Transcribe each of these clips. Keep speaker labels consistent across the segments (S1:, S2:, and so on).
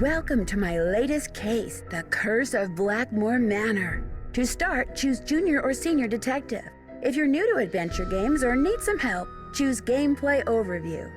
S1: Welcome to my latest case, The Curse of Blackmoor Manor. To start, choose Junior or Senior Detective. If you're new to adventure games or need some help, choose Gameplay Overview.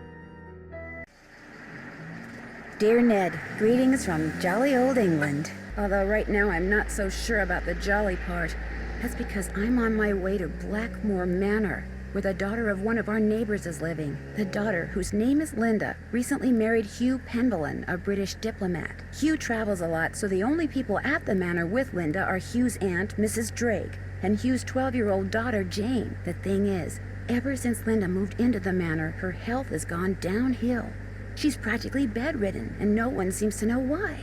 S1: Dear Ned, greetings from jolly old England. Although right now I'm not so sure about the jolly part. That's because I'm on my way to Blackmoor Manor, where the daughter of one of our neighbors is living. The daughter, whose name is Linda, recently married Hugh Penvellyn, a British diplomat. Hugh travels a lot, so the only people at the manor with Linda are Hugh's aunt, Mrs. Drake, and Hugh's 12-year-old daughter, Jane. The thing is, ever since Linda moved into the manor, her health has gone downhill. She's practically bedridden, and no one seems to know why.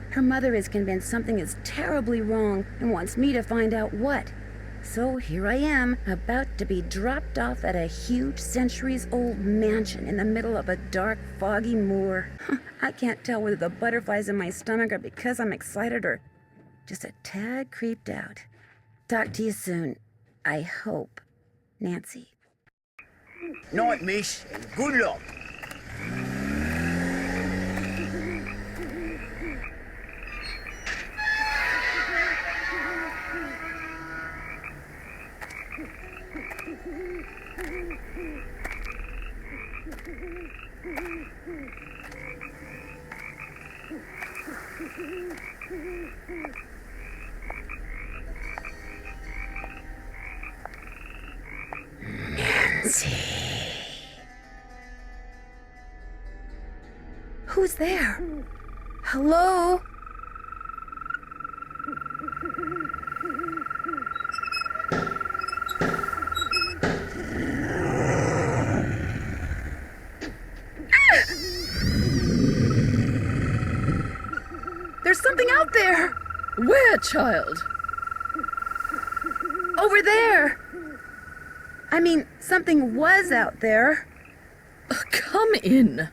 S1: Her mother is convinced something is terribly wrong and wants me to find out what. So here I am, about to be dropped off at a huge centuries-old mansion in the middle of a dark, foggy moor. I can't tell whether the butterflies in my stomach are because I'm excited or just a tad creeped out. Talk to you soon. I hope. Nancy.
S2: Night, miss, and good luck.
S1: Nancy. Who's there? Hello? There's something out there!
S3: Where, child?
S1: Over there! I mean, something was out there.
S3: Come in.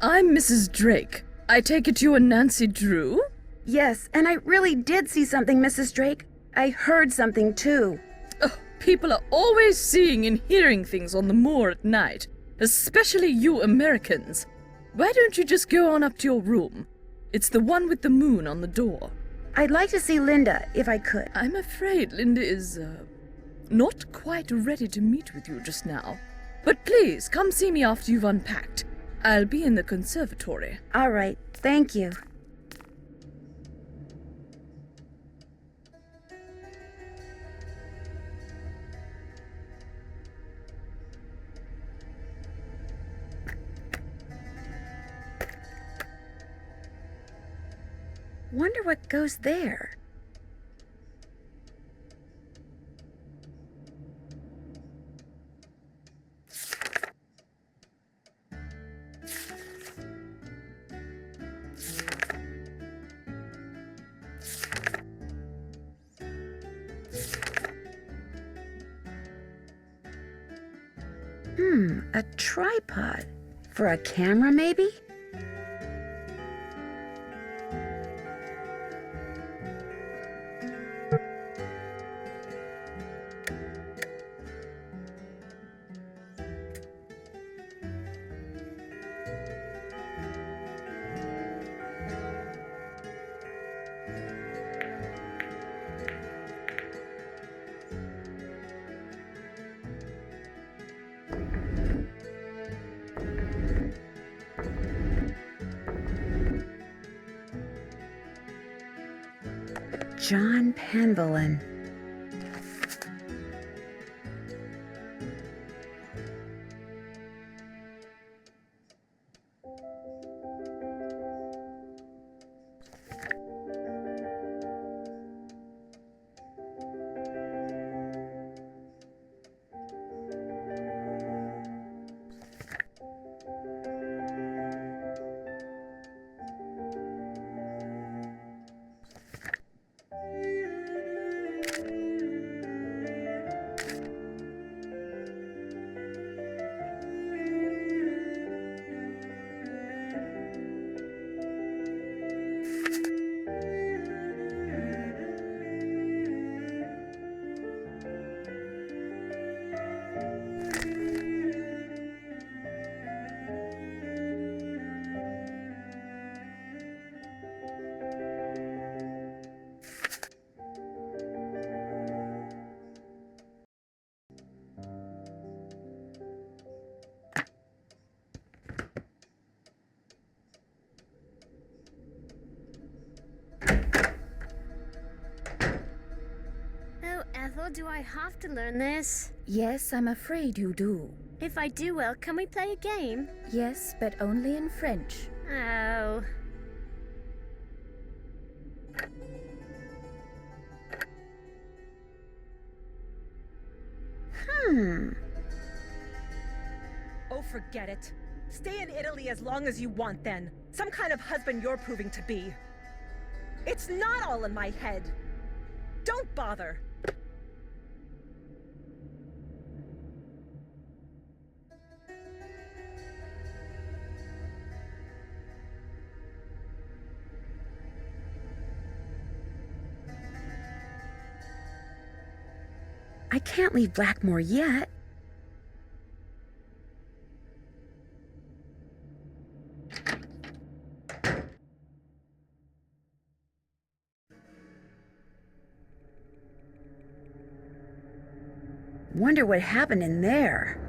S3: I'm Mrs. Drake. I take it you are Nancy Drew?
S1: Yes, and I really did see something, Mrs. Drake. I heard something, too.
S3: Oh, people are always seeing and hearing things on the moor at night, especially you Americans. Why don't you just go on up to your room? It's the one with the moon on the door.
S1: I'd like to see Linda, if I could.
S3: I'm afraid Linda is, not quite ready to meet with you just now. But please, come see me after you've unpacked. I'll be in the conservatory.
S1: All right, thank you. Wonder what goes there. A tripod. For a camera, maybe? John Penvellyn.
S4: Oh, do I have to learn this?
S1: Yes, I'm afraid you do.
S4: If I do well, can we play a game?
S1: Yes, but only in French.
S4: Oh.
S5: Oh, forget it. Stay in Italy as long as you want, then. Some kind of husband you're proving to be. It's not all in my head. Don't bother.
S1: I can't leave Blackmoor yet. Wonder what happened in there.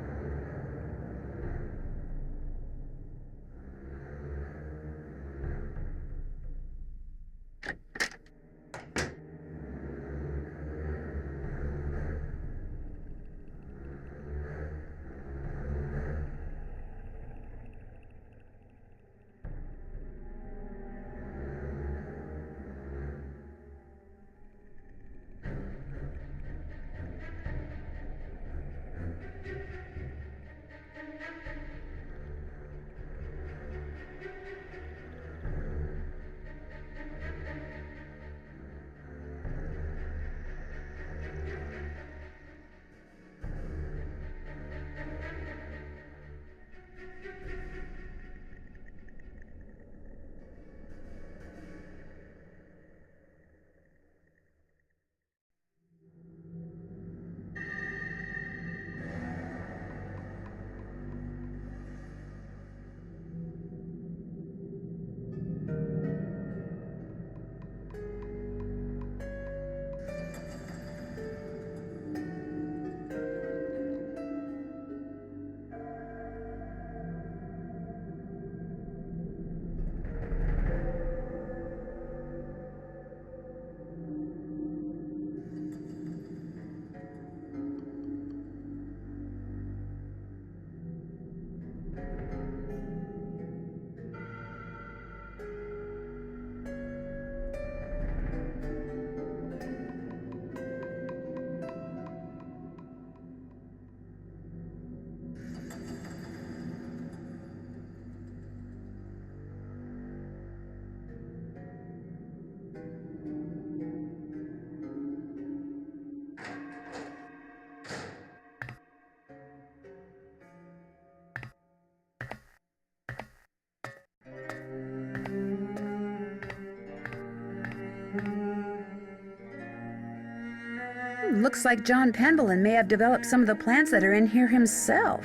S1: Looks like John Penvellyn may have developed some of the plants that are in here himself.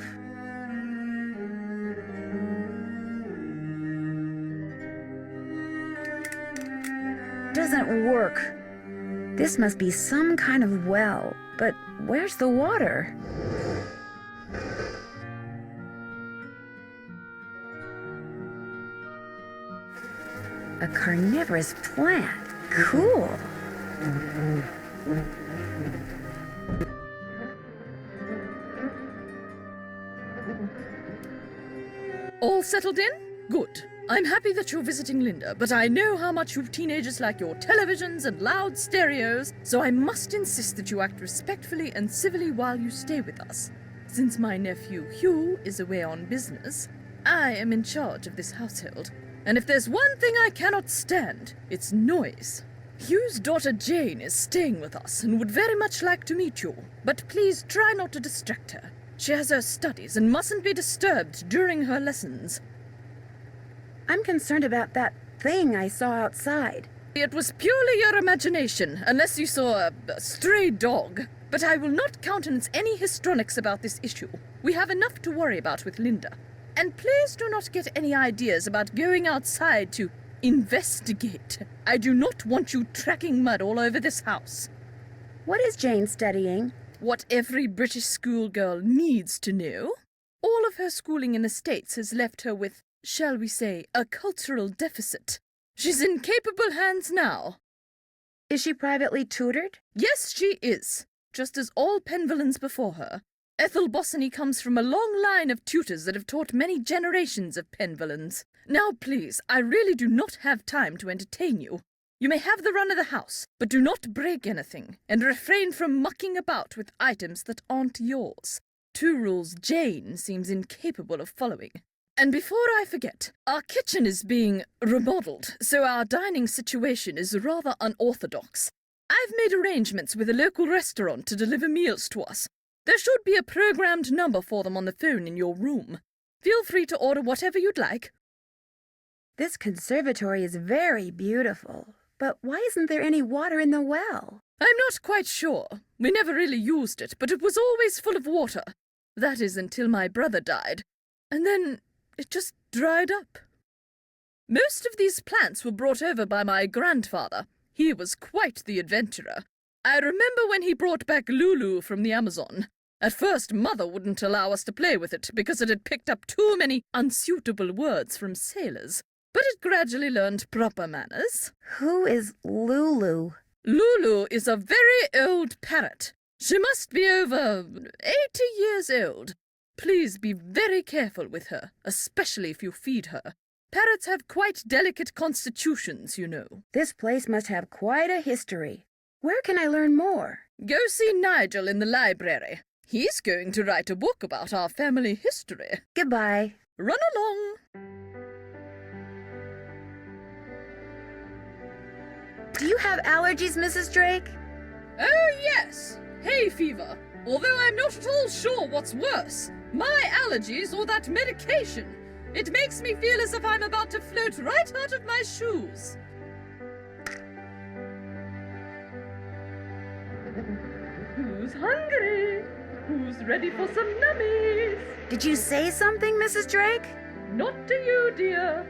S1: Doesn't work. This must be some kind of well, but where's the water? A carnivorous plant. Cool.
S3: All settled in? Good. I'm happy that you're visiting Linda, but I know how much you teenagers like your televisions and loud stereos, so I must insist that you act respectfully and civilly while you stay with us. Since my nephew Hugh is away on business, I am in charge of this household. And if there's one thing I cannot stand, it's noise. Hugh's daughter Jane is staying with us and would very much like to meet you, but please try not to distract her. She has her studies and mustn't be disturbed during her lessons.
S1: I'm concerned about that thing I saw outside.
S3: It was purely your imagination, unless you saw a stray dog. But I will not countenance any histrionics about this issue. We have enough to worry about with Linda. And please do not get any ideas about going outside to investigate. I do not want you tracking mud all over this house.
S1: What is Jane studying?
S3: What every British schoolgirl needs to know. All of her schooling in the States has left her with, shall we say, a cultural deficit. She's in capable hands now.
S1: Is she privately tutored?
S3: Yes, she is. just as all Penvellyns before her. Ethel Bossany comes from a long line of tutors that have taught many generations of Penvellyns. Now, please, I really do not have time to entertain you. You may have the run of the house, but do not break anything, and refrain from mucking about with items that aren't yours. 2 rules Jane seems incapable of following. And before I forget, our kitchen is being remodeled, so our dining situation is rather unorthodox. I've made arrangements with a local restaurant to deliver meals to us. There should be a programmed number for them on the phone in your room. Feel free to order whatever you'd like.
S1: This conservatory is very beautiful, but why isn't there any water in the well?
S3: I'm not quite sure. We never really used it, but it was always full of water. That is until my brother died. And then it just dried up. Most of these plants were brought over by my grandfather. He was quite the adventurer. I remember when he brought back Lulu from the Amazon. At first, Mother wouldn't allow us to play with it because it had picked up too many unsuitable words from sailors. But it gradually learned proper manners.
S1: Who is Lulu?
S3: Lulu is a very old parrot. She must be over 80 years old. Please be very careful with her, especially if you feed her. Parrots have quite delicate constitutions, you know.
S1: This place must have quite a history. Where can I learn more?
S3: Go see Nigel in the library. He's going to write a book about our family history.
S1: Goodbye.
S3: Run along.
S1: Do you have allergies, Mrs. Drake?
S3: Oh, yes. Hay fever. Although I'm not at all sure what's worse, my allergies or that medication. It makes me feel as if I'm about to float right out of my shoes. Who's hungry? Who's ready for some nummies?
S1: Did you say something, Mrs. Drake?
S3: Not to you, dear.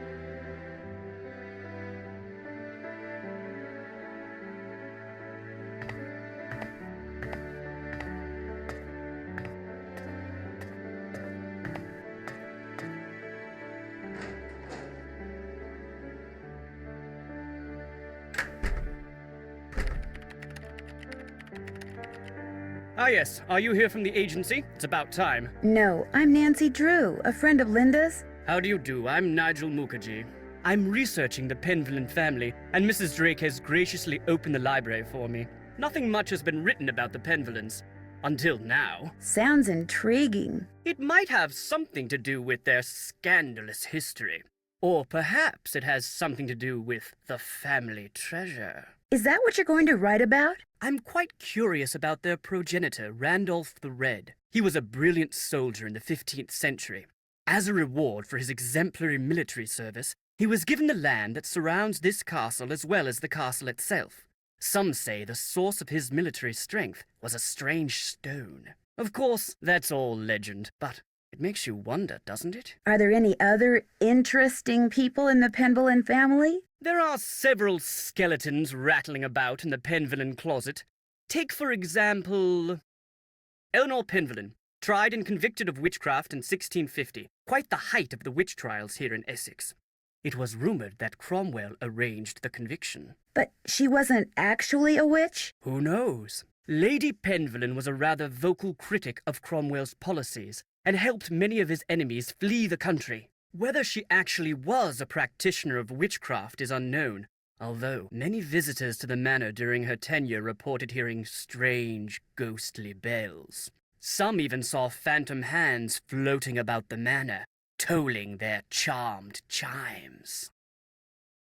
S6: Ah, yes. Are you here from the agency? It's about time.
S1: No, I'm Nancy Drew, a friend of Linda's.
S6: How do you do? I'm Nigel Mukherjee. I'm researching the Penvellyn family, and Mrs. Drake has graciously opened the library for me. Nothing much has been written about the Penvellyns. Until now.
S1: Sounds intriguing.
S6: It might have something to do with their scandalous history. Or perhaps it has something to do with the family treasure.
S1: Is that what you're going to write about?
S6: I'm quite curious about their progenitor, Randolph the Red. He was a brilliant soldier in the 15th century. As a reward for his exemplary military service, he was given the land that surrounds this castle as well as the castle itself. Some say the source of his military strength was a strange stone. Of course, that's all legend, but it makes you wonder, doesn't it?
S1: Are there any other interesting people in the Penvellyn family?
S6: There are several skeletons rattling about in the Penvellyn closet. Take, for example, Eleanor Penvellyn, tried and convicted of witchcraft in 1650, quite the height of the witch trials here in Essex. It was rumored that Cromwell arranged the conviction.
S1: But she wasn't actually a witch?
S6: Who knows? Lady Penvellyn was a rather vocal critic of Cromwell's policies and helped many of his enemies flee the country. Whether she actually was a practitioner of witchcraft is unknown, although many visitors to the manor during her tenure reported hearing strange, ghostly bells. Some even saw phantom hands floating about the manor, tolling their charmed chimes.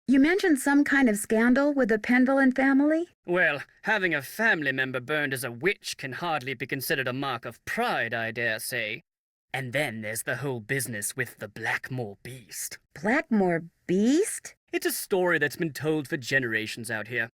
S1: You mentioned some kind of scandal with the Penvellyn family?
S6: Well, having a family member burned as a witch can hardly be considered a mark of pride, I dare say. And then there's the whole business with the Blackmoor beast.
S1: Blackmoor beast?
S6: It's a story that's been told for generations out here.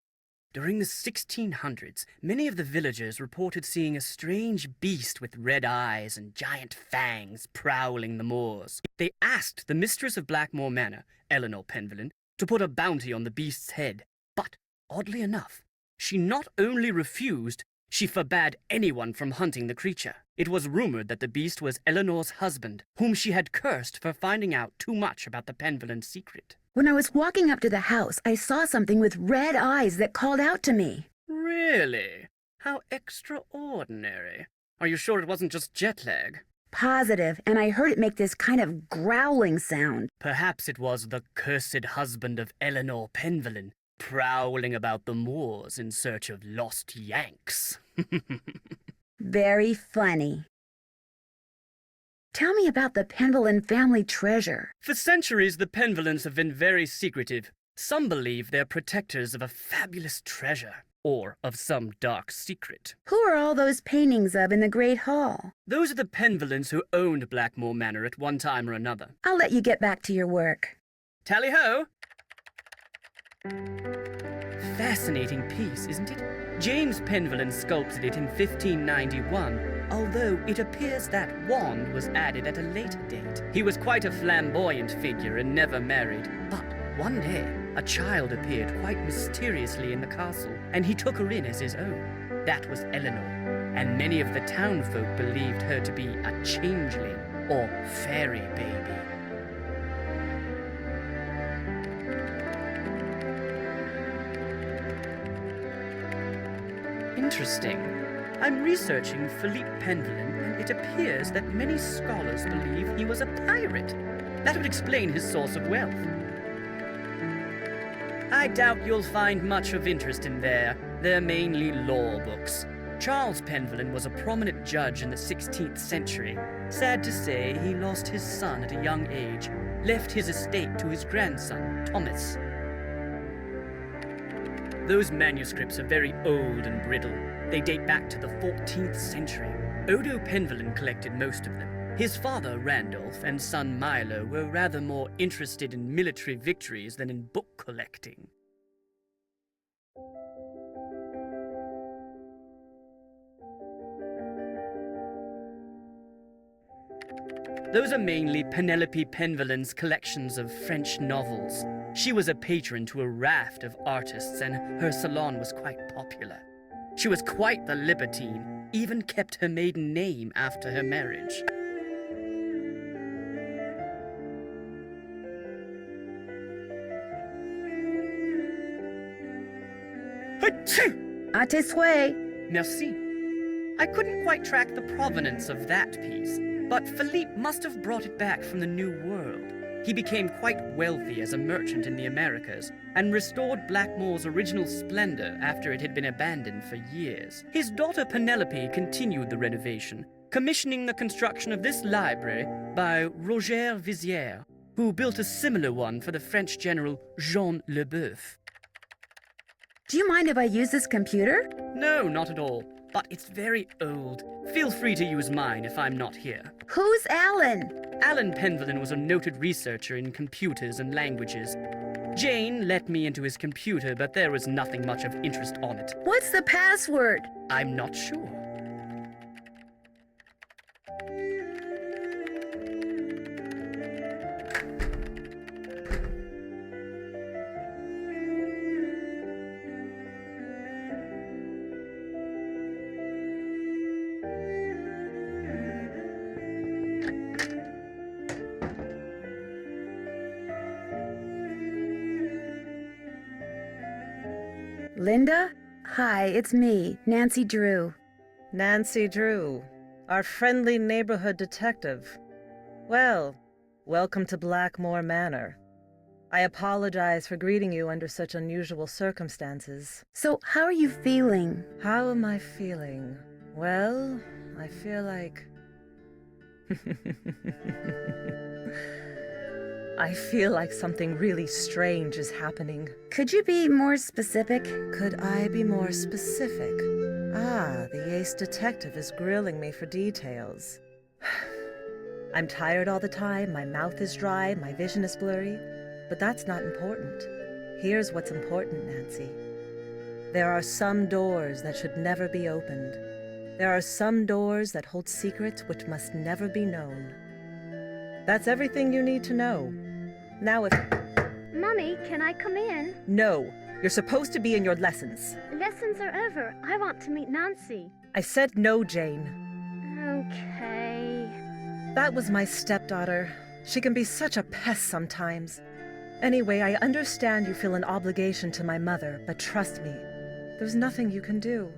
S6: During the 1600s, many of the villagers reported seeing a strange beast with red eyes and giant fangs prowling the moors. They asked the mistress of Blackmoor Manor, Eleanor Penvellyn, to put a bounty on the beast's head. But, oddly enough, she not only refused, she forbade anyone from hunting the creature. It was rumored that the beast was Eleanor's husband, whom she had cursed for finding out too much about the Penvellyn secret.
S1: When I was walking up to the house, I saw something with red eyes that called out to me.
S6: Really? How extraordinary. Are you sure it wasn't just jet lag?
S1: Positive, and I heard it make this kind of growling sound.
S6: Perhaps it was the cursed husband of Eleanor Penvellyn, prowling about the moors in search of lost Yanks.
S1: Very funny. Tell me about the Penvellyn family treasure.
S6: For centuries, the Penvellyns have been very secretive. Some believe they're protectors of a fabulous treasure, or of some dark secret.
S1: Who are all those paintings of in the Great Hall?
S6: Those are the Penvellyns who owned Blackmoor Manor at one time or another.
S1: I'll let you get back to your work.
S6: Tally-ho! Fascinating piece, isn't it? James Penvellyn sculpted it in 1591, although it appears that wand was added at a later date. He was quite a flamboyant figure and never married, but one day, a child appeared quite mysteriously in the castle, and he took her in as his own. That was Eleanor, and many of the townfolk believed her to be a changeling or fairy baby. Interesting. I'm researching Philippe Penvellyn, and it appears that many scholars believe he was a pirate. That would explain his source of wealth. I doubt you'll find much of interest in there. They're mainly law books. Charles Penvellyn was a prominent judge in the 16th century. Sad to say, he lost his son at a young age, left his estate to his grandson, Thomas. Those manuscripts are very old and brittle. They date back to the 14th century. Odo Penvellyn collected most of them. His father, Randolph, and son Milo were rather more interested in military victories than in book collecting. Those are mainly Penelope Penvellyn's collections of French novels. She was a patron to a raft of artists, and her salon was quite popular. She was quite the libertine, even kept her maiden name after her marriage.
S1: À tes souhaits.
S6: Merci. I couldn't quite track the provenance of that piece, but Philippe must have brought it back from the New World. He became quite wealthy as a merchant in the Americas and restored Blackmoor's original splendor after it had been abandoned for years. His daughter Penelope continued the renovation, commissioning the construction of this library by Roger Vizier, who built a similar one for the French general Jean Le Boeuf.
S1: Do you mind if I use this computer?
S6: No, not at all. But it's very old. Feel free to use mine if I'm not here.
S1: Who's Alan?
S6: Alan Penvellyn was a noted researcher in computers and languages. Jane let me into his computer, but there was nothing much of interest on it.
S1: What's the password?
S6: I'm not sure.
S1: Linda? Hi, it's me, Nancy Drew.
S5: Nancy Drew, our friendly neighborhood detective. Well, welcome to Blackmoor Manor. I apologize for greeting you under such unusual circumstances.
S1: So, how are you feeling?
S5: How am I feeling? Well, I feel like... I feel like something really strange is happening.
S1: Could you be more specific?
S5: Could I be more specific? Ah, the ace detective is grilling me for details. I'm tired all the time, my mouth is dry, my vision is blurry, but that's not important. Here's what's important, Nancy. There are some doors that should never be opened. There are some doors that hold secrets which must never be known. That's everything you need to know. Now if...
S4: Mummy, can I come in?
S5: No, you're supposed to be in your lessons.
S4: Lessons are over. I want to meet Nancy.
S5: I said no, Jane.
S4: Okay.
S5: That was my stepdaughter. She can be such a pest sometimes. Anyway, I understand you feel an obligation to my mother, but trust me, there's nothing you can do.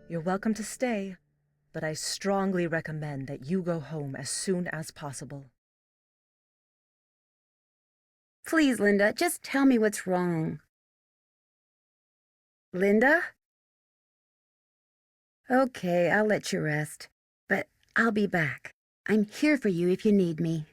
S5: You're welcome to stay, but I strongly recommend that you go home as soon as possible.
S1: Please, Linda, just tell me what's wrong. Linda? Okay, I'll let you rest, but I'll be back. I'm here for you if you need me.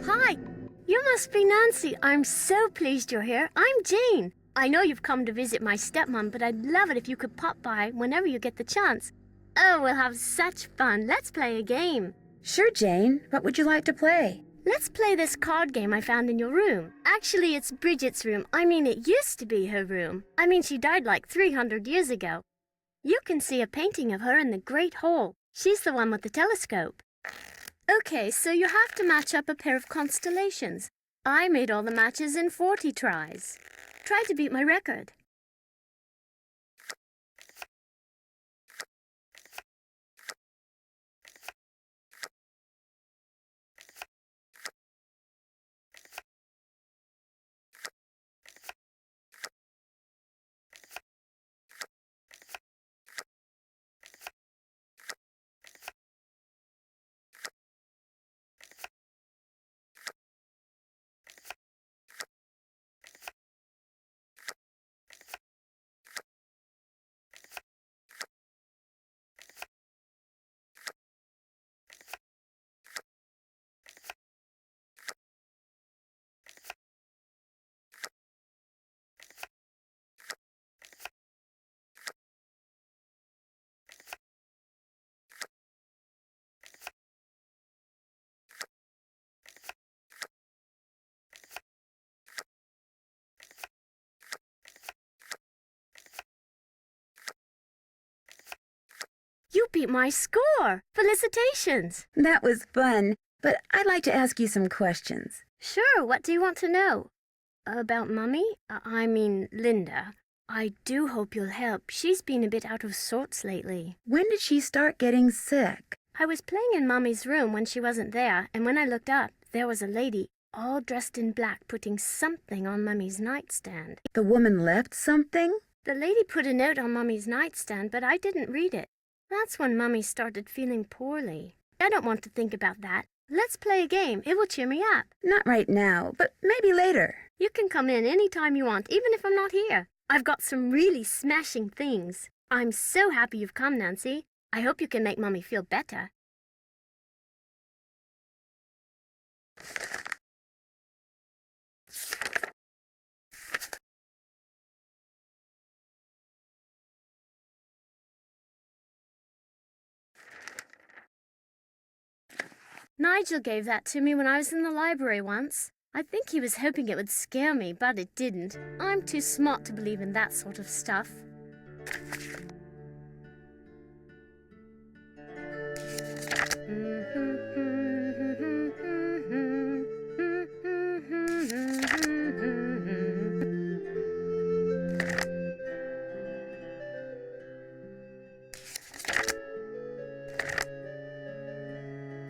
S4: Hi! You must be Nancy. I'm so pleased you're here. I'm Jane. I know you've come to visit my stepmom, but I'd love it if you could pop by whenever you get the chance. Oh, we'll have such fun. Let's play a game.
S1: Sure, Jane. What would you like to play?
S4: Let's play this card game I found in your room. Actually, it's Bridget's room. I mean, it used to be her room. I mean, she died like 300 years ago. You can see a painting of her in the Great Hall. She's the one with the telescope. Okay, so you have to match up a pair of constellations. I made all the matches in 40 tries. Try to beat my record. You beat my score! Felicitations!
S1: That was fun, but I'd like to ask you some questions.
S4: Sure, what do you want to know? About Mummy? I mean, Linda. I do hope you'll help. She's been a bit out of sorts lately.
S1: When did she start getting sick?
S4: I was playing in Mummy's room when she wasn't there, and when I looked up, there was a lady, all dressed in black, putting something on Mummy's nightstand.
S1: The woman left something?
S4: The lady put a note on Mummy's nightstand, but I didn't read it. That's when Mummy started feeling poorly. I don't want to think about that. Let's play a game. It will cheer me up.
S1: Not right now, but maybe later.
S4: You can come in any time you want, even if I'm not here. I've got some really smashing things. I'm so happy you've come, Nancy. I hope you can make Mummy feel better. Nigel gave that to me when I was in the library once. I think he was hoping it would scare me, but it didn't. I'm too smart to believe in that sort of stuff.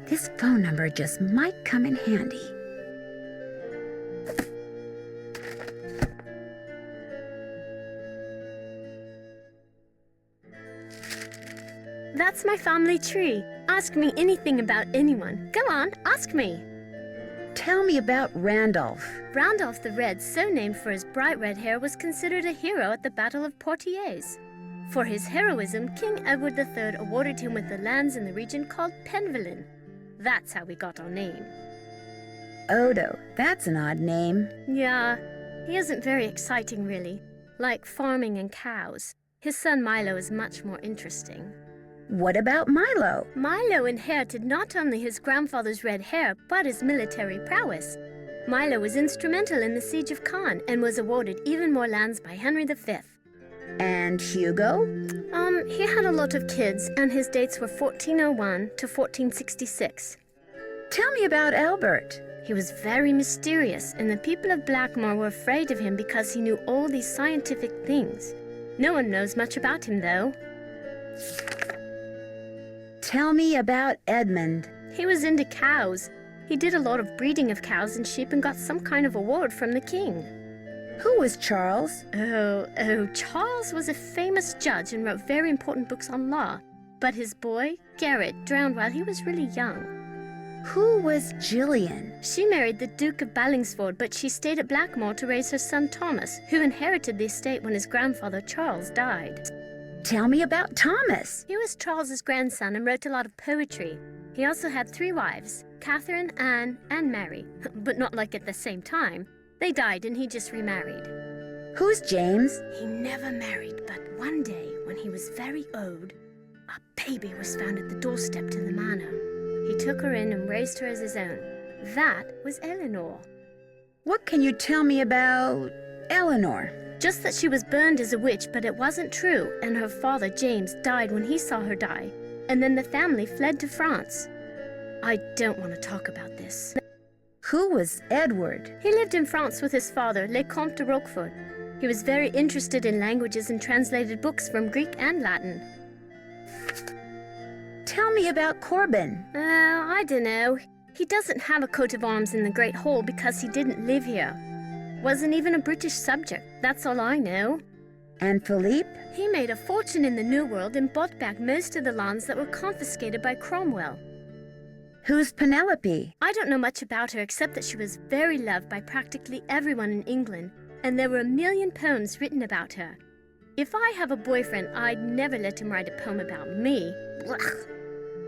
S1: This phone number just might come in handy.
S4: That's my family tree. Ask me anything about anyone. Go on, ask me.
S1: Tell me about Randolph.
S4: Randolph the Red, so named for his bright red hair, was considered a hero at the Battle of Poitiers. For his heroism, King Edward III awarded him with the lands in the region called Penvellyn. That's how we got our name.
S1: Odo, that's an odd name.
S4: Yeah, he isn't very exciting, really. Like farming and cows. His son Milo is much more interesting.
S1: What about Milo?
S4: Milo inherited not only his grandfather's red hair, but his military prowess. Milo was instrumental in the siege of Caen and was awarded even more lands by Henry V.
S1: And Hugo?
S4: He had a lot of kids, and his dates were 1401 to 1466.
S1: Tell me about Albert.
S4: He was very mysterious, and the people of Blackmoor were afraid of him because he knew all these scientific things. No one knows much about him, though.
S1: Tell me about Edmund.
S4: He was into cows. He did a lot of breeding of cows and sheep and got some kind of award from the king.
S1: Who was Charles?
S4: Charles was a famous judge and wrote very important books on law. But his boy, Garrett, drowned while he was really young.
S1: Who was Gillian?
S4: She married the Duke of Ballingsford, but she stayed at Blackmoor to raise her son Thomas, who inherited the estate when his grandfather Charles died.
S1: Tell me about Thomas.
S4: He was Charles's grandson and wrote a lot of poetry. He also had 3 wives, Catherine, Anne, and Mary, but not like at the same time. They died and he just remarried.
S1: Who's James?
S4: He never married, but one day, when he was very old, a baby was found at the doorstep to the manor. He took her in and raised her as his own. That was Eleanor.
S1: What can you tell me about Eleanor?
S4: Just that she was burned as a witch, but it wasn't true, and her father, James, died when he saw her die, and then the family fled to France. I don't want to talk about this.
S1: Who was Edward?
S4: He lived in France with his father, Le Comte de Roquefort. He was very interested in languages and translated books from Greek and Latin.
S1: Tell me about Corbin.
S4: I don't know. He doesn't have a coat of arms in the Great Hall because he didn't live here. Wasn't even a British subject, that's all I know.
S1: And Philippe?
S4: He made a fortune in the New World and bought back most of the lands that were confiscated by Cromwell.
S1: Who's Penelope?
S4: I don't know much about her except that she was very loved by practically everyone in England, and there were 1 million poems written about her. If I have a boyfriend, I'd never let him write a poem about me. Blech.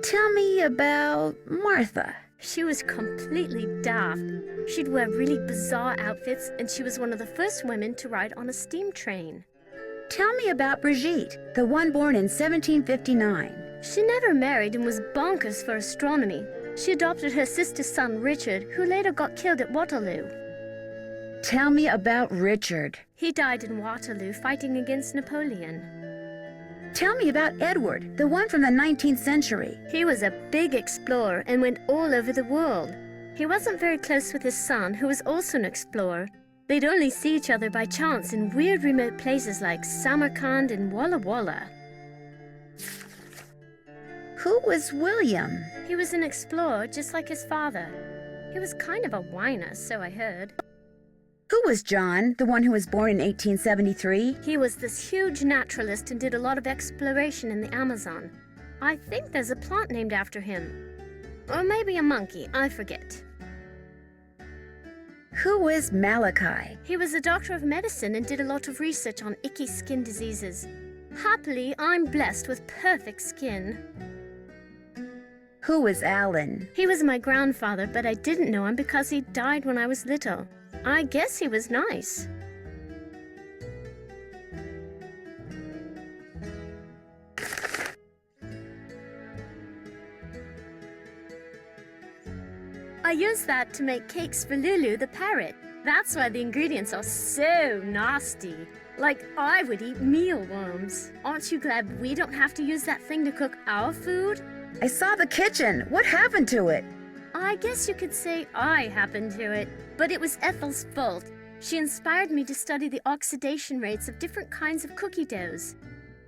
S1: Tell me about Martha.
S4: She was completely daft. She'd wear really bizarre outfits, and she was one of the first women to ride on a steam train.
S1: Tell me about Brigitte, the one born in 1759.
S4: She never married and was bonkers for astronomy. She adopted her sister's son, Richard, who later got killed at Waterloo.
S1: Tell me about Richard.
S4: He died in Waterloo fighting against Napoleon.
S1: Tell me about Edward, the one from the 19th century.
S4: He was a big explorer and went all over the world. He wasn't very close with his son, who was also an explorer. They'd only see each other by chance in weird remote places like Samarkand and Walla Walla.
S1: Who was William?
S4: He was an explorer just like his father. He was kind of a whiner, so I heard.
S1: Who was John, the one who was born in 1873?
S4: He was this huge naturalist and did a lot of exploration in the Amazon. I think there's a plant named after him. Or maybe a monkey, I forget.
S1: Who was Malachi?
S4: He was a doctor of medicine and did a lot of research on icky skin diseases. Happily, I'm blessed with perfect skin.
S1: Who was Alan?
S4: He was my grandfather, but I didn't know him because he died when I was little. I guess he was nice. I used that to make cakes for Lulu the parrot. That's why the ingredients are so nasty. Like I would eat mealworms. Aren't you glad we don't have to use that thing to cook our food?
S1: I saw the kitchen. What happened to it?
S4: I guess you could say I happened to it, but it was Ethel's fault. She inspired me to study the oxidation rates of different kinds of cookie doughs.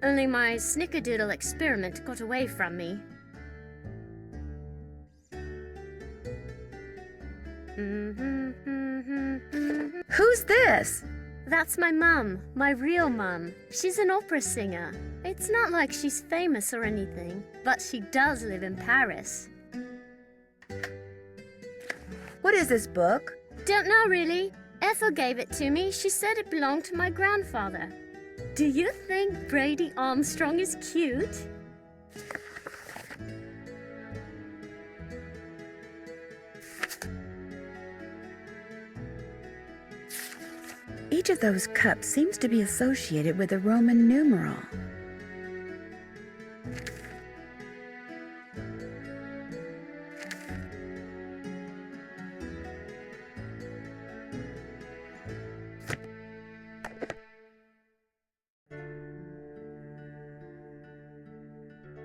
S4: Only my snickerdoodle experiment got away from me.
S1: Who's this?
S4: That's my mum, my real mum. She's an opera singer. It's not like she's famous or anything, but she does live in Paris.
S1: What is this book?
S4: Don't know really. Ethel gave it to me. She said it belonged to my grandfather. Do you think Brady Armstrong is cute?
S1: Each of those cups seems to be associated with a Roman numeral.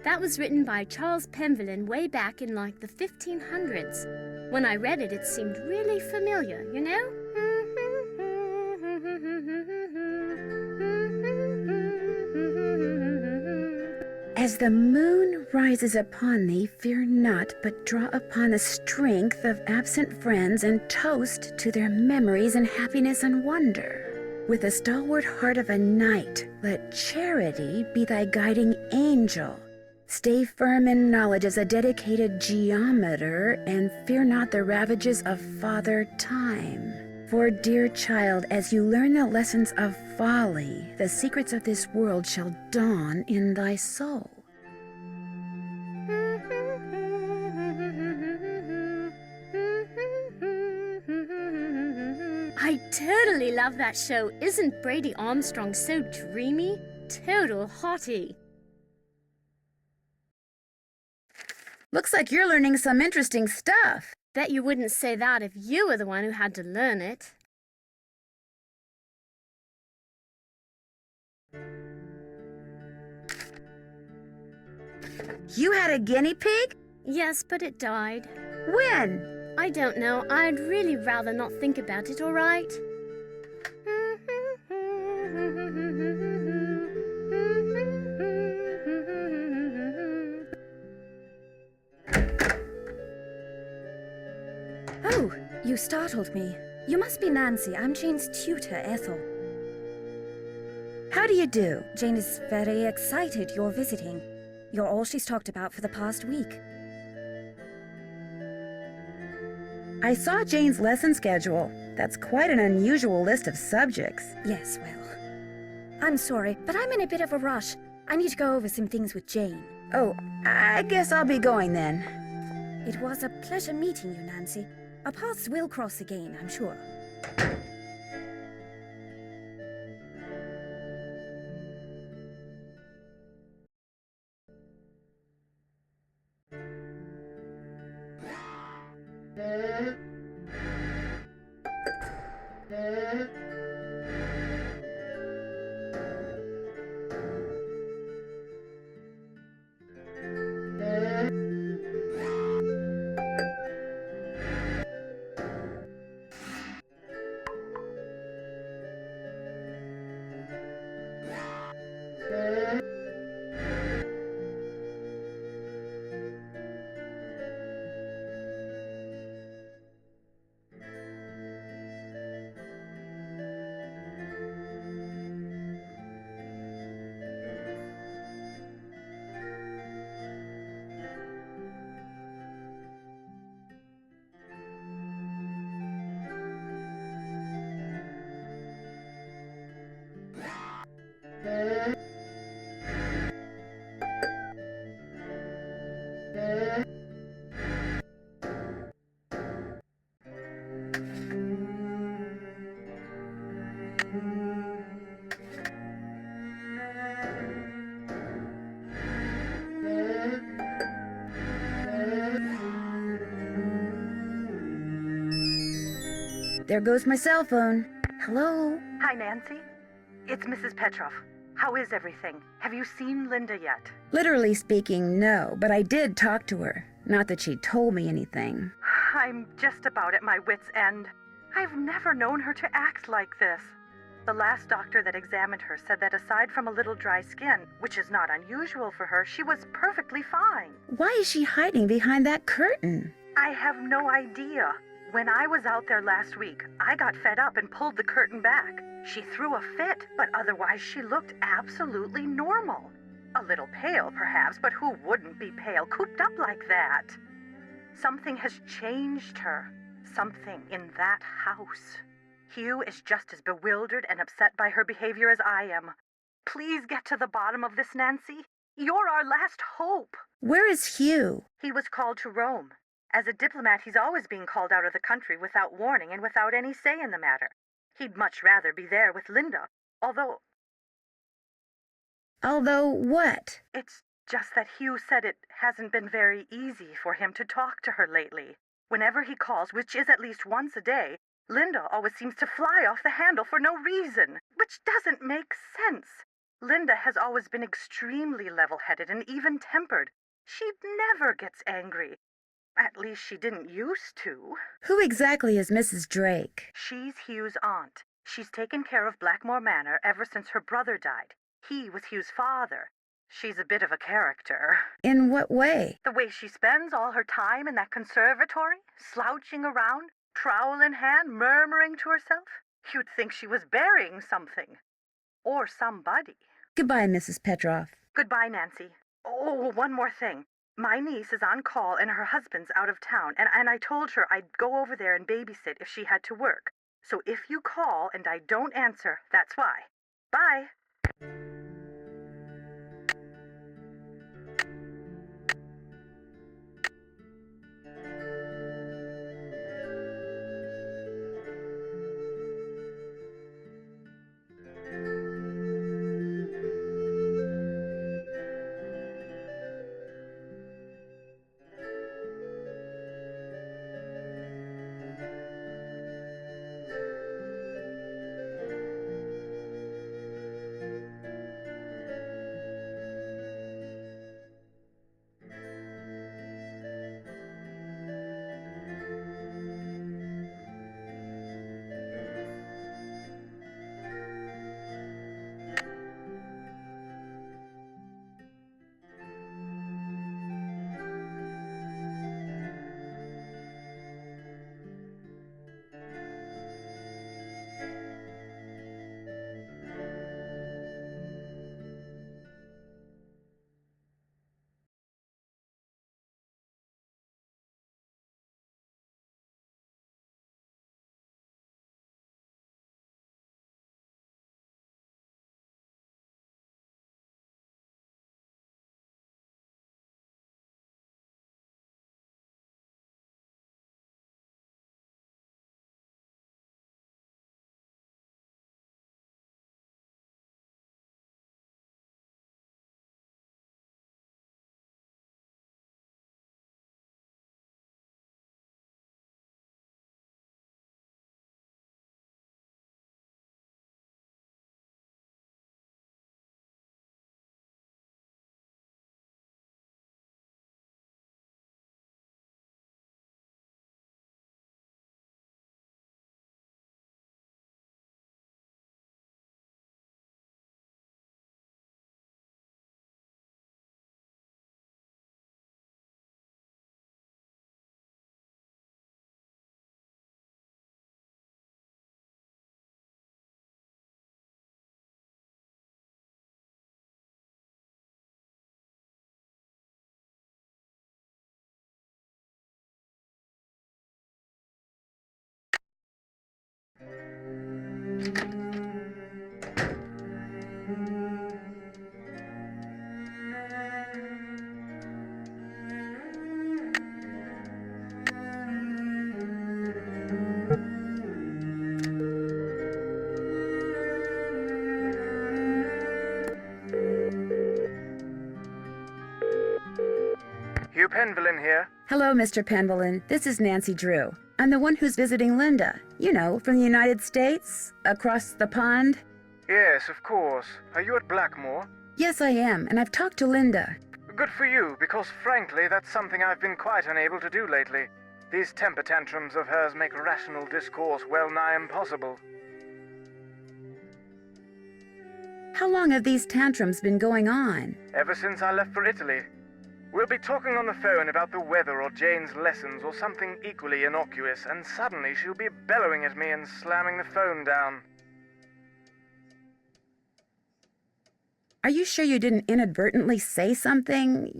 S4: That was written by Charles Penvellyn way back in like the 1500s. When I read it, it seemed really familiar, you know?
S1: As the moon rises upon thee, fear not, but draw upon the strength of absent friends and toast to their memories and happiness and wonder. With the stalwart heart of a knight, let charity be thy guiding angel. Stay firm in knowledge as a dedicated geometer, and fear not the ravages of Father Time. For, dear child, as you learn the lessons of folly, the secrets of this world shall dawn in thy soul.
S4: I totally love that show. Isn't Brady Armstrong so dreamy? Total hottie.
S1: Looks like you're learning some interesting stuff.
S4: Bet you wouldn't say that if you were the one who had to learn it.
S1: You had a guinea pig?
S4: Yes, but it died.
S1: When?
S4: I don't know. I'd really rather not think about it, all right?
S7: Oh, you startled me. You must be Nancy. I'm Jane's tutor, Ethel.
S1: How do you do?
S7: Jane is very excited you're visiting. You're all she's talked about for the past week.
S1: I saw Jane's lesson schedule. That's quite an unusual list of subjects.
S7: Yes, well, I'm sorry, but I'm in a bit of a rush. I need to go over some things with Jane.
S1: Oh, I guess I'll be going then.
S7: It was a pleasure meeting you, Nancy. Our paths will cross again, I'm sure.
S1: There goes my cell phone. Hello?
S5: Hi, Nancy. It's Mrs. Petroff. How is everything? Have you seen Linda yet?
S1: Literally speaking, no, but I did talk to her. Not that she told me anything.
S5: I'm just about at my wit's end. I've never known her to act like this. The last doctor that examined her said that aside from a little dry skin, which is not unusual for her, she was perfectly fine.
S1: Why is she hiding behind that curtain?
S5: I have no idea. When I was out there last week, I got fed up and pulled the curtain back. She threw a fit, but otherwise she looked absolutely normal. A little pale, perhaps, but who wouldn't be pale, cooped up like that? Something has changed her. Something in that house. Hugh is just as bewildered and upset by her behavior as I am. Please get to the bottom of this, Nancy. You're our last hope.
S1: Where is Hugh?
S5: He was called to Rome. As a diplomat, he's always being called out of the country without warning and without any say in the matter. He'd much rather be there with Linda, although...
S1: Although what?
S5: It's just that Hugh said it hasn't been very easy for him to talk to her lately. Whenever he calls, which is at least once a day, Linda always seems to fly off the handle for no reason, which doesn't make sense.
S8: Linda has always been extremely level-headed and even-tempered. She never gets angry. At least she didn't used to.
S1: Who exactly is Mrs. Drake?
S8: She's Hugh's aunt. She's taken care of Blackmoor Manor ever since her brother died. He was Hugh's father. She's a bit of a character.
S1: In what way?
S8: The way she spends all her time in that conservatory, slouching around, trowel in hand, murmuring to herself. You'd think she was burying something. Or somebody.
S1: Goodbye, Mrs. Petroff.
S8: Goodbye, Nancy. Oh, one more thing. My niece is on call and her husband's out of town, and I told her I'd go over there and babysit if she had to work. So if you call and I don't answer, that's why. Bye.
S9: Hugh Penvellyn here.
S1: Hello, Mr. Penvellyn. This is Nancy Drew. I'm the one who's visiting Linda. You know, from the United States, across the pond.
S9: Yes, of course. Are you at Blackmoor?
S1: Yes, I am, and I've talked to Linda.
S9: Good for you, because frankly, that's something I've been quite unable to do lately. These temper tantrums of hers make rational discourse well nigh impossible.
S1: How long have these tantrums been going on?
S9: Ever since I left for Italy. We'll be talking on the phone about the weather or Jane's lessons or something equally innocuous, and suddenly she'll be bellowing at me and slamming the phone down.
S1: Are you sure you didn't inadvertently say something,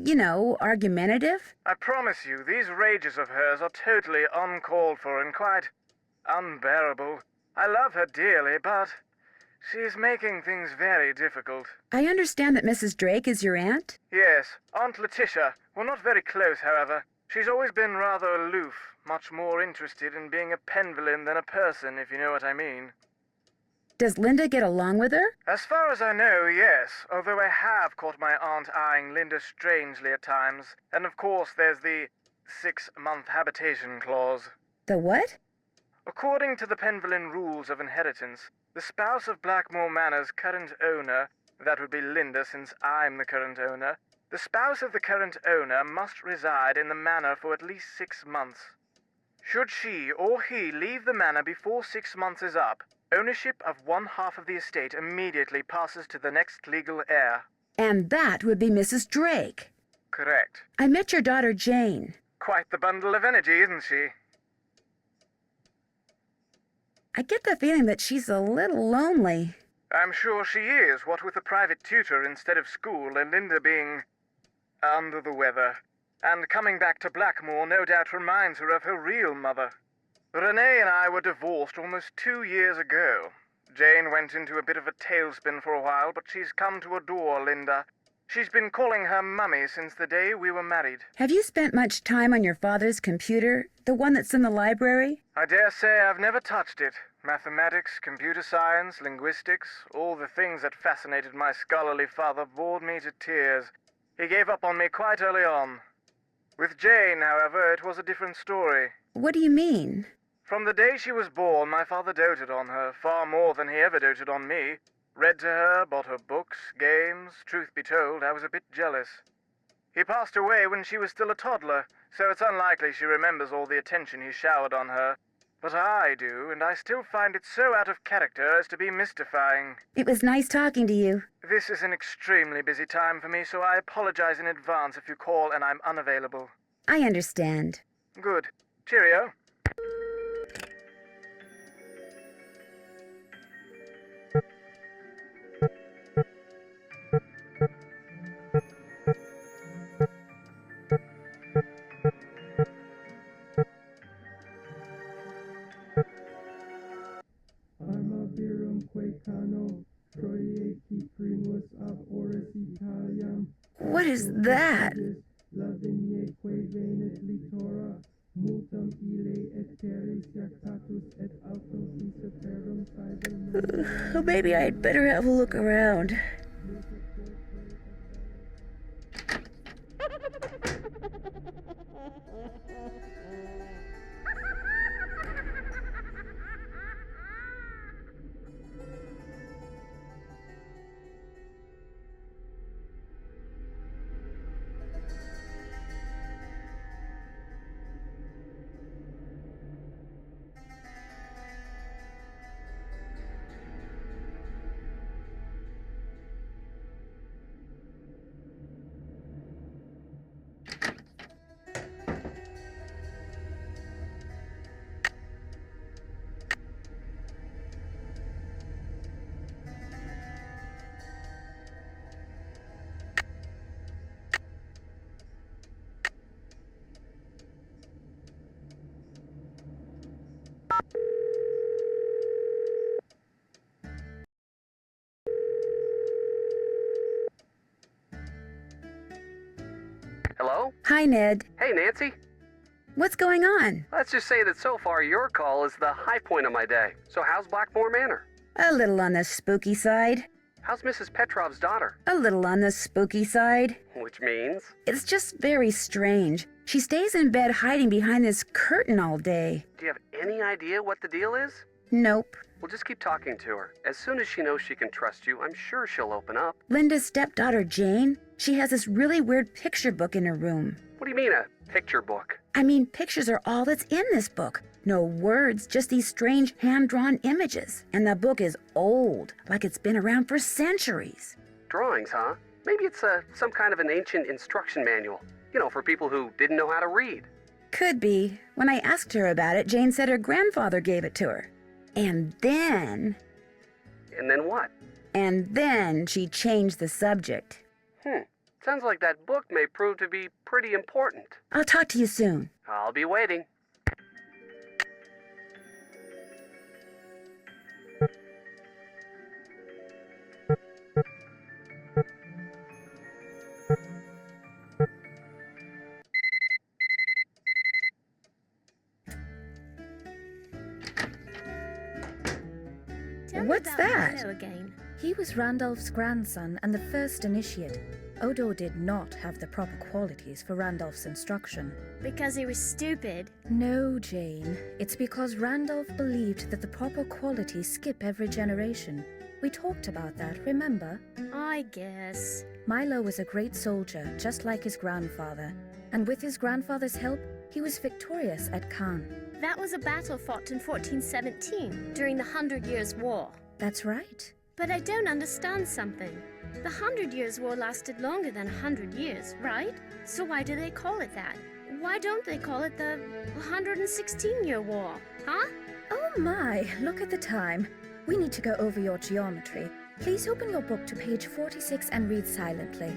S1: argumentative?
S9: I promise you, these rages of hers are totally uncalled for and quite unbearable. I love her dearly, but she's making things very difficult.
S1: I understand that Mrs. Drake is your aunt?
S9: Yes, Aunt Letitia. We're not very close, however. She's always been rather aloof, much more interested in being a Penvellyn than a person, if you know what I mean.
S1: Does Linda get along with her?
S9: As far as I know, yes, although I have caught my aunt eyeing Linda strangely at times. And of course there's the 6-month habitation clause.
S1: The what?
S9: According to the Penvellyn rules of inheritance, the spouse of Blackmoor Manor's current owner That would be Linda, since I'm the current owner. The spouse of the current owner must reside in the manor for at least 6 months. Should she or he leave the manor before 6 months is up, ownership of one half of the estate immediately passes to the next legal heir.
S1: And that would be Mrs. Drake.
S9: Correct.
S1: I met your daughter Jane.
S9: Quite the bundle of energy, isn't she?
S1: I get the feeling that she's a little lonely.
S9: I'm sure she is, what with a private tutor instead of school, and Linda being under the weather. And coming back to Blackmoor no doubt reminds her of her real mother. Renee and I were divorced almost 2 years ago. Jane went into a bit of a tailspin for a while, but she's come to adore Linda. She's been calling her Mummy since the day we were married.
S1: Have you spent much time on your father's computer, the one that's in the library?
S9: I dare say I've never touched it. Mathematics, computer science, linguistics, all the things that fascinated my scholarly father bored me to tears. He gave up on me quite early on. With Jane, however, it was a different story.
S1: What do you mean?
S9: From the day she was born, my father doted on her, far more than he ever doted on me. Read to her, bought her books, games. Truth be told, I was a bit jealous. He passed away when she was still a toddler, so it's unlikely she remembers all the attention he showered on her. But I do, and I still find it so out of character as to be mystifying.
S1: It was nice talking to you.
S9: This is an extremely busy time for me, so I apologize in advance if you call and I'm unavailable.
S1: I understand.
S9: Good. Cheerio.
S1: What is that? Maybe I'd better have a look around.
S10: Hello?
S1: Hi, Ned.
S10: Hey, Nancy.
S1: What's going on?
S10: Let's just say that so far your call is the high point of my day. So how's Blackmoor Manor?
S1: A little on the spooky side.
S10: How's Mrs. Petrov's daughter?
S1: A little on the spooky side.
S10: Which means?
S1: It's just very strange. She stays in bed hiding behind this curtain all day.
S10: Do you have any idea what the deal is?
S1: Nope.
S10: We'll just keep talking to her. As soon as she knows she can trust you, I'm sure she'll open up.
S1: Linda's stepdaughter, Jane, she has this really weird picture book in her room.
S10: What do you mean, a picture book?
S1: I mean, pictures are all that's in this book. No words, just these strange hand-drawn images. And the book is old, like it's been around for centuries.
S10: Drawings, huh? Maybe it's some kind of an ancient instruction manual. You know, for people who didn't know how to read.
S1: Could be. When I asked her about it, Jane said her grandfather gave it to her. And then...
S10: And then what?
S1: And then she changed the subject.
S10: Sounds like that book may prove to be pretty important.
S1: I'll talk to you soon.
S10: I'll be waiting.
S1: What's that?
S4: Again.
S7: He was Randolph's grandson and the first initiate. Odo did not have the proper qualities for Randolph's instruction.
S4: Because he was stupid.
S7: No, Jane. It's because Randolph believed that the proper qualities skip every generation. We talked about that, remember?
S4: I guess.
S7: Milo was a great soldier, just like his grandfather. And with his grandfather's help, he was victorious at Caen.
S4: That was a battle fought in 1417 during the 100 Years' War.
S7: That's right.
S4: But I don't understand something. The 100 Years' War lasted longer than 100 years, right? So why do they call it that? Why don't they call it the 116-year war, huh?
S7: Oh my, look at the time. We need to go over your geometry. Please open your book to page 46 and read silently.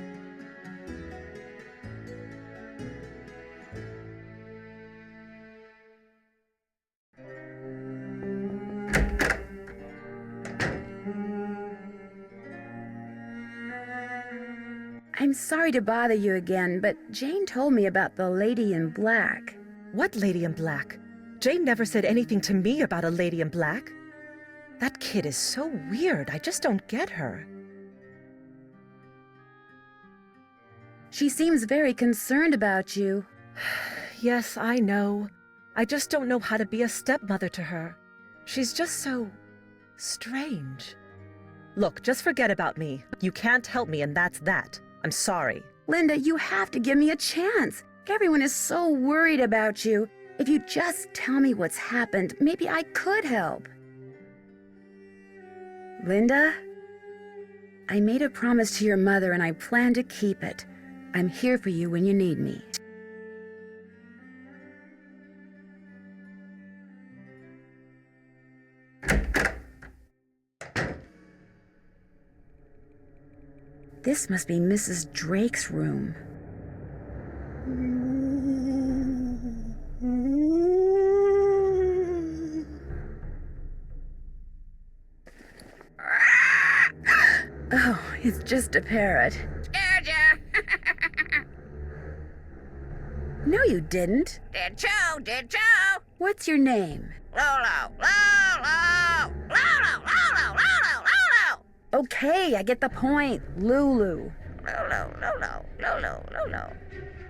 S1: I'm sorry to bother you again, but Jane told me about the lady in black.
S5: What lady in black? Jane never said anything to me about a lady in black. That kid is so weird. I just don't get her.
S1: She seems very concerned about you.
S5: Yes, I know. I just don't know how to be a stepmother to her. She's just so strange. Look, just forget about me. You can't help me, and that's that. I'm sorry.
S1: Linda, you have to give me a chance. Everyone is so worried about you. If you just tell me what's happened, maybe I could help. Linda, I made a promise to your mother and I plan to keep it. I'm here for you when you need me. This must be Mrs. Drake's room. Oh, it's just a parrot.
S2: Scared ya?
S1: No, you didn't.
S2: Did you? Did you?
S1: What's your name?
S2: Lolo, Lolo, Lolo, Lolo, Lolo, Lolo.
S1: Okay, I get the point. Lulu.
S2: Lolo, Lolo, Lolo, Lolo.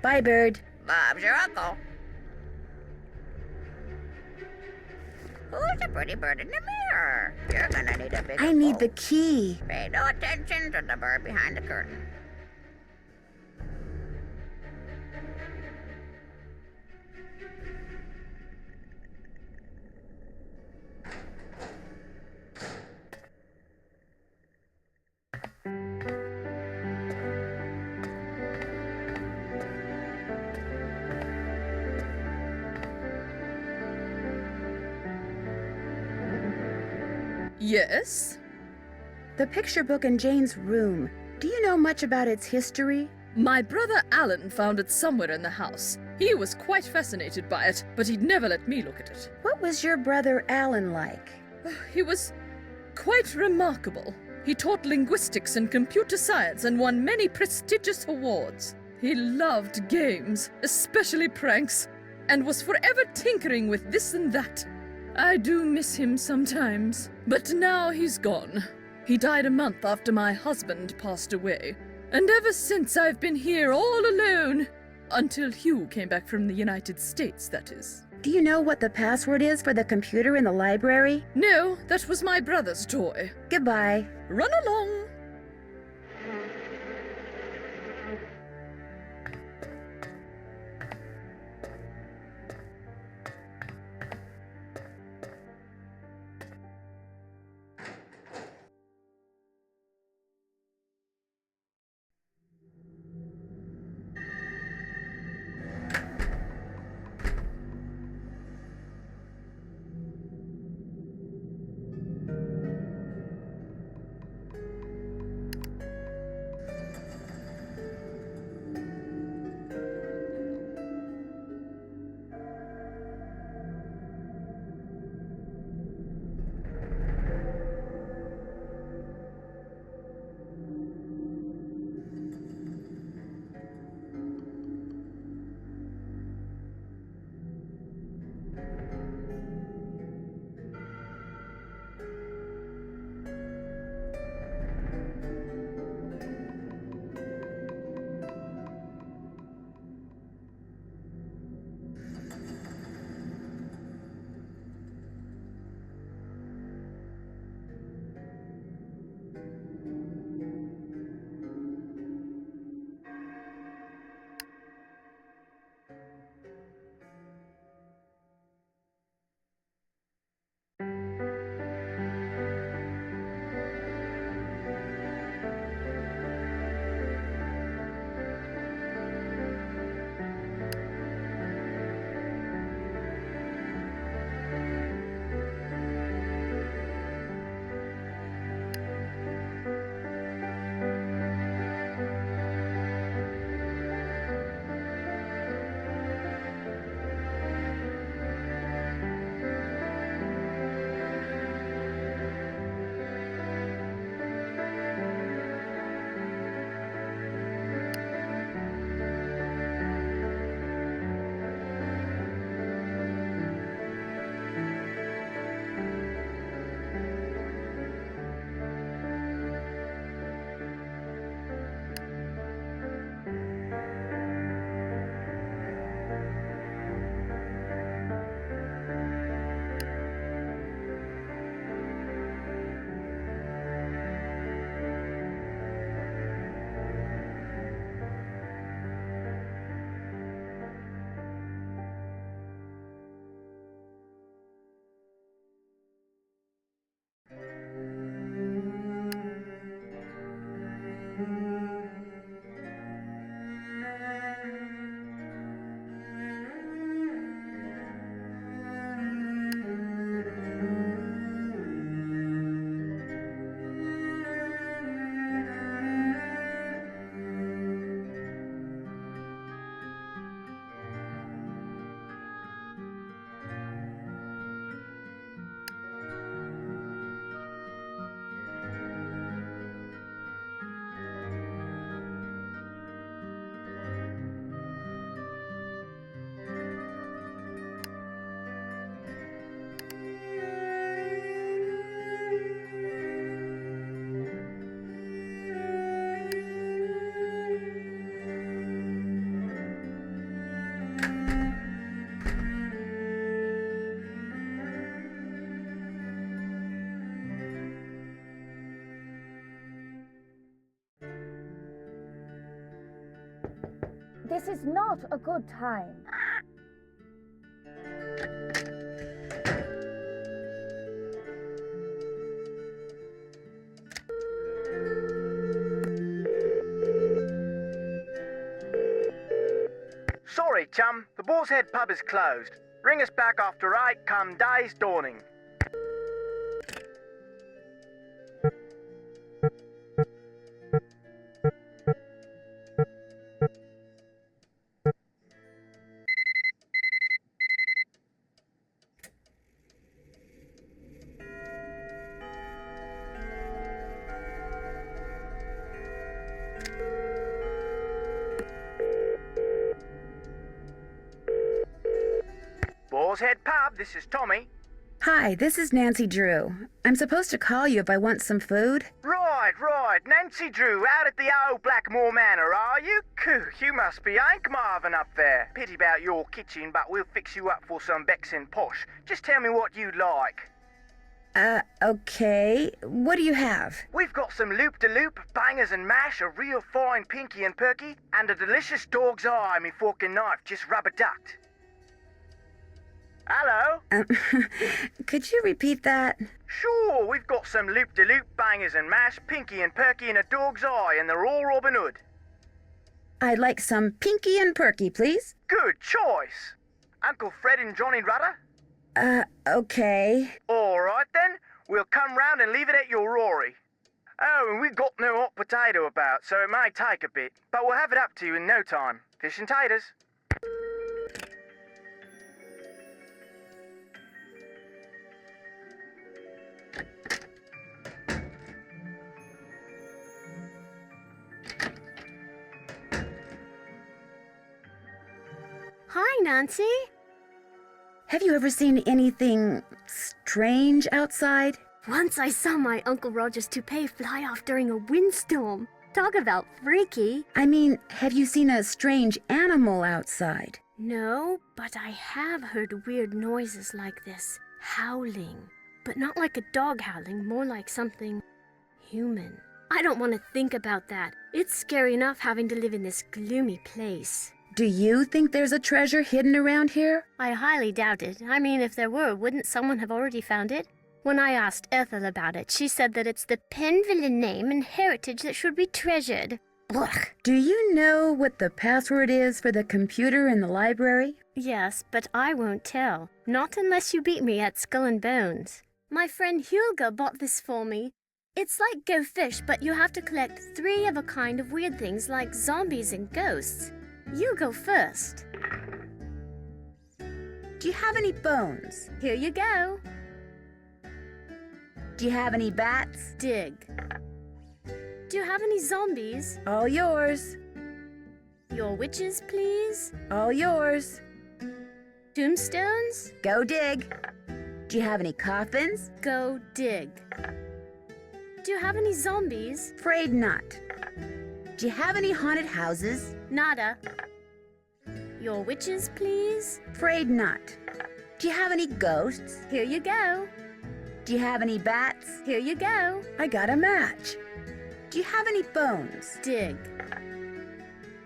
S1: Bye, bird.
S2: Bob's your uncle. Who's the pretty bird in the mirror? You're gonna need a big
S1: I need the key.
S2: Pay no attention to the bird behind the curtain.
S3: Yes?
S1: The picture book in Jane's room. Do you know much about its history?
S3: My brother Alan found it somewhere in the house. He was quite fascinated by it, but he'd never let me look at it.
S1: What was your brother Alan like?
S3: He was quite remarkable. He taught linguistics and computer science and won many prestigious awards. He loved games, especially pranks, and was forever tinkering with this and that. I do miss him sometimes, but now he's gone. He died a month after my husband passed away, and ever since I've been here all alone. Until Hugh came back from the United States, that is.
S1: Do you know what the password is for the computer in the library?
S3: No, that was my brother's toy.
S1: Goodbye.
S3: Run along.
S7: This is not a good time.
S9: Sorry, chum. The Boar's Head pub is closed. Ring us back after 8 come day's dawning. Boar's Head pub, this is Tommy.
S1: Hi, this is Nancy Drew. I'm supposed to call you if I want some food.
S9: Right. Nancy Drew, out at the old Blackmoor Manor, are you? You must be Hank Marvin up there. Pity about your kitchen, but we'll fix you up for some Becks and posh. Just tell me what you'd like.
S1: Okay. What do you have?
S9: We've got some loop-de-loop, bangers and mash, a real fine pinky and perky, and a delicious dog's eye, me fork and knife, just rubber-ducked. Hello?
S1: Could you repeat that?
S9: Sure, we've got some loop-de-loop, bangers and mash, pinky and perky, and a dog's eye, and they're all Robin Hood.
S1: I'd like some pinky and perky, please.
S9: Good choice. Uncle Fred and Johnny Rudder?
S1: Okay.
S9: All right then, we'll come round and leave it at your Rory. Oh, and we've got no hot potato about, so it may take a bit, but we'll have it up to you in no time. Fish and taters.
S4: Hi, Nancy.
S1: Have you ever seen anything strange outside?
S4: Once I saw my Uncle Roger's toupee fly off during a windstorm. Talk about freaky.
S1: I mean, have you seen a strange animal outside?
S4: No, but I have heard weird noises like this. Howling. But not like a dog howling, more like something human. I don't want to think about that. It's scary enough having to live in this gloomy place.
S1: Do you think there's a treasure hidden around here?
S4: I highly doubt it. I mean, if there were, wouldn't someone have already found it? When I asked Ethel about it, she said that it's the Penvellyn name and heritage that should be treasured. Blech.
S1: Do you know what the password is for the computer in the library?
S4: Yes, but I won't tell. Not unless you beat me at Skull and Bones. My friend Hulga bought this for me. It's like Go Fish, but you have to collect 3 of a kind of weird things like zombies and ghosts. You go first.
S1: Do you have any bones?
S4: Here you go.
S1: Do you have any bats?
S4: Dig. Do you have any zombies?
S1: All yours.
S4: Your witches, please?
S1: All yours.
S4: Tombstones?
S1: Go dig. Do you have any coffins?
S4: Go dig. Do you have any zombies?
S1: Afraid not. Do you have any haunted houses?
S4: Nada. Your witches, please?
S1: Afraid not. Do you have any ghosts?
S4: Here you go.
S1: Do you have any bats?
S4: Here you go.
S1: I got a match. Do you have any bones?
S4: Dig.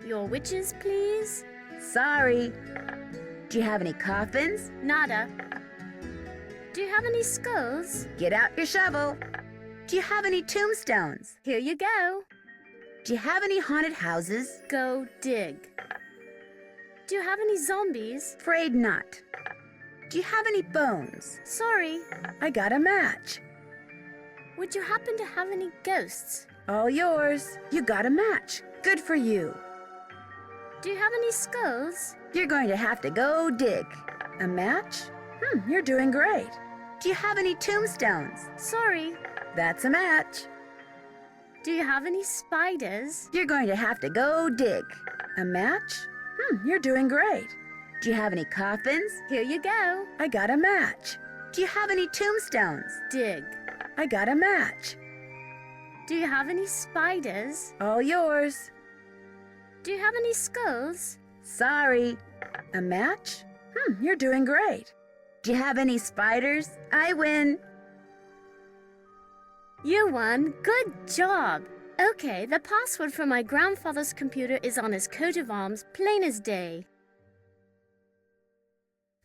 S4: Your witches, please?
S1: Sorry. Do you have any coffins?
S4: Nada. Do you have any skulls?
S1: Get out your shovel. Do you have any tombstones?
S4: Here you go.
S1: Do you have any haunted houses?
S4: Go dig. Do you have any zombies?
S1: Afraid not. Do you have any bones?
S4: Sorry.
S1: I got a match.
S4: Would you happen to have any ghosts?
S1: All yours. You got a match. Good for you.
S4: Do you have any skulls?
S1: You're going to have to go dig. A match? You're doing great. Do you have any tombstones?
S4: Sorry.
S1: That's a match.
S4: Do you have any spiders?
S1: You're going to have to go dig. A match? You're doing great. Do you have any coffins?
S4: Here you go.
S1: I got a match. Do you have any tombstones?
S4: Dig.
S1: I got a match.
S4: Do you have any spiders?
S1: All yours.
S4: Do you have any skulls?
S1: Sorry. A match? You're doing great. Do you have any spiders? I win.
S4: You won. Good job. Okay, the password for my grandfather's computer is on his coat of arms, plain as day.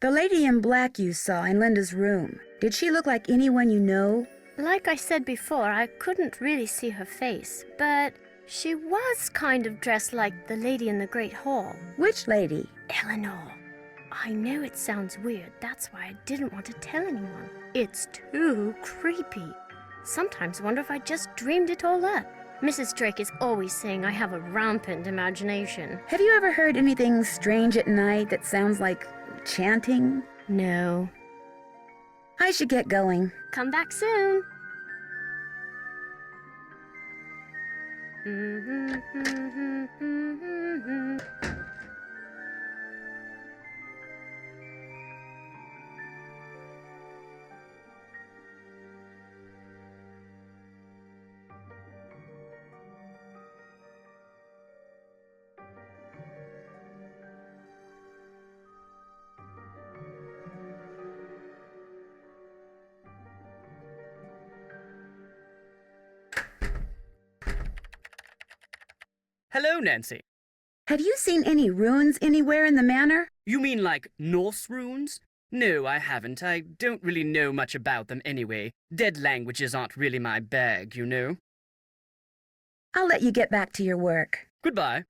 S1: The lady in black you saw in Linda's room, did she look like anyone you know?
S4: Like I said before, I couldn't really see her face, but she was kind of dressed like the lady in the Great Hall.
S1: Which lady?
S4: Eleanor. I know it sounds weird, that's why I didn't want to tell anyone. It's too creepy. Sometimes I wonder if I just dreamed it all up. Mrs. Drake is always saying I have a rampant imagination.
S1: Have you ever heard anything strange at night that sounds like chanting?
S4: No.
S1: I should get going.
S4: Come back soon.
S6: Hello, Nancy.
S1: Have you seen any ruins anywhere in the manor?
S6: You mean like Norse runes? No, I haven't. I don't really know much about them anyway. Dead languages aren't really my bag, you know.
S1: I'll let you get back to your work.
S6: Goodbye.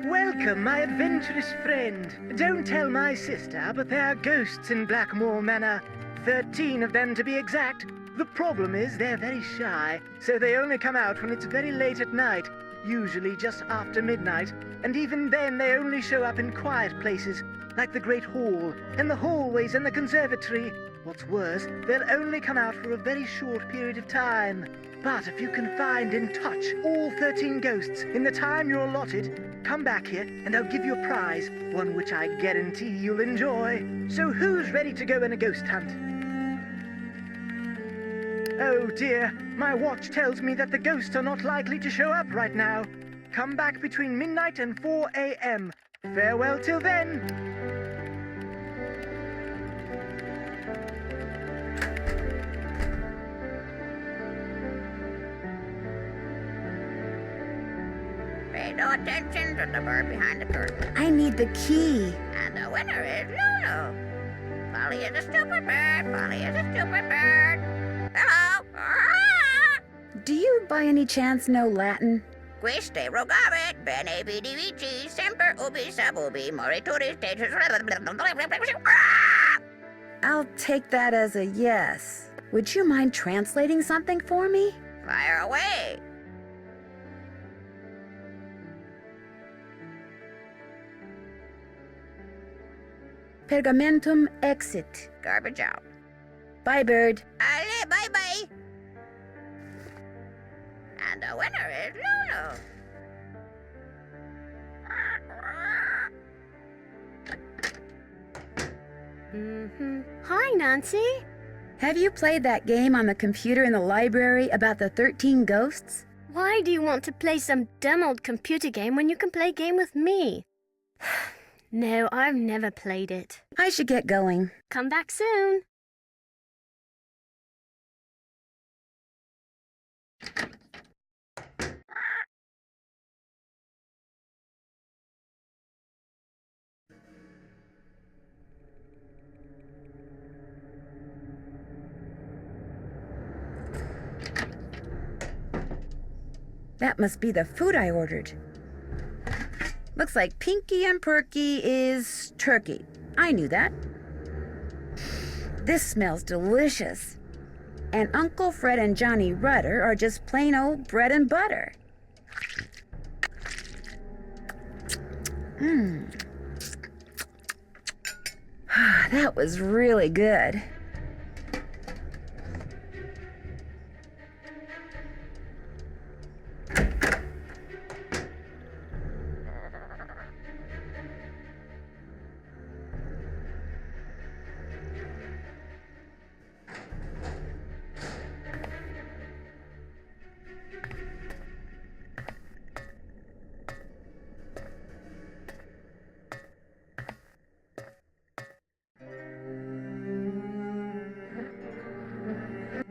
S11: Welcome, my adventurous friend. Don't tell my sister, but there are ghosts in Blackmoor Manor. 13 of them to be exact. The problem is they're very shy, so they only come out when it's very late at night, usually just after midnight, and even then they only show up in quiet places, like the Great Hall, and the hallways and the conservatory. What's worse, they'll only come out for a very short period of time. But if you can find and touch all 13 ghosts in the time you're allotted, come back here and I'll give you a prize, one which I guarantee you'll enjoy. So who's ready to go on a ghost hunt? Oh dear, my watch tells me that the ghosts are not likely to show up right now. Come back between midnight and 4 a.m. Farewell till then.
S2: Pay no attention to the bird behind the curtain.
S1: I need the key.
S2: And the winner is Lulu. Polly is a stupid bird. Polly is a stupid bird. Hello.
S1: Do you by any chance know Latin?
S2: Quiste rogavit, bene vidi vici, semper ubi sub ubi, morituri status.
S1: I'll take that as a yes. Would you mind translating something for me?
S2: Fire away.
S1: Pergamentum exit.
S2: Garbage out.
S1: Bye, bird.
S2: Ale, bye-bye. And the winner is Lulu.
S4: Hi, Nancy.
S1: Have you played that game on the computer in the library about the 13 ghosts?
S4: Why do you want to play some dumb old computer game when you can play a game with me? No, I've never played it.
S1: I should get going.
S4: Come back soon.
S1: That must be the food I ordered. Looks like Pinky and Perky is turkey. I knew that. This smells delicious. And Uncle Fred and Johnny Rudder are just plain old bread and butter. That was really good.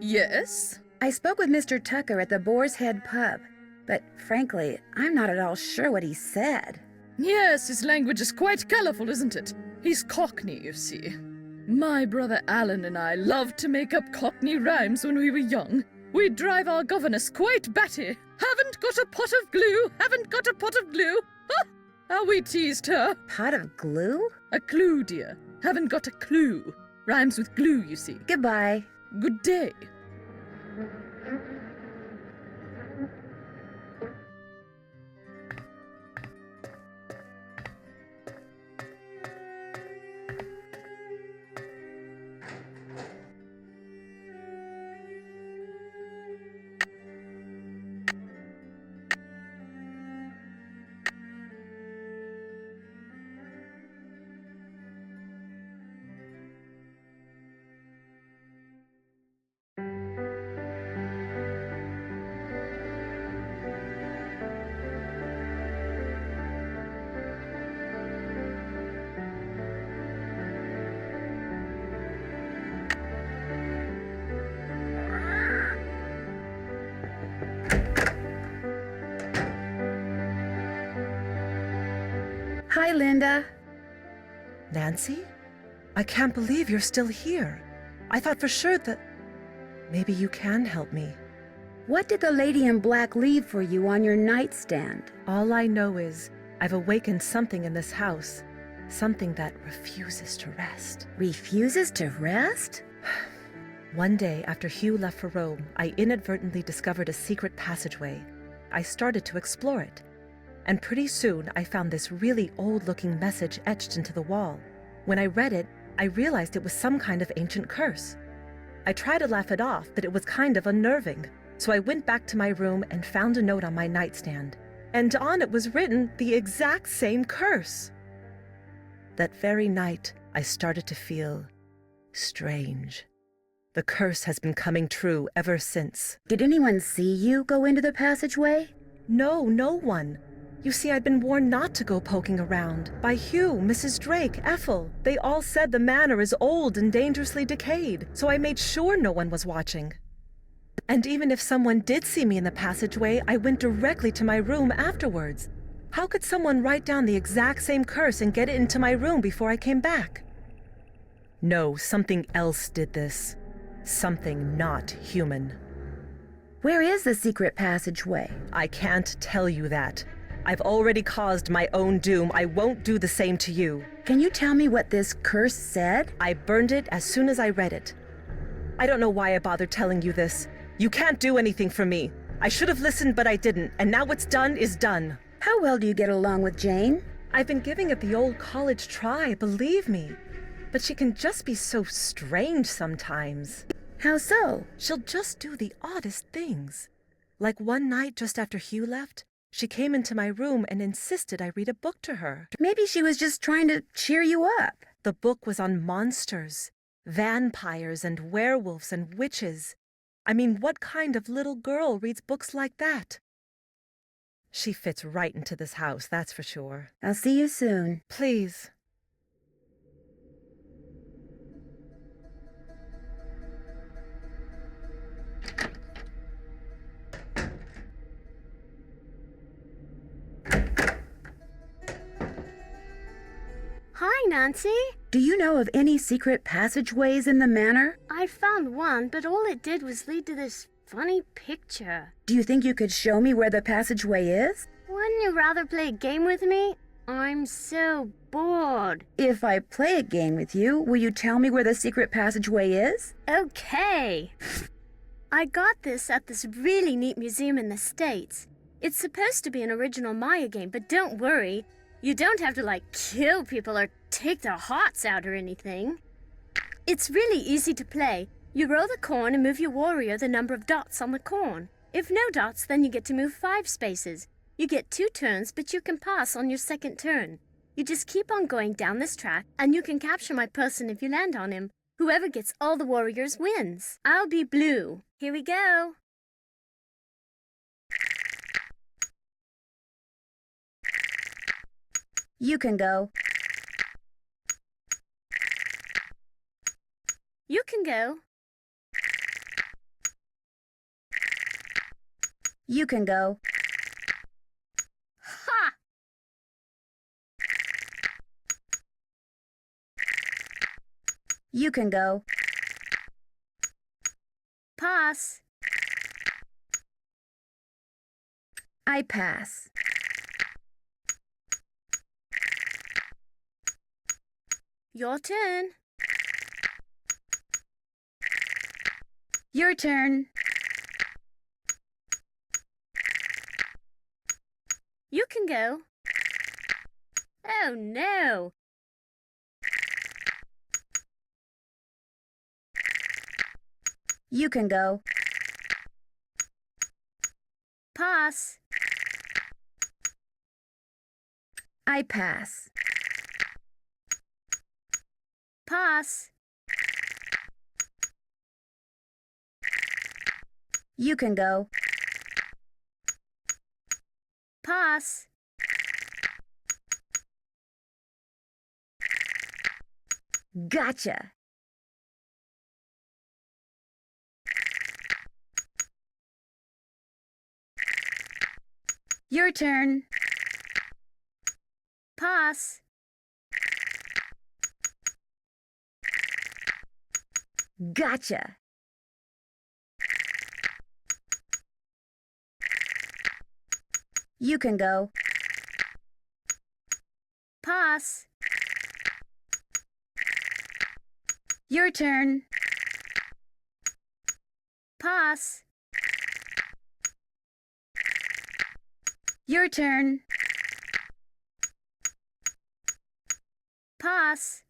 S3: Yes?
S1: I spoke with Mr. Tucker at the Boar's Head pub, but frankly, I'm not at all sure what he said.
S3: Yes, his language is quite colourful, isn't it? He's Cockney, you see. My brother Alan and I loved to make up Cockney rhymes when we were young. We'd drive our governess quite batty. Haven't got a pot of glue, haven't got a pot of glue. Ha! How we teased her.
S1: Pot of glue?
S3: A clue, dear. Haven't got a clue. Rhymes with glue, you see.
S1: Goodbye.
S3: Good day.
S1: Hi, Linda.
S5: Nancy? I can't believe you're still here. I thought for sure that... Maybe you can help me.
S1: What did the lady in black leave for you on your nightstand?
S5: All I know is I've awakened something in this house. Something that refuses to rest.
S1: Refuses to rest?
S5: One day after Hugh left for Rome, I inadvertently discovered a secret passageway. I started to explore it. And pretty soon I found this really old-looking message etched into the wall. When I read it, I realized it was some kind of ancient curse. I tried to laugh it off, but it was kind of unnerving. So I went back to my room and found a note on my nightstand. And on it was written the exact same curse. That very night, I started to feel strange. The curse has been coming true ever since.
S1: Did anyone see you go into the passageway?
S5: No, no one. You see, I'd been warned not to go poking around. By Hugh, Mrs. Drake, Ethel. They all said the manor is old and dangerously decayed, so I made sure no one was watching. And even if someone did see me in the passageway, I went directly to my room afterwards. How could someone write down the exact same curse and get it into my room before I came back? No, something else did this. Something not human.
S1: Where is the secret passageway?
S5: I can't tell you that. I've already caused my own doom. I won't do the same to you.
S1: Can you tell me what this curse said?
S5: I burned it as soon as I read it. I don't know why I bothered telling you this. You can't do anything for me. I should have listened, but I didn't, and now what's done is done.
S1: How well do you get along with Jane?
S5: I've been giving it the old college try, believe me. But she can just be so strange sometimes.
S1: How so?
S5: She'll just do the oddest things. Like one night just after Hugh left, she came into my room and insisted I read a book to her.
S1: Maybe she was just trying to cheer you up.
S5: The book was on monsters, vampires and werewolves and witches. I mean, what kind of little girl reads books like that? She fits right into this house, that's for sure.
S1: I'll see you soon.
S5: Please.
S4: Hi, Nancy.
S1: Do you know of any secret passageways in the manor?
S4: I found one, but all it did was lead to this funny picture.
S1: Do you think you could show me where the passageway is?
S4: Wouldn't you rather play a game with me? I'm so bored.
S1: If I play a game with you, will you tell me where the secret passageway is?
S4: Okay. I got this at this really neat museum in the States. It's supposed to be an original Maya game, but don't worry. You don't have to, kill people or take their hearts out or anything. It's really easy to play. You roll the corn and move your warrior the number of dots on the corn. If no dots, then you get to move 5 spaces. You get 2 turns, but you can pass on your second turn. You just keep on going down this track, and you can capture my person if you land on him. Whoever gets all the warriors wins. I'll be blue. Here we go.
S1: You can go.
S4: You can go.
S1: You can go.
S4: Ha!
S1: You can go.
S4: Pass.
S1: I pass.
S4: Your turn.
S1: Your turn.
S4: You can go. Oh no!
S1: You can go.
S4: Pass.
S1: I pass.
S4: Pass.
S1: You can go.
S4: Pass.
S1: Gotcha. Your turn.
S4: Pass.
S1: Gotcha. You can go.
S4: Pass.
S1: Your turn.
S4: Pass.
S1: Your turn.
S4: Pass.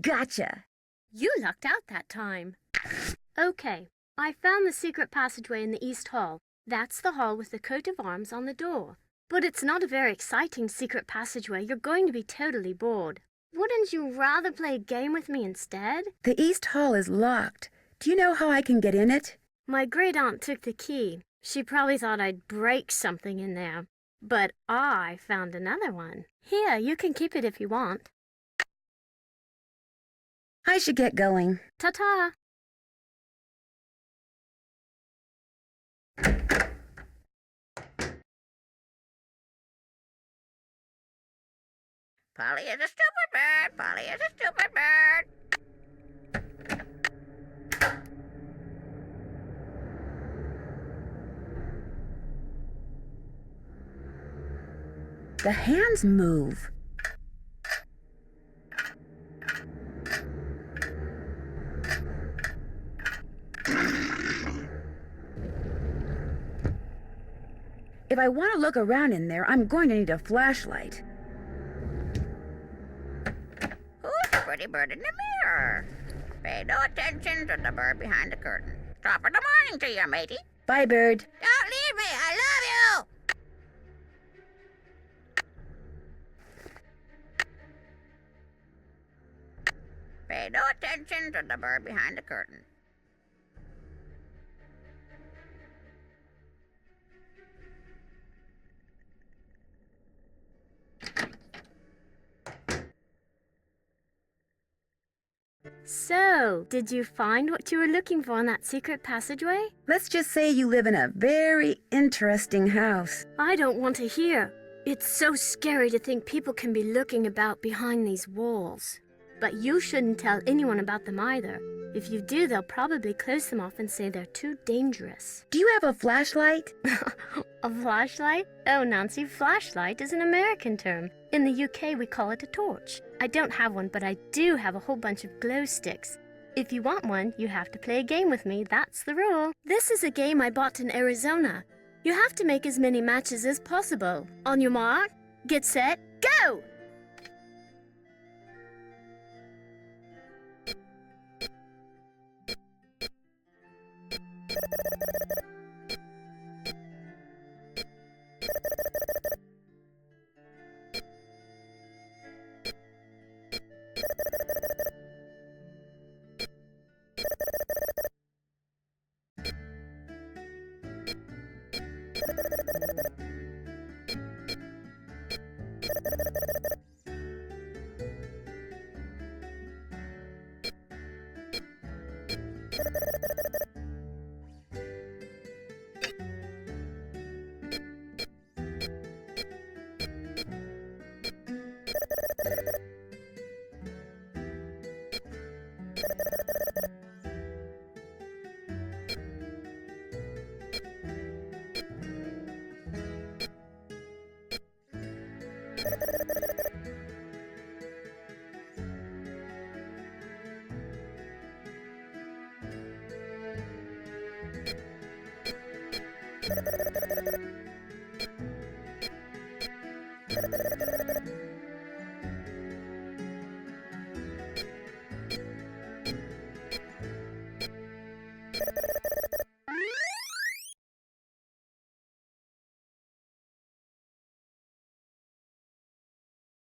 S1: Gotcha.
S4: You lucked out that time. Okay, I found the secret passageway in the East Hall. That's the hall with the coat of arms on the door. But it's not a very exciting secret passageway. You're going to be totally bored. Wouldn't you rather play a game with me instead?
S1: The East Hall is locked. Do you know how I can get in it?
S4: My great-aunt took the key. She probably thought I'd break something in there. But I found another one. Here, you can keep it if you want.
S1: I should get going.
S4: Ta-ta!
S2: Polly is a stupid bird. Polly is a stupid bird.
S1: The hands move. If I want to look around in there, I'm going to need a flashlight.
S2: Who's the pretty bird in the mirror? Pay no attention to the bird behind the curtain. Top of the morning to you, matey.
S1: Bye, bird.
S2: Don't leave me. I love you. Pay no attention to the bird behind the curtain.
S4: So, did you find what you were looking for in that secret passageway?
S1: Let's just say you live in a very interesting house.
S4: I don't want to hear. It's so scary to think people can be looking about behind these walls. But you shouldn't tell anyone about them either. If you do, they'll probably close them off and say they're too dangerous.
S1: Do you have a flashlight?
S4: A flashlight? Oh, Nancy, flashlight is an American term. In the UK, we call it a torch. I don't have one, but I do have a whole bunch of glow sticks. If you want one, you have to play a game with me. That's the rule. This is a game I bought in Arizona. You have to make as many matches as possible. On your mark, get set, go!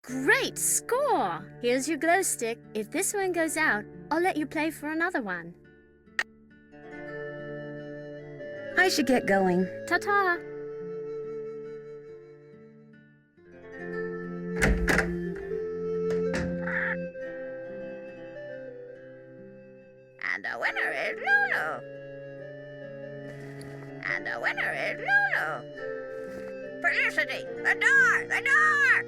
S4: Great score! Here's your glow stick. If this one goes out, I'll let you play for another one.
S1: I should get going.
S4: Ta-ta!
S2: And the winner is Lulu. And the winner is Lulu. Felicity, the door! The door!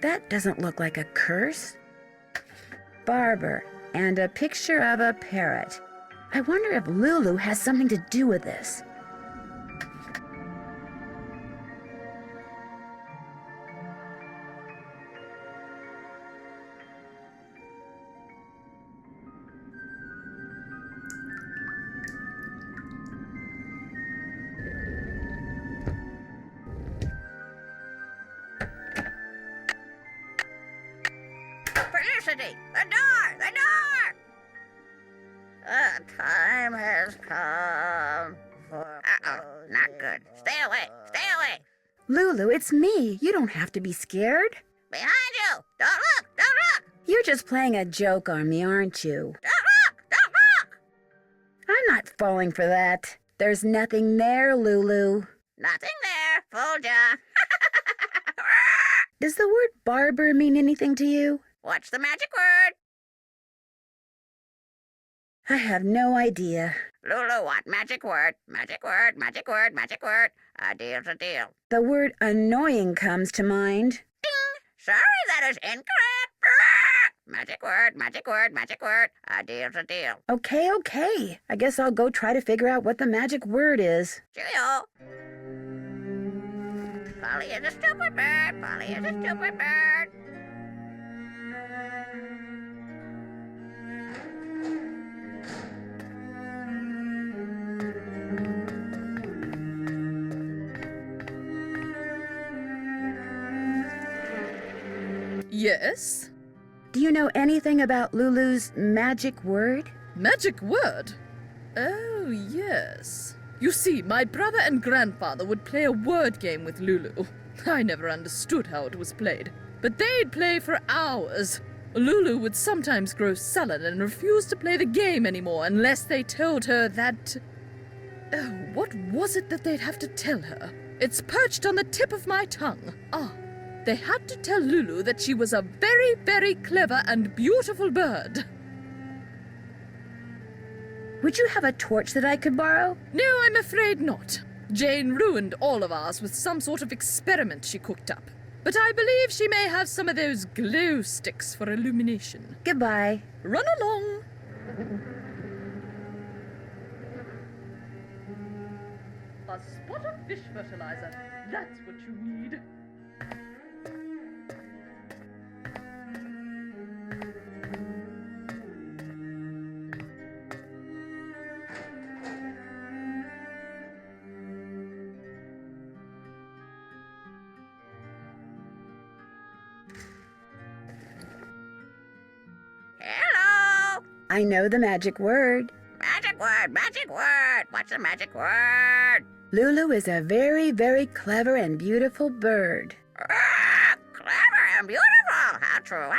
S1: That doesn't look like a curse. Barber, and a picture of a parrot. I wonder if Lulu has something to do with this.
S2: Felicity, the door! The door! The time has come for... Uh-oh, not good. Stay away! Stay away!
S1: Lulu, it's me. You don't have to be scared.
S2: Behind you! Don't look! Don't look!
S1: You're just playing a joke on me, aren't you?
S2: Don't look! Don't look!
S1: I'm not falling for that. There's nothing there, Lulu.
S2: Nothing there. Fooled ya.
S1: Does the word barber mean anything to you?
S2: What's the magic word?
S1: I have no idea.
S2: Lulu, what magic word? Magic word, magic word, magic word. A deal's a deal.
S1: The word annoying comes to mind.
S2: Ding! Sorry, that is incorrect. Magic word, magic word, magic word. A deal's a deal.
S1: Okay. I guess I'll go try to figure out what the magic word is.
S2: Cheerio. Polly is a stupid bird. Polly is a stupid bird.
S3: Yes?
S1: Do you know anything about Lulu's magic word?
S3: Magic word? Oh, yes. You see, my brother and grandfather would play a word game with Lulu. I never understood how it was played, but they'd play for hours. Lulu would sometimes grow sullen and refuse to play the game anymore unless they told her that... Oh, what was it that they'd have to tell her? It's perched on the tip of my tongue. They had to tell Lulu that she was a very, very clever and beautiful bird.
S1: Would you have a torch that I could borrow?
S3: No, I'm afraid not. Jane ruined all of ours with some sort of experiment she cooked up. But I believe she may have some of those glow sticks for illumination.
S1: Goodbye.
S3: Run along. A spot of fish fertilizer. That's what you need.
S2: Hello.
S1: I know the magic word.
S2: Magic word, magic word. What's the magic word?
S1: Lulu is a very, very clever and beautiful bird.
S2: Clever and beautiful. How true,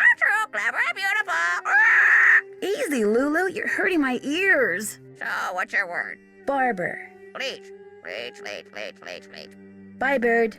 S2: clever and beautiful.
S1: Easy, Lulu. You're hurting my ears.
S2: So, what's your word?
S1: Barber.
S2: Please, Fleet.
S1: Bye, bird.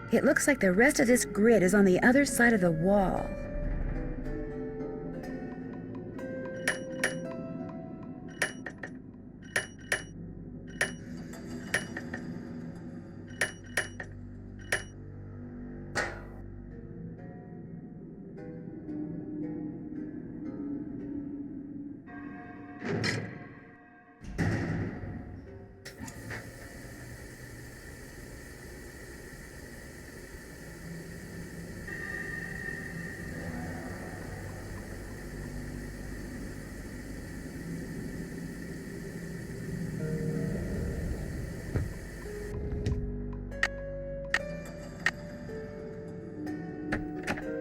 S1: It looks like the rest of this grid is on the other side of the wall.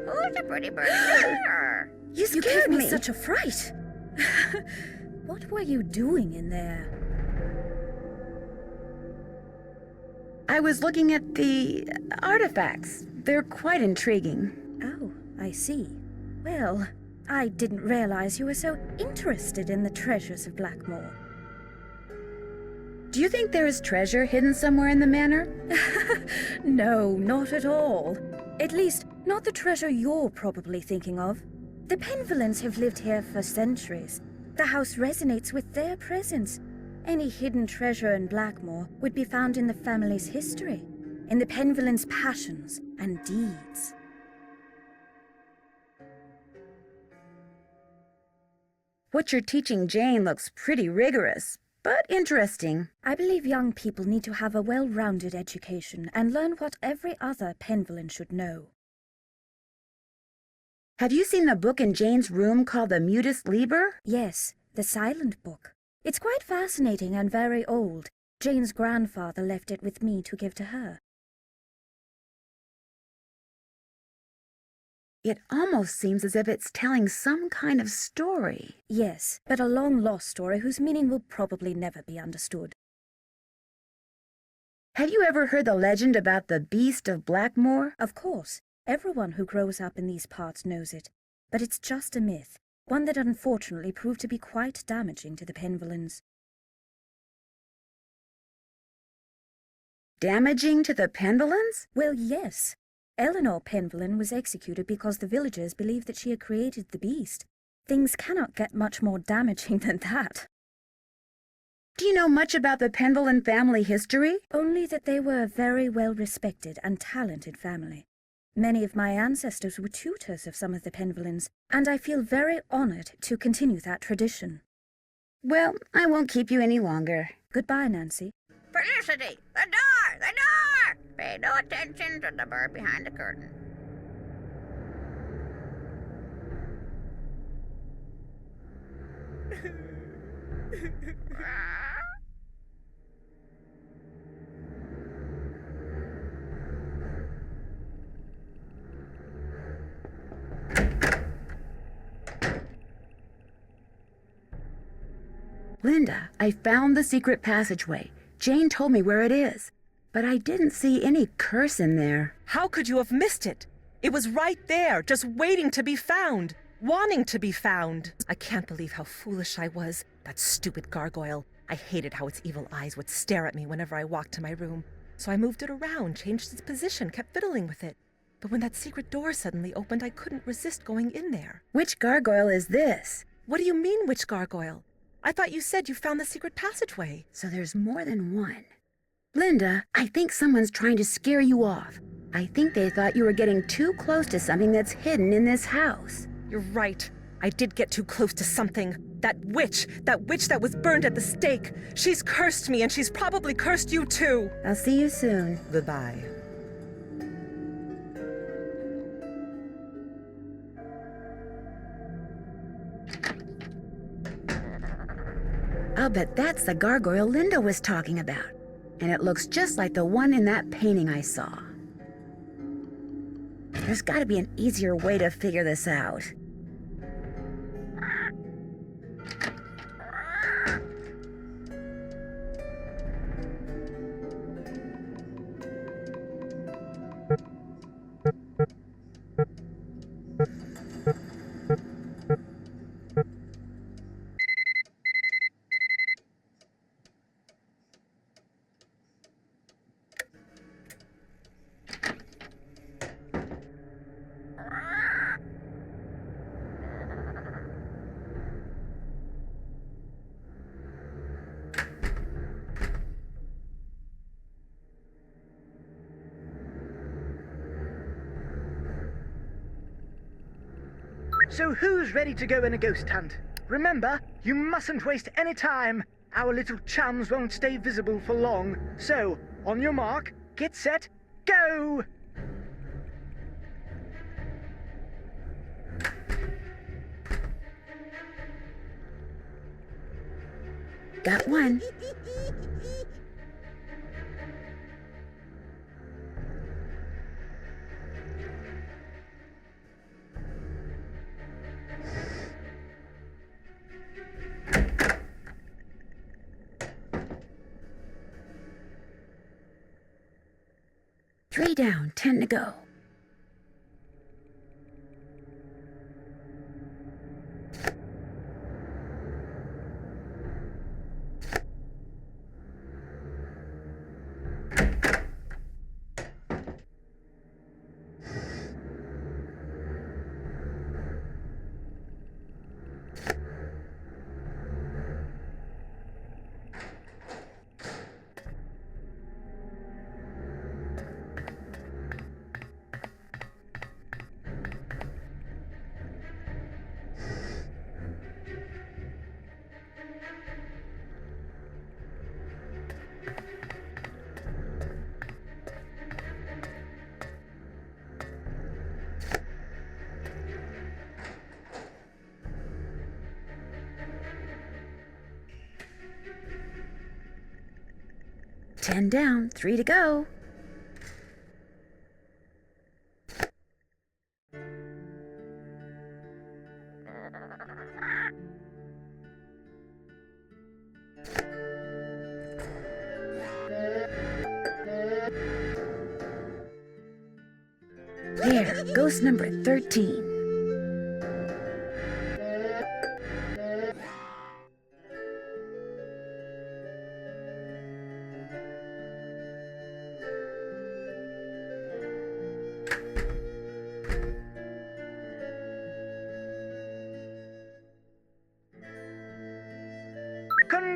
S2: Who's a pretty birdie there?
S1: You
S7: You
S1: scared
S7: gave me
S1: me.
S7: such a fright. What were you doing in there?
S1: I was looking at the artifacts. They're quite intriguing.
S7: Oh, I see. Well, I didn't realize you were so interested in the treasures of Blackmoor.
S1: Do you think there is treasure hidden somewhere in the manor?
S7: No, not at all. At least, not the treasure you're probably thinking of. The Penvellyns have lived here for centuries. The house resonates with their presence. Any hidden treasure in Blackmoor would be found in the family's history, in the Penvellyns' passions and deeds.
S1: What you're teaching Jane looks pretty rigorous, but interesting.
S7: I believe young people need to have a well-rounded education and learn what every other Penvellyn should know.
S1: Have you seen the book in Jane's room called the Mutus Liber?
S7: Yes, the silent book. It's quite fascinating and very old. Jane's grandfather left it with me to give to her.
S1: It almost seems as if it's telling some kind of story.
S7: Yes, but a long-lost story whose meaning will probably never be understood.
S1: Have you ever heard the legend about the Beast of Blackmoor?
S7: Of course, everyone who grows up in these parts knows it. But it's just a myth, one that unfortunately proved to be quite damaging to the Penvellyns.
S1: Damaging to the Penvellyn's?
S7: Well, yes. Eleanor Penvellyn was executed because the villagers believed that she had created the beast. Things cannot get much more damaging than that.
S1: Do you know much about the Penvellyn family history?
S7: Only that they were a very well-respected and talented family. Many of my ancestors were tutors of some of the Penvellyns, and I feel very honored to continue that tradition.
S1: Well, I won't keep you any longer.
S7: Goodbye, Nancy.
S2: Felicity! The door! The door! Pay no attention to the bird behind the curtain.
S1: Linda, I found the secret passageway. Jane told me where it is, but I didn't see any curse in there.
S5: How could you have missed it? It was right there, just waiting to be found, wanting to be found. I can't believe how foolish I was. That stupid gargoyle. I hated how its evil eyes would stare at me whenever I walked to my room. So I moved it around, changed its position, kept fiddling with it. But when that secret door suddenly opened, I couldn't resist going in there.
S1: Which gargoyle is this?
S5: What do you mean, which gargoyle? I thought you said you found the secret passageway.
S1: So there's more than one. Linda, I think someone's trying to scare you off. I think they thought you were getting too close to something that's hidden in this house.
S5: You're right. I did get too close to something. That witch that was burned at the stake. She's cursed me, and she's probably cursed you too.
S1: I'll see you soon.
S5: Goodbye.
S1: I'll bet that's the gargoyle Linda was talking about. And it looks just like the one in that painting I saw. There's got to be an easier way to figure this out.
S11: So who's ready to go on a ghost hunt? Remember, you mustn't waste any time. Our little chums won't stay visible for long. So, on your mark, get set, go!
S1: Got one. Three down, 10 to go. Ten down, 3 to go. There, ghost number 13.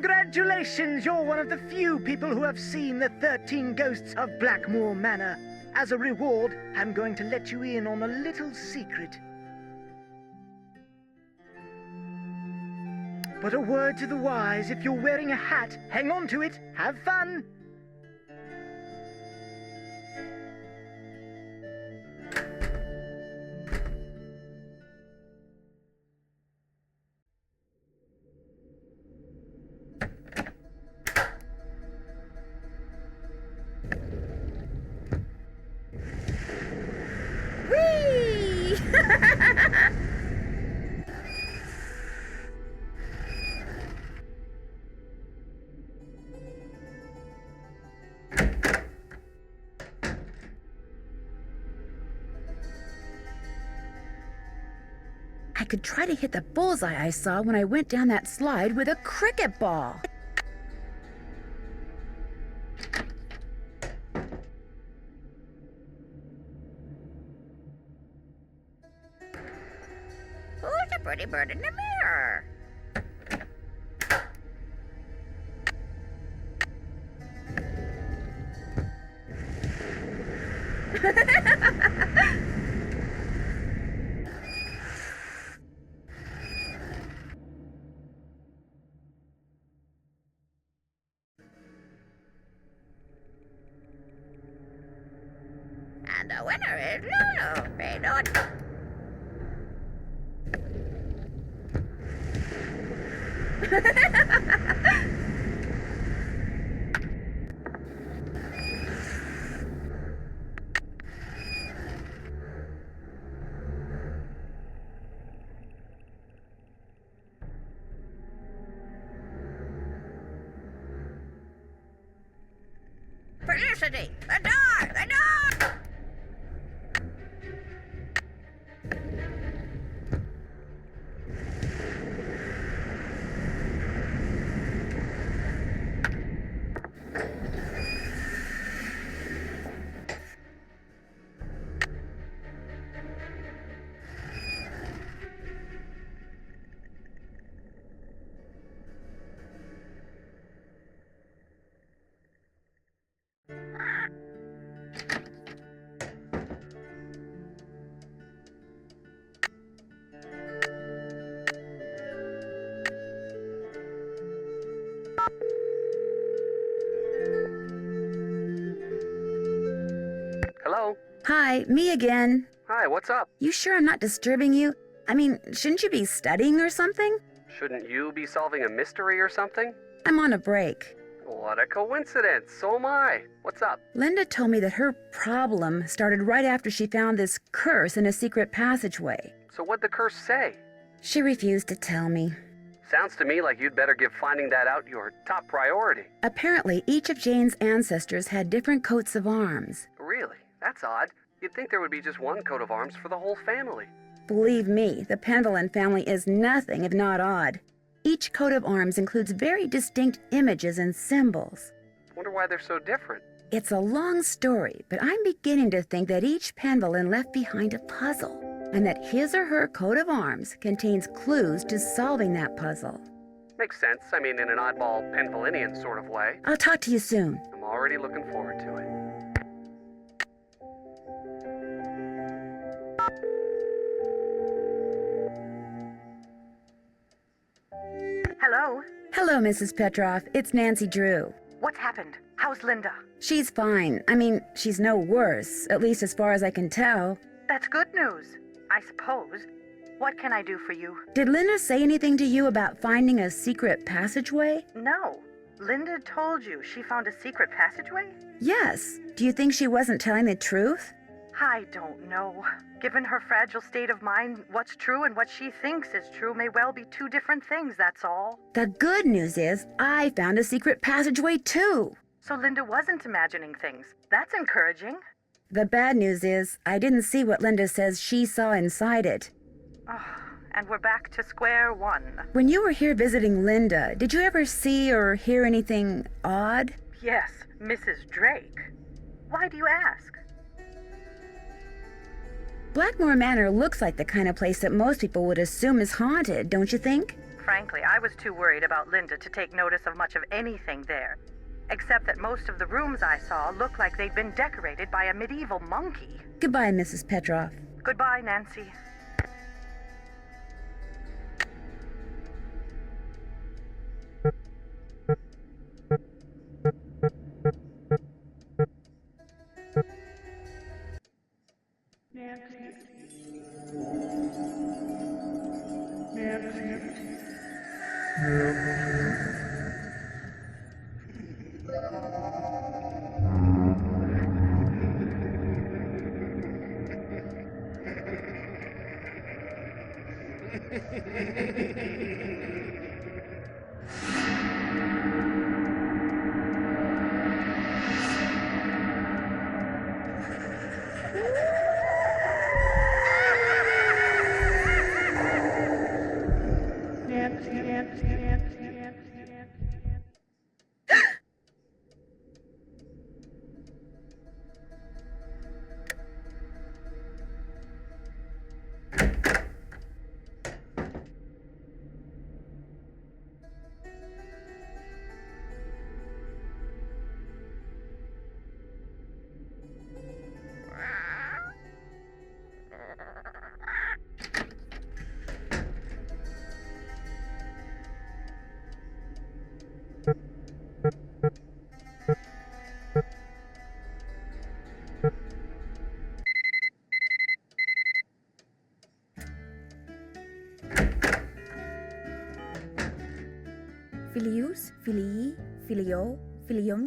S11: Congratulations! You're one of the few people who have seen the 13 ghosts of Blackmoor Manor. As a reward, I'm going to let you in on a little secret. But a word to the wise, if you're wearing a hat, hang on to it. Have fun!
S1: Whee! I could try to hit the bullseye I saw when I went down that slide with a cricket ball.
S2: Who's the pretty bird in the mirror? And the winner is Lulu. They don't. Felicity! The door! The door!
S10: Hello?
S1: Hi, me again.
S10: Hi, what's up?
S1: You sure I'm not disturbing you? I mean, shouldn't you be studying or something?
S10: Shouldn't you be solving a mystery or something?
S1: I'm on a break.
S10: What a coincidence. So am I. What's up?
S1: Linda told me that her problem started right after she found this curse in a secret passageway.
S10: So what'd the curse say?
S1: She refused to tell me.
S10: Sounds to me like you'd better give finding that out your top priority.
S1: Apparently, each of Jane's ancestors had different coats of arms.
S10: Really? That's odd. You'd think there would be just one coat of arms for the whole family.
S1: Believe me, the Penvellyn family is nothing if not odd. Each coat of arms includes very distinct images and symbols.
S10: Wonder why they're so different.
S1: It's a long story, but I'm beginning to think that each Penvellyn left behind a puzzle, and that his or her coat of arms contains clues to solving that puzzle.
S10: Makes sense. I mean, in an oddball Penvelynian sort of way.
S1: I'll talk to you soon.
S10: I'm already looking forward to it.
S8: Hello?
S1: Hello, Mrs. Petroff. It's Nancy Drew.
S8: What's happened? How's Linda?
S1: She's fine. I mean, she's no worse, at least as far as I can tell.
S8: That's good news, I suppose. What can I do for you?
S1: Did Linda say anything to you about finding a secret passageway?
S8: No. Linda told you she found a secret passageway?
S1: Yes. Do you think she wasn't telling the truth?
S8: I don't know. Given her fragile state of mind, what's true and what she thinks is true may well be two different things, that's all.
S1: The good news is I found a secret passageway too.
S8: So Linda wasn't imagining things. That's encouraging.
S1: The bad news is I didn't see what Linda says she saw inside it.
S8: Oh, and we're back to square one.
S1: When you were here visiting Linda, did you ever see or hear anything odd?
S8: Yes, Mrs. Drake. Why do you ask?
S1: Blackmoor Manor looks like the kind of place that most people would assume is haunted, don't you think?
S8: Frankly, I was too worried about Linda to take notice of much of anything there. Except that most of the rooms I saw looked like they'd been decorated by a medieval monkey.
S1: Goodbye, Mrs. Petroff.
S8: Goodbye, Nancy.
S7: Filius, filii, filio, filium,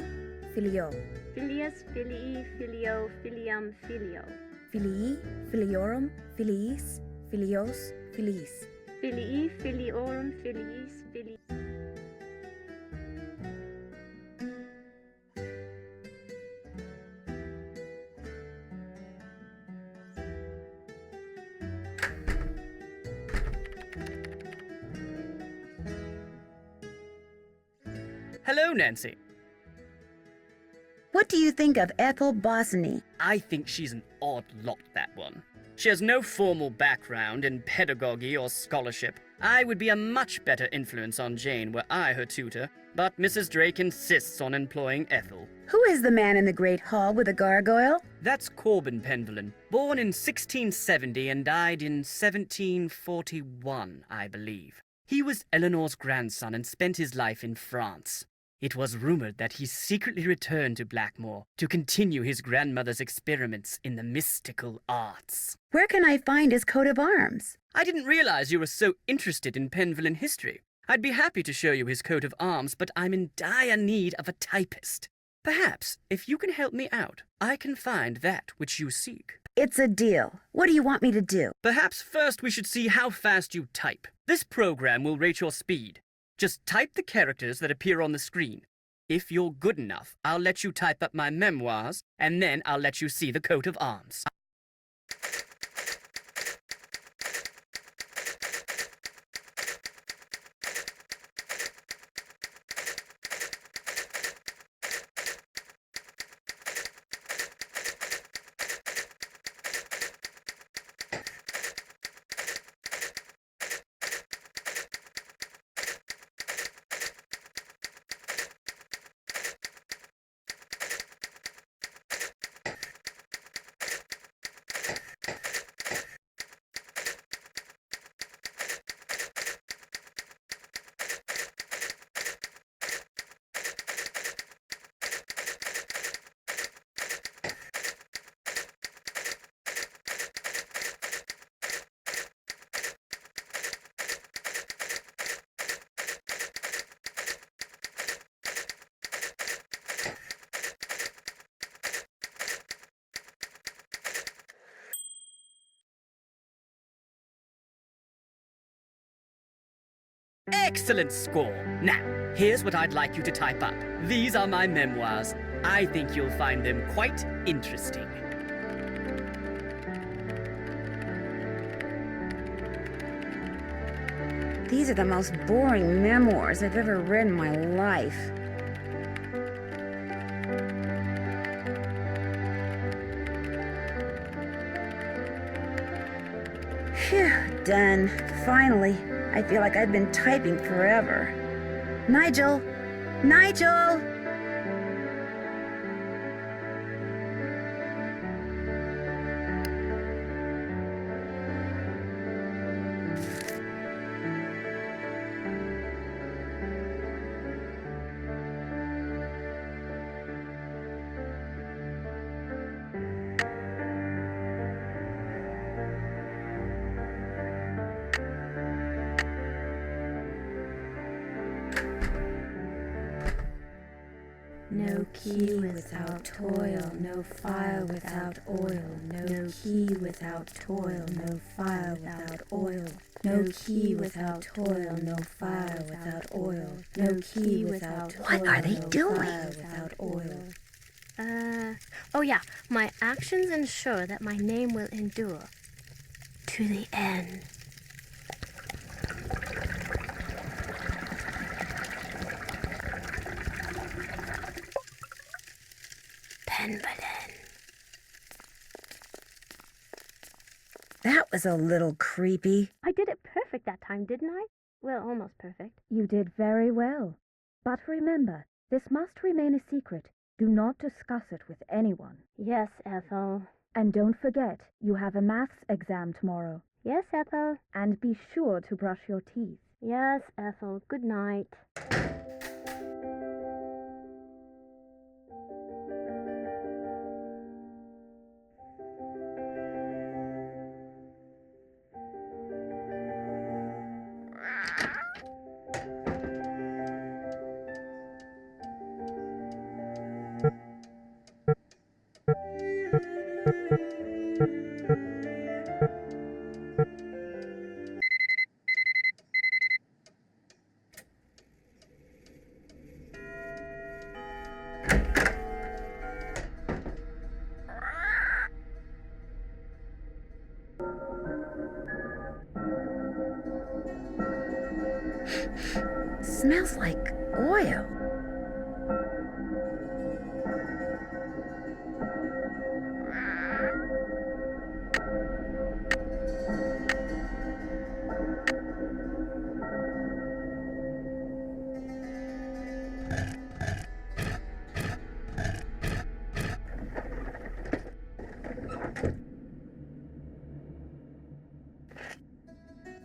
S7: filio.
S4: Filius, filii, filio, filium, filio.
S7: Filii, filiorum, filiis, filios, filiis.
S4: Filii, filiorum, filiis, filiis.
S6: Hello, Nancy.
S1: What do you think of Ethel Bosny?
S6: I think she's an odd lot, that one. She has no formal background in pedagogy or scholarship. I would be a much better influence on Jane were I her tutor, but Mrs. Drake insists on employing Ethel.
S1: Who is the man in the great hall with the gargoyle?
S6: That's Corbin Penvellyn, born in 1670 and died in 1741, I believe. He was Eleanor's grandson and spent his life in France. It was rumored that he secretly returned to Blackmoor to continue his grandmother's experiments in the mystical arts.
S1: Where can I find his coat of arms?
S6: I didn't realize you were so interested in Penvellyn history. I'd be happy to show you his coat of arms, but I'm in dire need of a typist. Perhaps, if you can help me out, I can find that which you seek.
S1: It's a deal. What do you want me to do?
S6: Perhaps first we should see how fast you type. This program will rate your speed. Just type the characters that appear on the screen. If you're good enough, I'll let you type up my memoirs, and then I'll let you see the coat of arms. Excellent score! Now, here's what I'd like you to type up. These are my memoirs. I think you'll find them quite interesting.
S1: These are the most boring memoirs I've ever read in my life. Phew. Done. Finally. I feel like I've been typing forever. Nigel! Nigel!
S7: No key without toil, no fire without oil. No key without toil, no fire without oil. No key without toil, no fire without oil. No key without toil,
S1: What are they
S7: no
S1: doing?
S7: fire without oil.
S4: Oh yeah, my actions ensure that my name will endure to the end. Penvellyn.
S1: That was a little creepy.
S4: I did it perfect that time, didn't I? Well, almost perfect.
S7: You did very well. But remember, this must remain a secret. Do not discuss it with anyone.
S4: Yes, Ethel.
S7: And don't forget, you have a maths exam tomorrow.
S4: Yes, Ethel.
S7: And be sure to brush your teeth.
S4: Yes, Ethel. Good night.
S1: Smells like oil.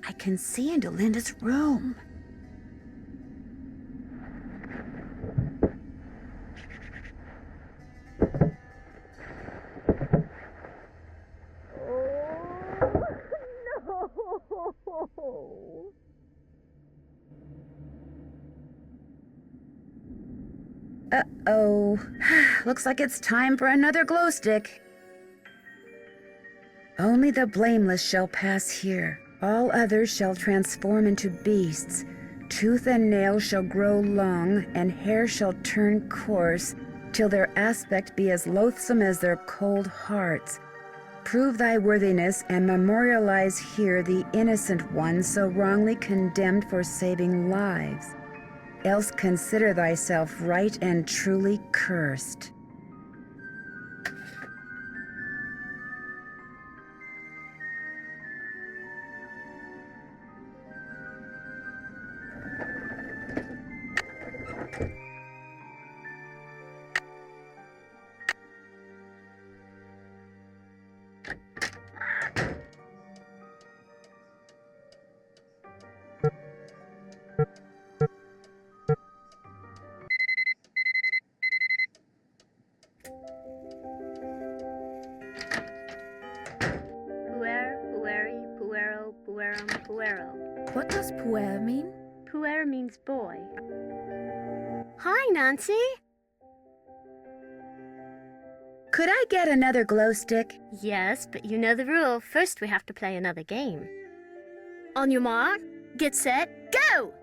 S1: I can see into Linda's room. Uh-oh. Looks like it's time for another glow stick. Only the blameless shall pass here. All others shall transform into beasts. Tooth and nail shall grow long, and hair shall turn coarse, till their aspect be as loathsome as their cold hearts. Prove thy worthiness, and memorialize here the innocent one so wrongly condemned for saving lives. Else consider thyself right and truly cursed.
S4: Puero.
S7: What does puer mean?
S4: Puer means boy. Hi, Nancy.
S1: Could I get another glow stick?
S4: Yes, but you know the rule. First, we have to play another game. On your mark, get set, go!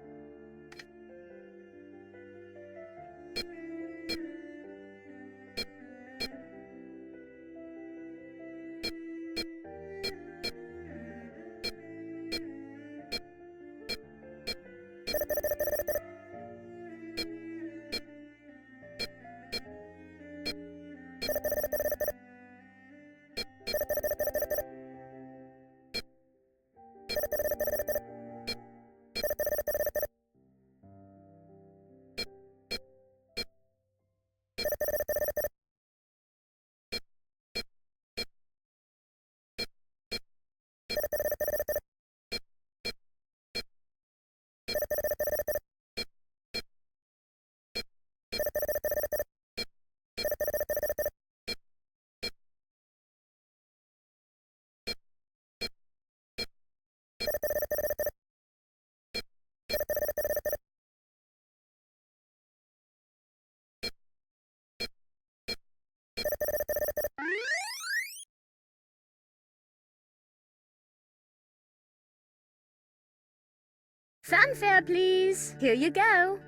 S4: Fanfare, please. Here you go.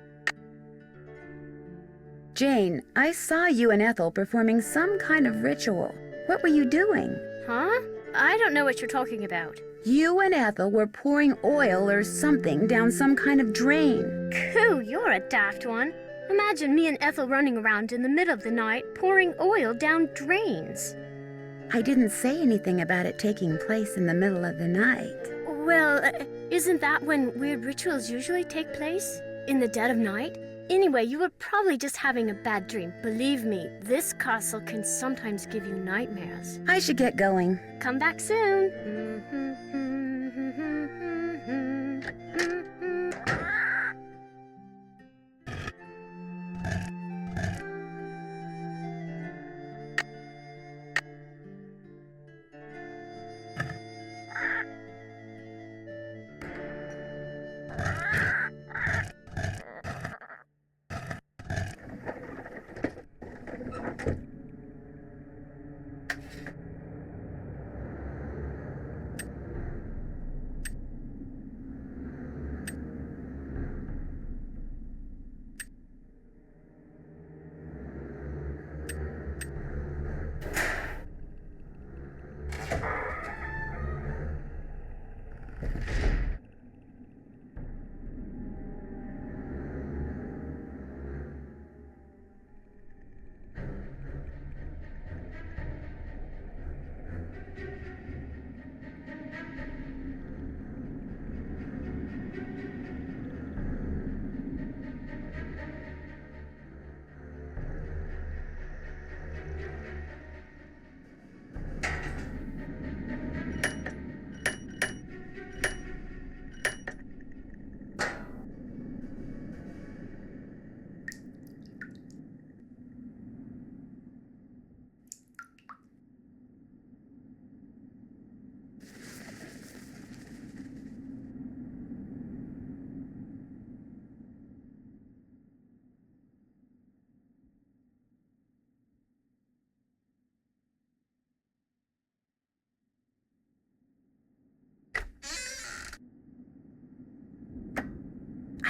S1: Jane, I saw you and Ethel performing some kind of ritual. What were you doing?
S4: Huh? I don't know what you're talking about.
S1: You and Ethel were pouring oil or something down some kind of drain.
S4: Coo, you're a daft one. Imagine me and Ethel running around in the middle of the night pouring oil down drains.
S1: I didn't say anything about it taking place in the middle of the night.
S4: Well, isn't that when weird rituals usually take place? In the dead of night? Anyway, you were probably just having a bad dream. Believe me, this castle can sometimes give you nightmares.
S1: I should get going.
S4: Come back soon.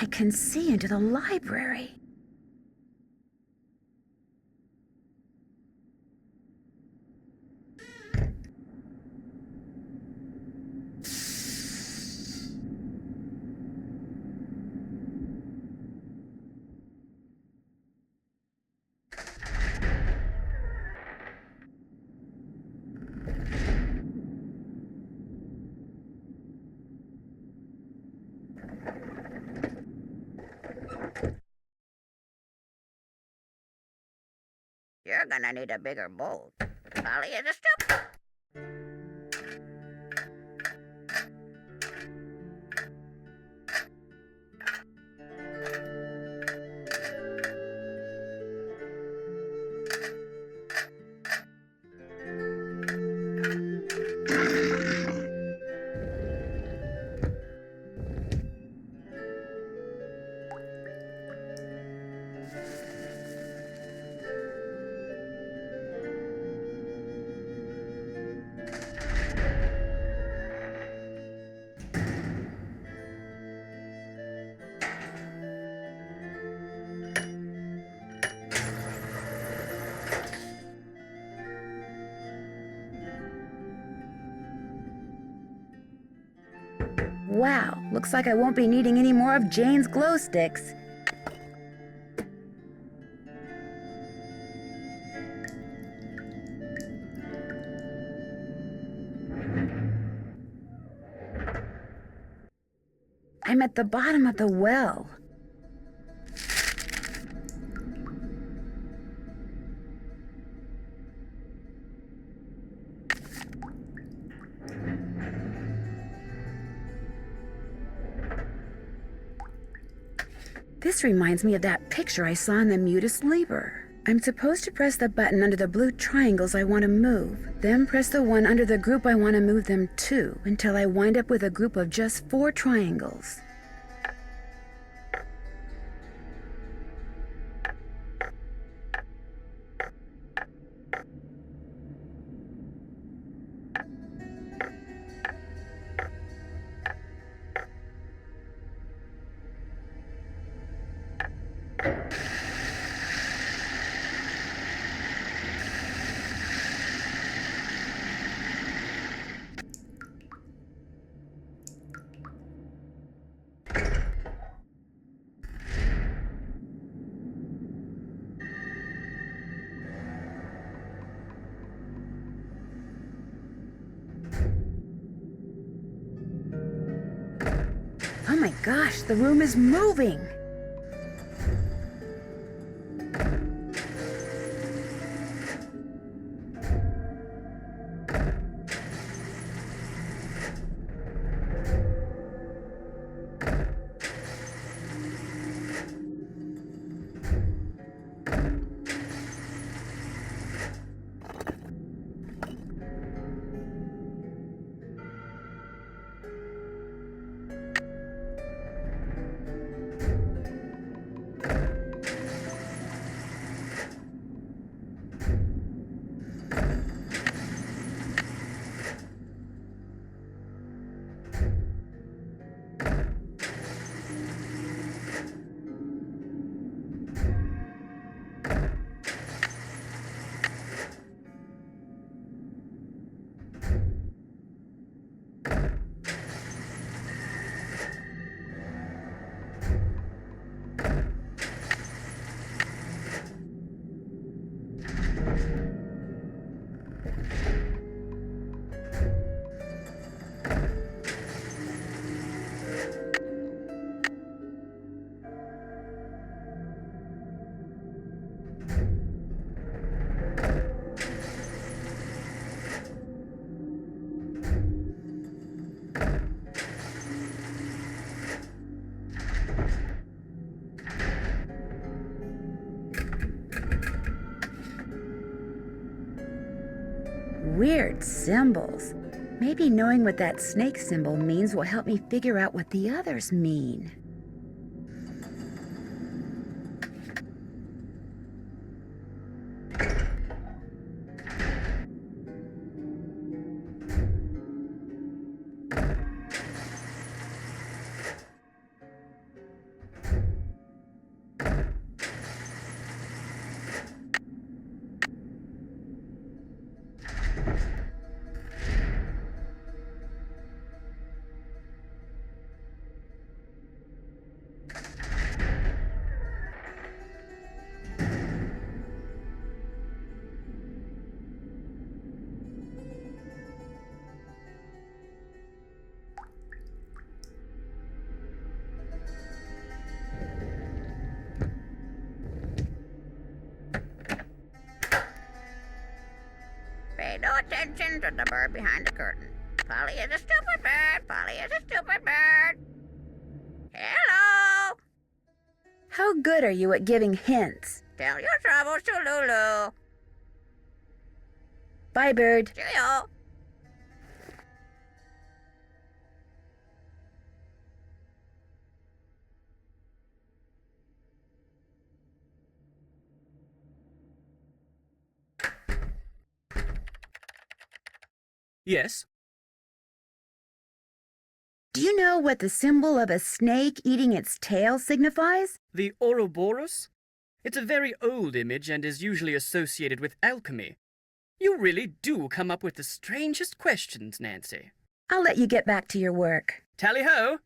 S1: I can see into the library.
S2: You're gonna need a bigger bowl. Molly in the stoop.
S1: Wow, looks like I won't be needing any more of Jane's glow sticks. I'm at the bottom of the well. This reminds me of that picture I saw in the Mutus Liber. I'm supposed to press the button under the blue triangles I want to move, then press the one under the group I want to move them to, until I wind up with a group of just 4 triangles. Oh my gosh, the room is moving! Weird symbols. Maybe knowing what that snake symbol means will help me figure out what the others mean.
S2: Pay no attention to the bird behind the curtain. Polly is a stupid bird. Polly is a stupid bird. Hello.
S1: How good are you at giving hints?
S2: Tell your troubles to Lulu.
S1: Bye, bird.
S2: Cheerio.
S6: Yes?
S1: Do you know what the symbol of a snake eating its tail signifies?
S6: The Ouroboros? It's a very old image and is usually associated with alchemy. You really do come up with the strangest questions, Nancy.
S1: I'll let you get back to your work.
S6: Tally-ho!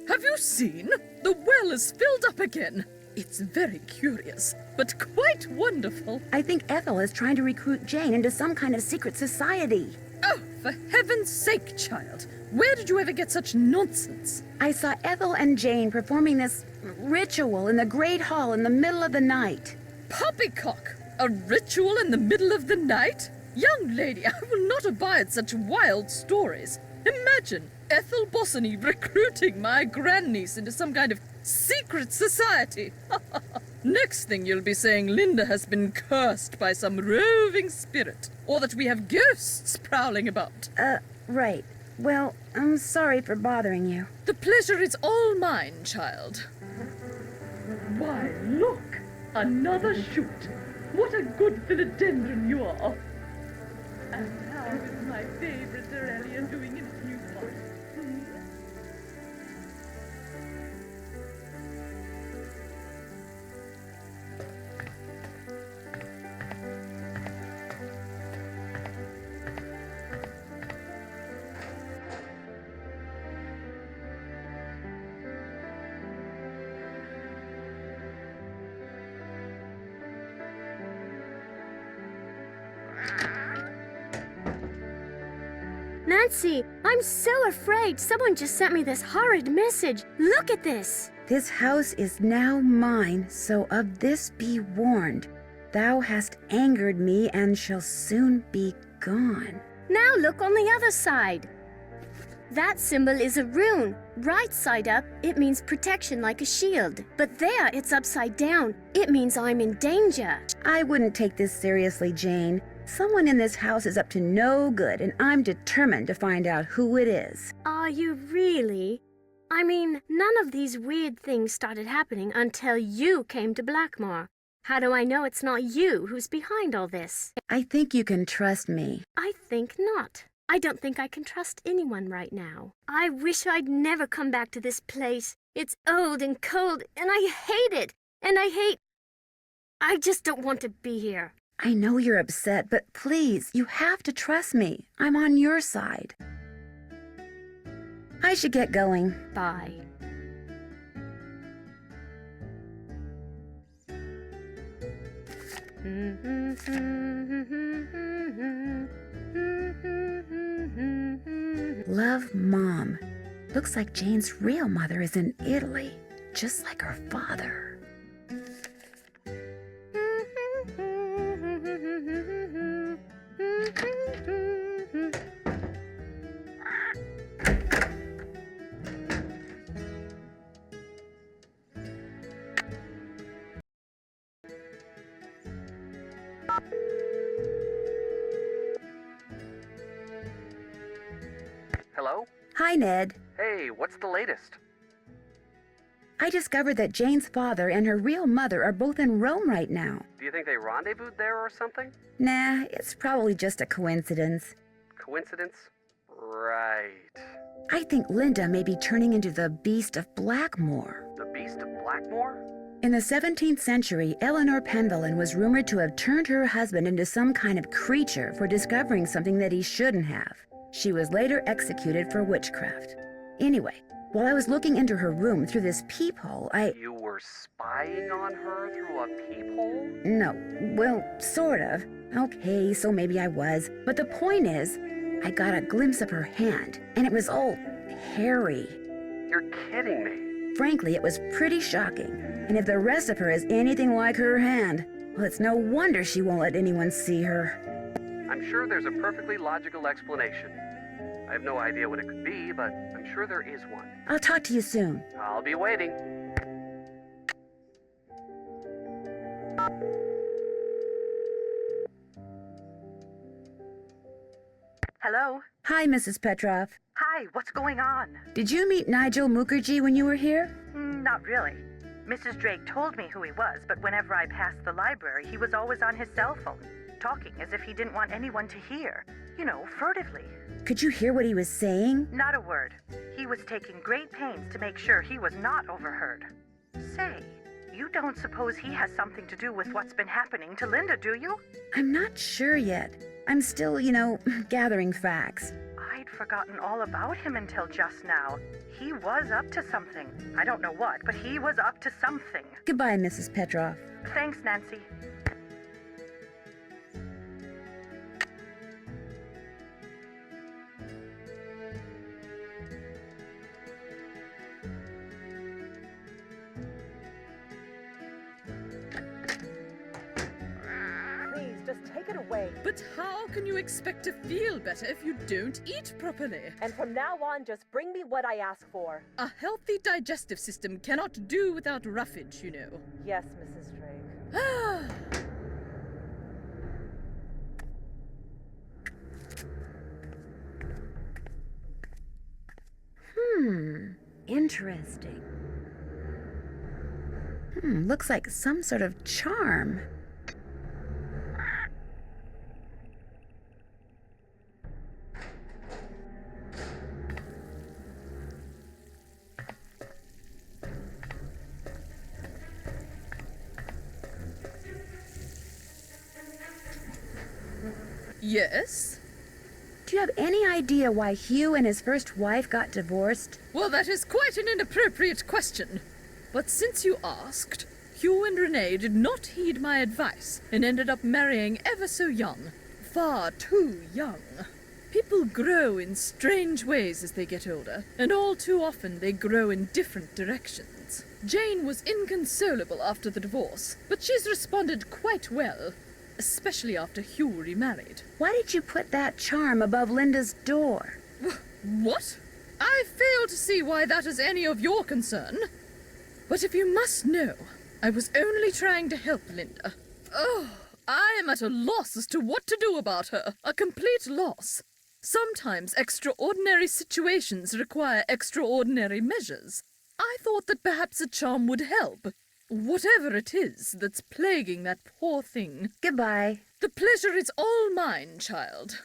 S3: Have you seen? The well is filled up again. It's very curious, but quite wonderful.
S1: I think Ethel is trying to recruit Jane into some kind of secret society.
S3: Oh, for heaven's sake, child. Where did you ever get such nonsense?
S1: I saw Ethel and Jane performing this ritual in the Great Hall in the middle of the night.
S3: Poppycock! A ritual in the middle of the night? Young lady, I will not abide such wild stories. Imagine Ethel Bossany recruiting my grandniece into some kind of secret society. Next thing you'll be saying Linda has been cursed by some roving spirit, or that we have ghosts prowling about.
S1: Right. Well, I'm sorry for bothering you.
S3: The pleasure is all mine, child. Why, look! Another shoot! What a good philodendron you are! And how is my favorite Aurelia doing in its new pot?
S4: Nancy, I'm so afraid. Someone just sent me this horrid message. Look at this.
S1: This house is now mine, so of this be warned. Thou hast angered me and shall soon be gone.
S4: Now look on the other side. That symbol is a rune. Right side up, it means protection like a shield. But there, it's upside down. It means I'm in danger.
S1: I wouldn't take this seriously, Jane. Someone in this house is up to no good, and I'm determined to find out who it is.
S4: Are you really? I mean, none of these weird things started happening until you came to Blackmoor. How do I know it's not you who's behind all this?
S1: I think you can trust me.
S4: I think not. I don't think I can trust anyone right now. I wish I'd never come back to this place. It's old and cold, and I hate it. And I just don't want to be here.
S1: I know you're upset, but please, you have to trust me. I'm on your side. I should get going.
S4: Bye.
S1: Love, Mom. Looks like Jane's real mother is in Italy, just like her father.
S10: Hello?
S1: Hi, Ned.
S10: Hey, what's the latest?
S1: I discovered that Jane's father and her real mother are both in Rome right now.
S10: Do you think they rendezvoused there or something?
S1: Nah, it's probably just a coincidence.
S10: Coincidence? Right.
S1: I think Linda may be turning into the Beast of Blackmoor.
S10: The Beast of Blackmoor?
S1: In the 17th century, Linda Penvellyn was rumored to have turned her husband into some kind of creature for discovering something that he shouldn't have. She was later executed for witchcraft. Anyway, while I was looking into her room through this peephole,
S10: You were spying on her through a peephole?
S1: No, well, sort of. Okay, so maybe I was. But the point is, I got a glimpse of her hand, and it was all hairy.
S10: You're kidding me.
S1: Frankly, it was pretty shocking. And if the rest of her is anything like her hand, well, it's no wonder she won't let anyone see her.
S10: I'm sure there's a perfectly logical explanation. I have no idea what it could be, but I'm sure there is one.
S1: I'll talk to you soon.
S10: I'll be waiting.
S8: Hello?
S1: Hi, Mrs. Petroff.
S8: Hi, what's going on?
S1: Did you meet Nigel Mukherjee when you were here?
S8: Not really. Mrs. Drake told me who he was, but whenever I passed the library, he was always on his cell phone, talking as if he didn't want anyone to hear. You know, furtively.
S1: Could you hear what he was saying?
S8: Not a word. He was taking great pains to make sure he was not overheard. Say, you don't suppose he has something to do with what's been happening to Linda, do you?
S1: I'm not sure yet. I'm still, gathering facts.
S8: I'd forgotten all about him until just now. He was up to something. I don't know what, but he was up to something.
S1: Goodbye, Mrs. Petroff.
S8: Thanks, Nancy.
S5: Please, just take it away.
S3: But how can you expect to feel better if you don't eat properly?
S5: And from now on, just bring me what I ask for.
S3: A healthy digestive system cannot do without roughage, you know.
S5: Yes, Mrs. Drake.
S3: Ah!
S1: Interesting. Looks like some sort of charm.
S3: Yes?
S1: Do you have any idea why Hugh and his first wife got divorced?
S3: Well, that is quite an inappropriate question. But since you asked, Hugh and Renee did not heed my advice and ended up marrying ever so young. Far too young. People grow in strange ways as they get older, and all too often they grow in different directions. Jane was inconsolable after the divorce, but she's responded quite well, especially after Hugh remarried.
S1: Why did you put that charm above Linda's door?
S3: What? I fail to see why that is any of your concern. But if you must know, I was only trying to help Linda. Oh, I am at a loss as to what to do about her. A complete loss. Sometimes extraordinary situations require extraordinary measures. I thought that perhaps a charm would help. Whatever it is that's plaguing that poor thing.
S1: Goodbye.
S3: The pleasure is all mine, child.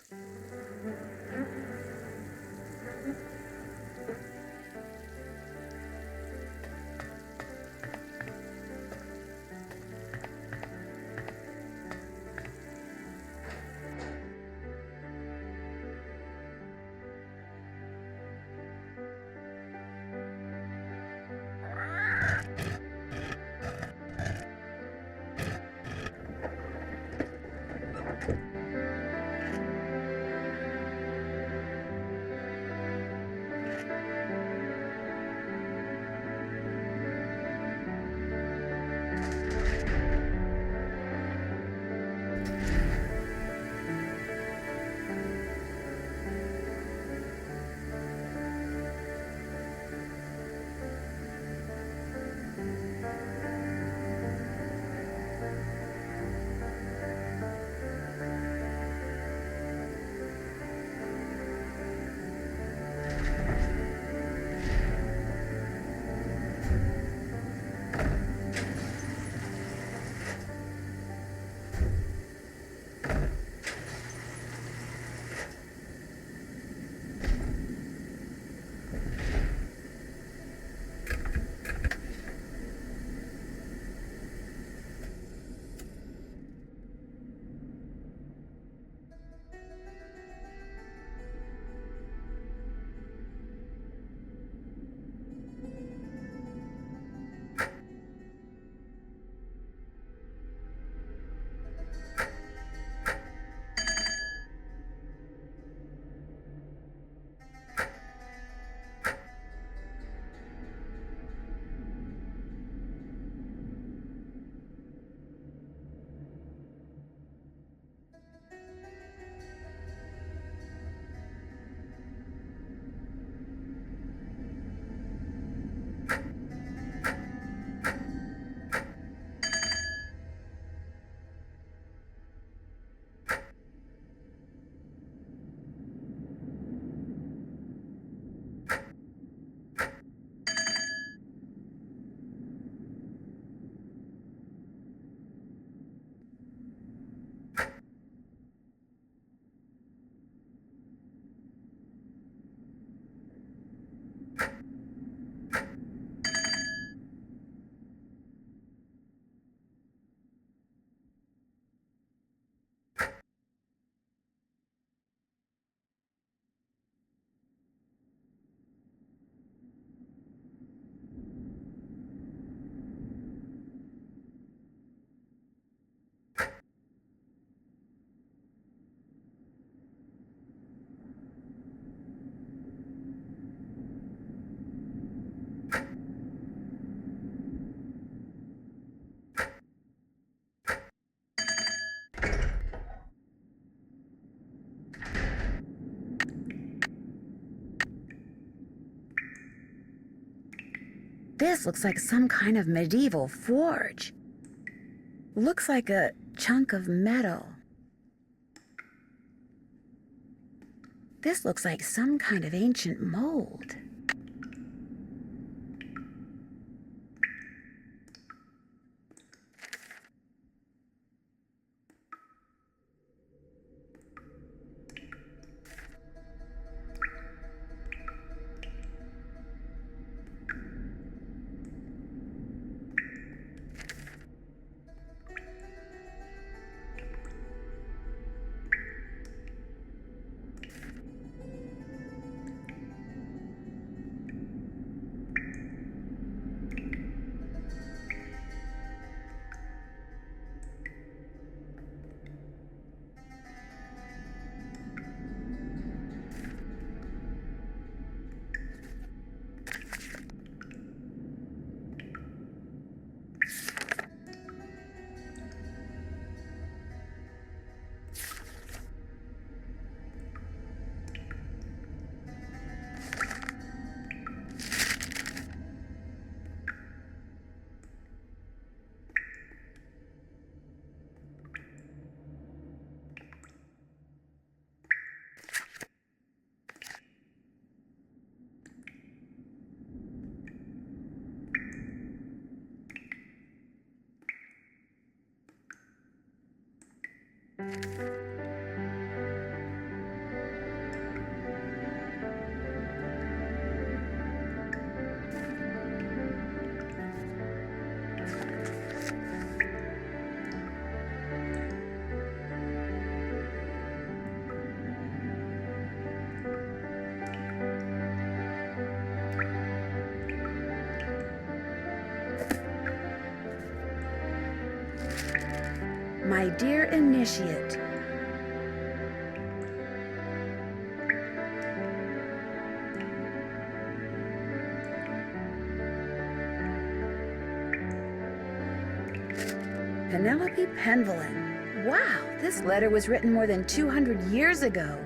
S1: This looks like some kind of medieval forge. Looks like a chunk of metal. This looks like some kind of ancient mold. My dear initiate, Penelope Penvellyn. Wow, this letter was written more than 200 years ago.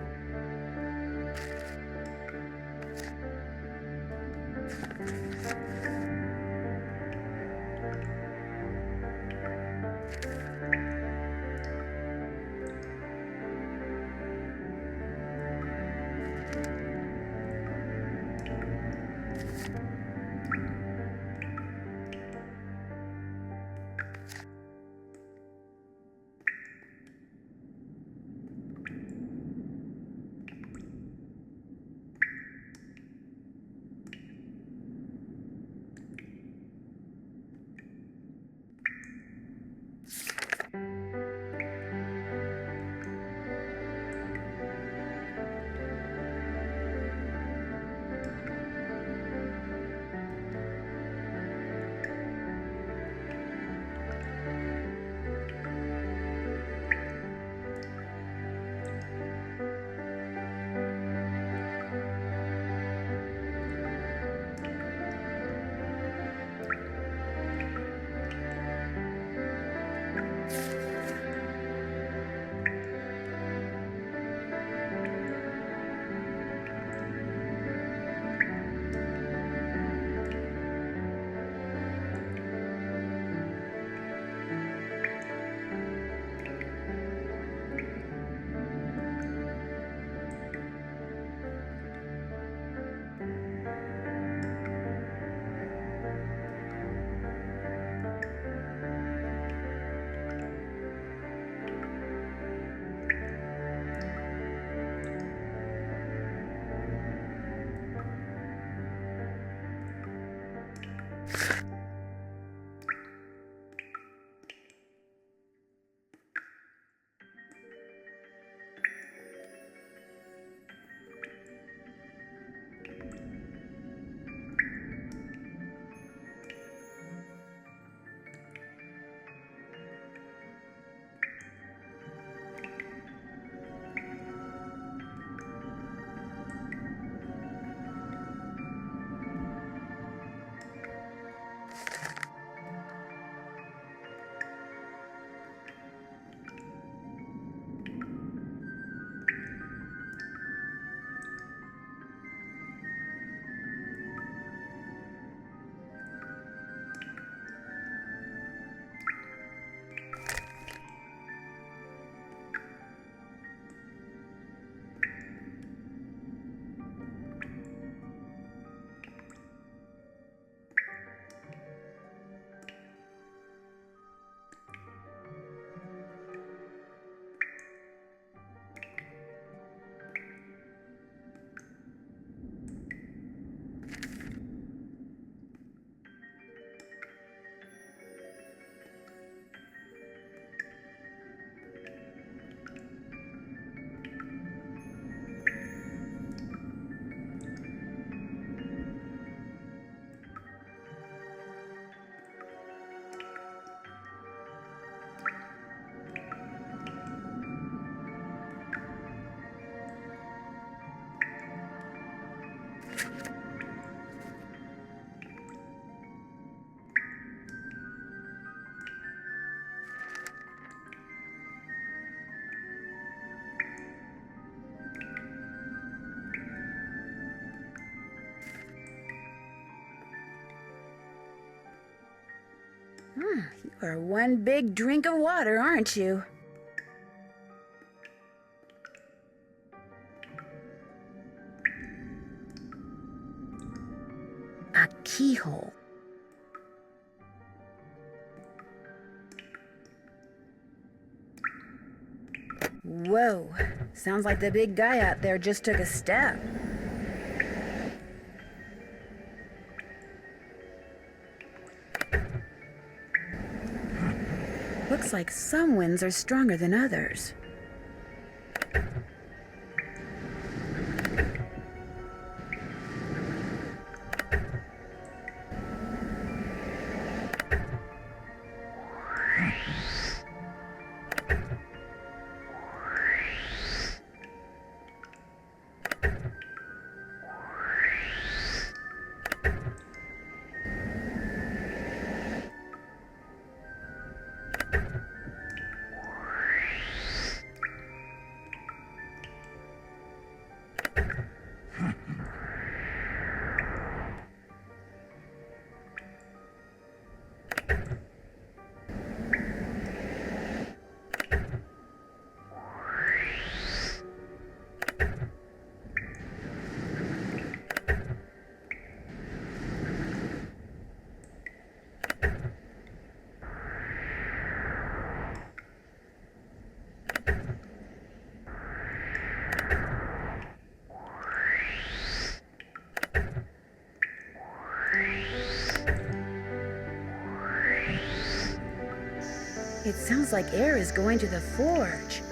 S1: You are one big drink of water, aren't you? A keyhole. Whoa, sounds like the big guy out there just took a step. Looks like some winds are stronger than others. It sounds like air is going to the forge.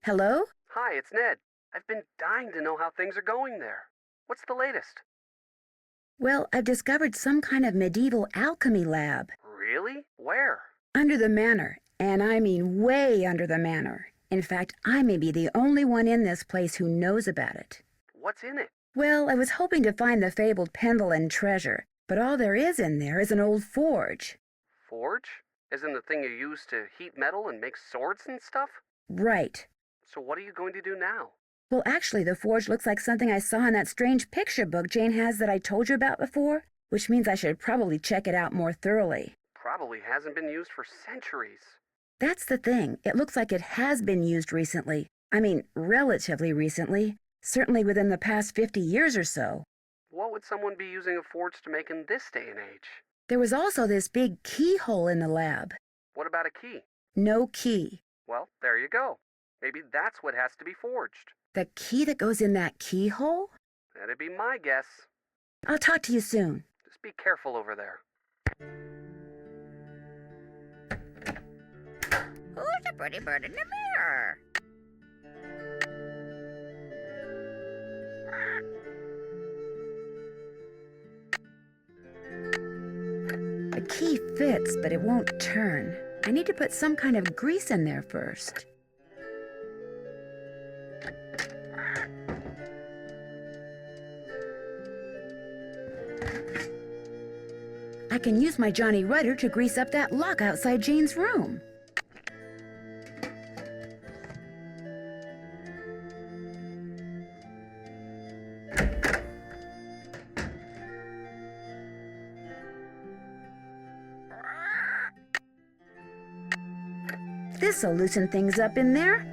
S1: Hello?
S10: Hi, it's Ned. I've been dying to know how things are going there. What's the latest?
S1: Well, I've discovered some kind of medieval alchemy lab.
S10: Really? Where?
S1: Under the manor, and I mean way under the manor. In fact, I may be the only one in this place who knows about it.
S10: What's in it?
S1: Well, I was hoping to find the fabled Penvellyn treasure, but all there is in there is an old forge.
S10: Forge? Isn't the thing you use to heat metal and make swords and stuff?
S1: Right.
S10: So what are you going to do now?
S1: Well, actually, the forge looks like something I saw in that strange picture book Jane has that I told you about before, which means I should probably check it out more thoroughly.
S10: Probably hasn't been used for centuries.
S1: That's the thing. It looks like it has been used recently. I mean, relatively recently. Certainly within the past 50 years or so.
S10: What would someone be using a forge to make in this day and age?
S1: There was also this big keyhole in the lab.
S10: What about a key?
S1: No key.
S10: Well, there you go. Maybe that's what has to be forged.
S1: The key that goes in that keyhole?
S10: That'd be my guess.
S1: I'll talk to you soon.
S10: Just be careful over there.
S2: Who's the pretty bird in the mirror?
S1: The key fits, but it won't turn. I need to put some kind of grease in there first. I can use my Johnny Rudder to grease up that lock outside Jane's room. This'll loosen things up in there.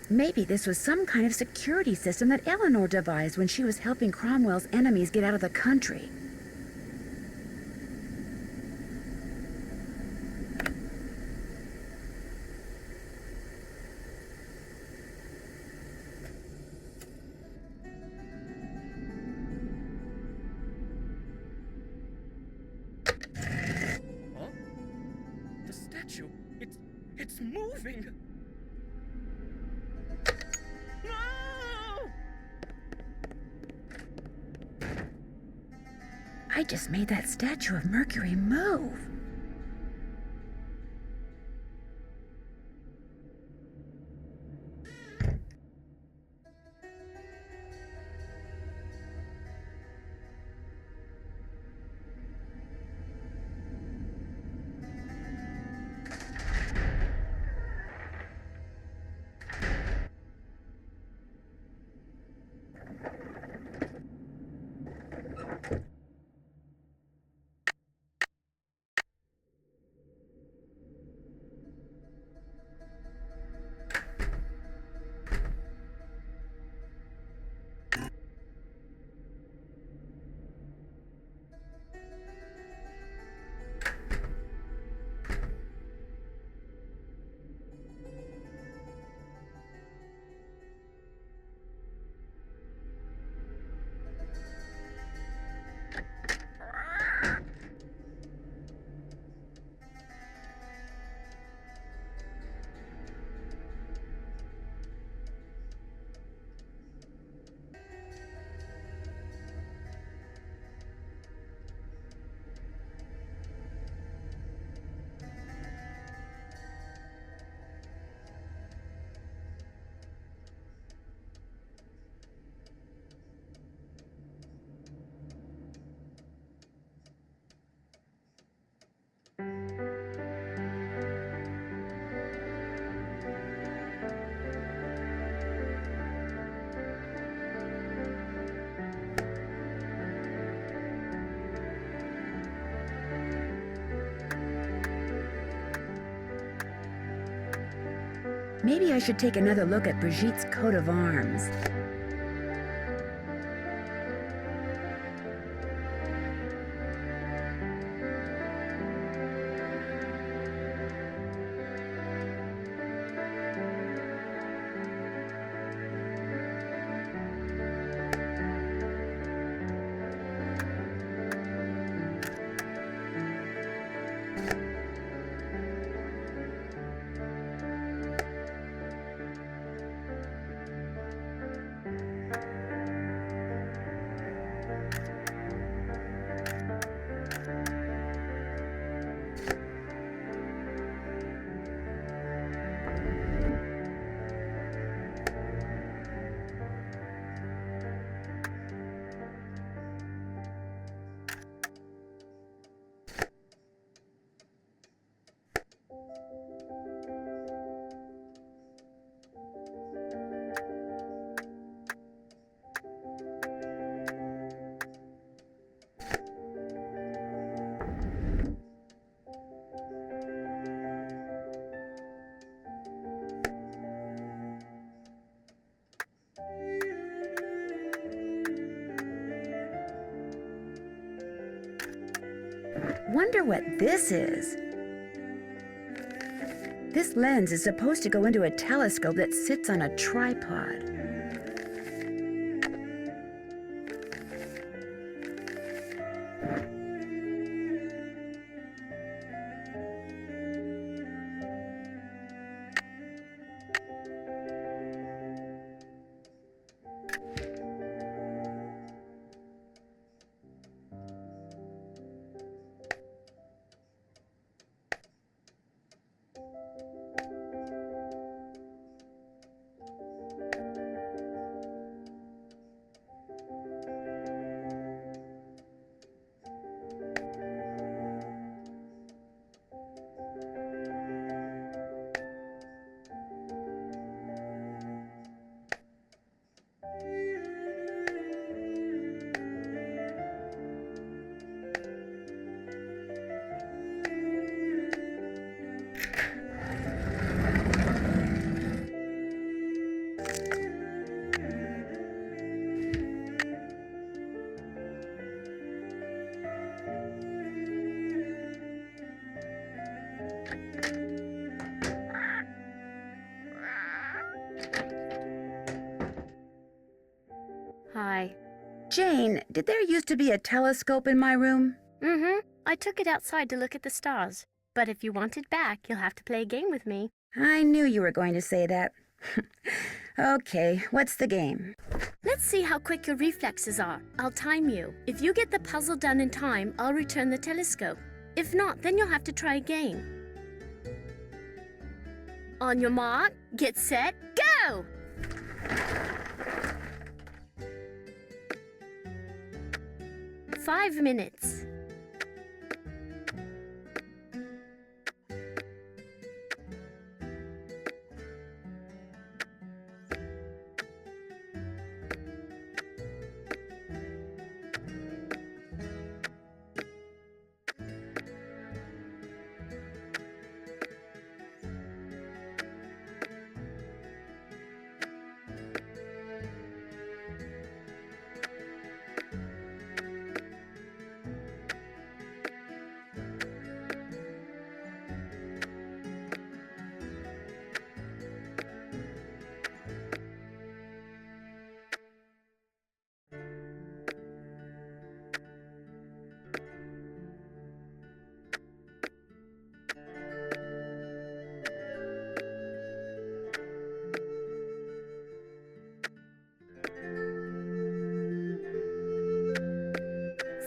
S1: Maybe this was some kind of security system that Eleanor devised when she was helping Cromwell's enemies get out of the country.
S6: Huh? The statue, it's moving! No!
S1: I just made that statue of Mercury move. Maybe I should take another look at Brigitte's coat of arms. Wonder what this is. This lens is supposed to go into a telescope that sits on a tripod.
S4: Hi.
S1: Jane, did there used to be a telescope in my room?
S4: Mm-hmm. I took it outside to look at the stars. But if you want it back, you'll have to play a game with me.
S1: I knew you were going to say that. Okay, what's the game?
S4: Let's see how quick your reflexes are. I'll time you. If you get the puzzle done in time, I'll return the telescope. If not, then you'll have to try again. On your mark, get set, go! Five minutes.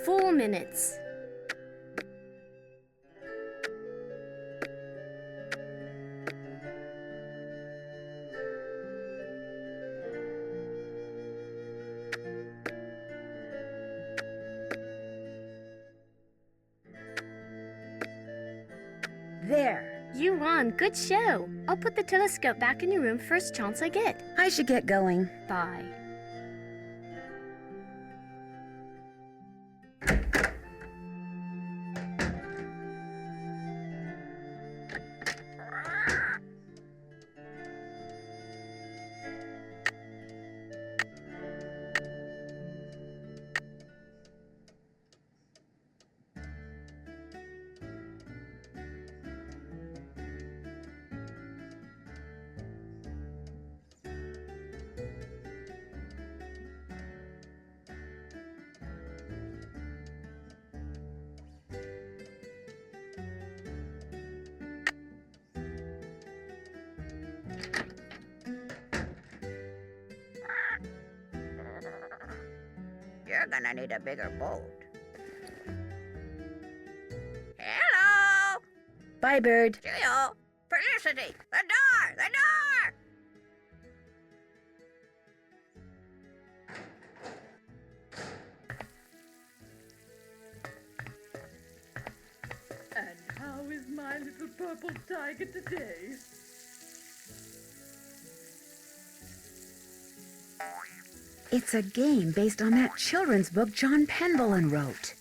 S4: Four minutes.
S1: There.
S4: You won. Good show. I'll put the telescope back in your room first chance I get.
S1: I should get going.
S4: Bye.
S2: You're gonna need a bigger boat. Hello!
S1: Bye, bird.
S2: Cheerio! Felicity! The door! The door!
S3: And how is my little purple tiger today?
S1: It's a game based on that children's book John Penvellyn wrote.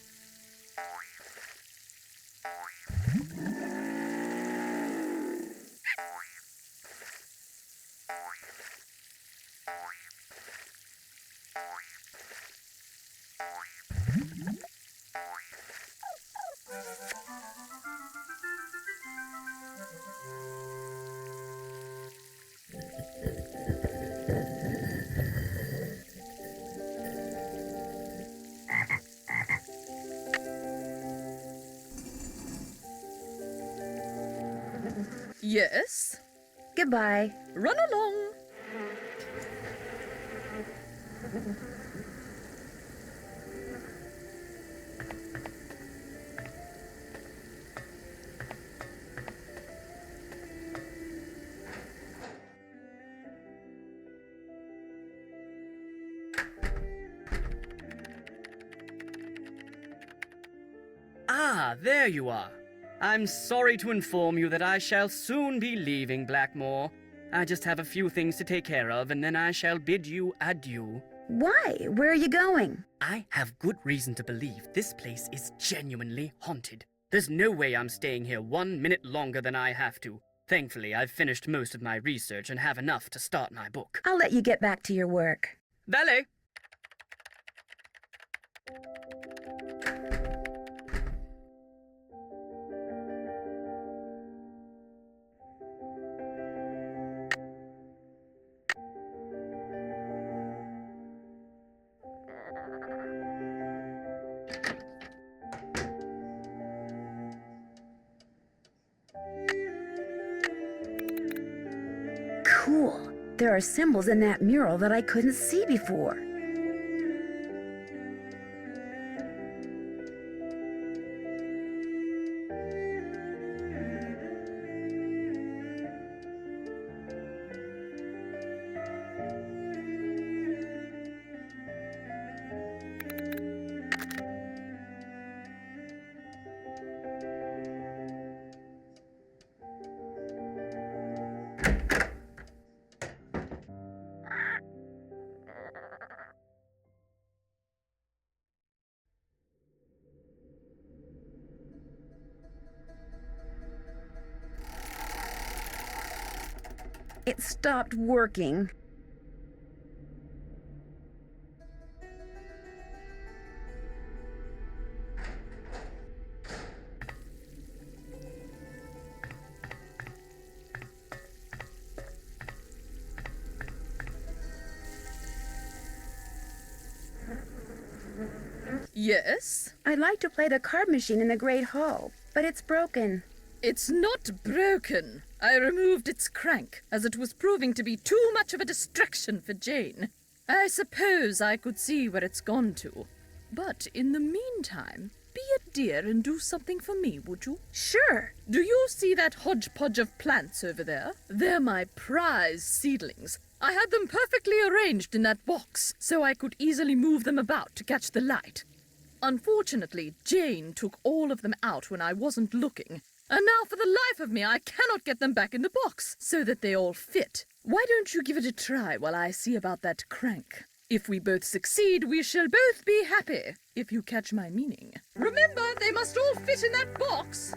S3: Yes?
S1: Goodbye.
S3: Run along.
S6: Ah, there you are. I'm sorry to inform you that I shall soon be leaving Blackmoor. I just have a few things to take care of, and then I shall bid you adieu.
S1: Why? Where are you going?
S6: I have good reason to believe this place is genuinely haunted. There's no way I'm staying here 1 minute longer than I have to. Thankfully, I've finished most of my research and have enough to start my book.
S1: I'll let you get back to your work.
S6: Valet!
S1: Cool. There are symbols in that mural that I couldn't see before. It stopped working.
S3: Yes?
S1: I'd like to play the card machine in the Great Hall, but it's broken.
S3: It's not broken. I removed its crank, as it was proving to be too much of a distraction for Jane. I suppose I could see where it's gone to. But in the meantime, be a dear and do something for me, would you?
S1: Sure.
S3: Do you see that hodgepodge of plants over there? They're my prize seedlings. I had them perfectly arranged in that box, so I could easily move them about to catch the light. Unfortunately, Jane took all of them out when I wasn't looking. And now, for the life of me, I cannot get them back in the box, so that they all fit. Why don't you give it a try while I see about that crank? If we both succeed, we shall both be happy, if you catch my meaning. Remember, they must all fit in that box!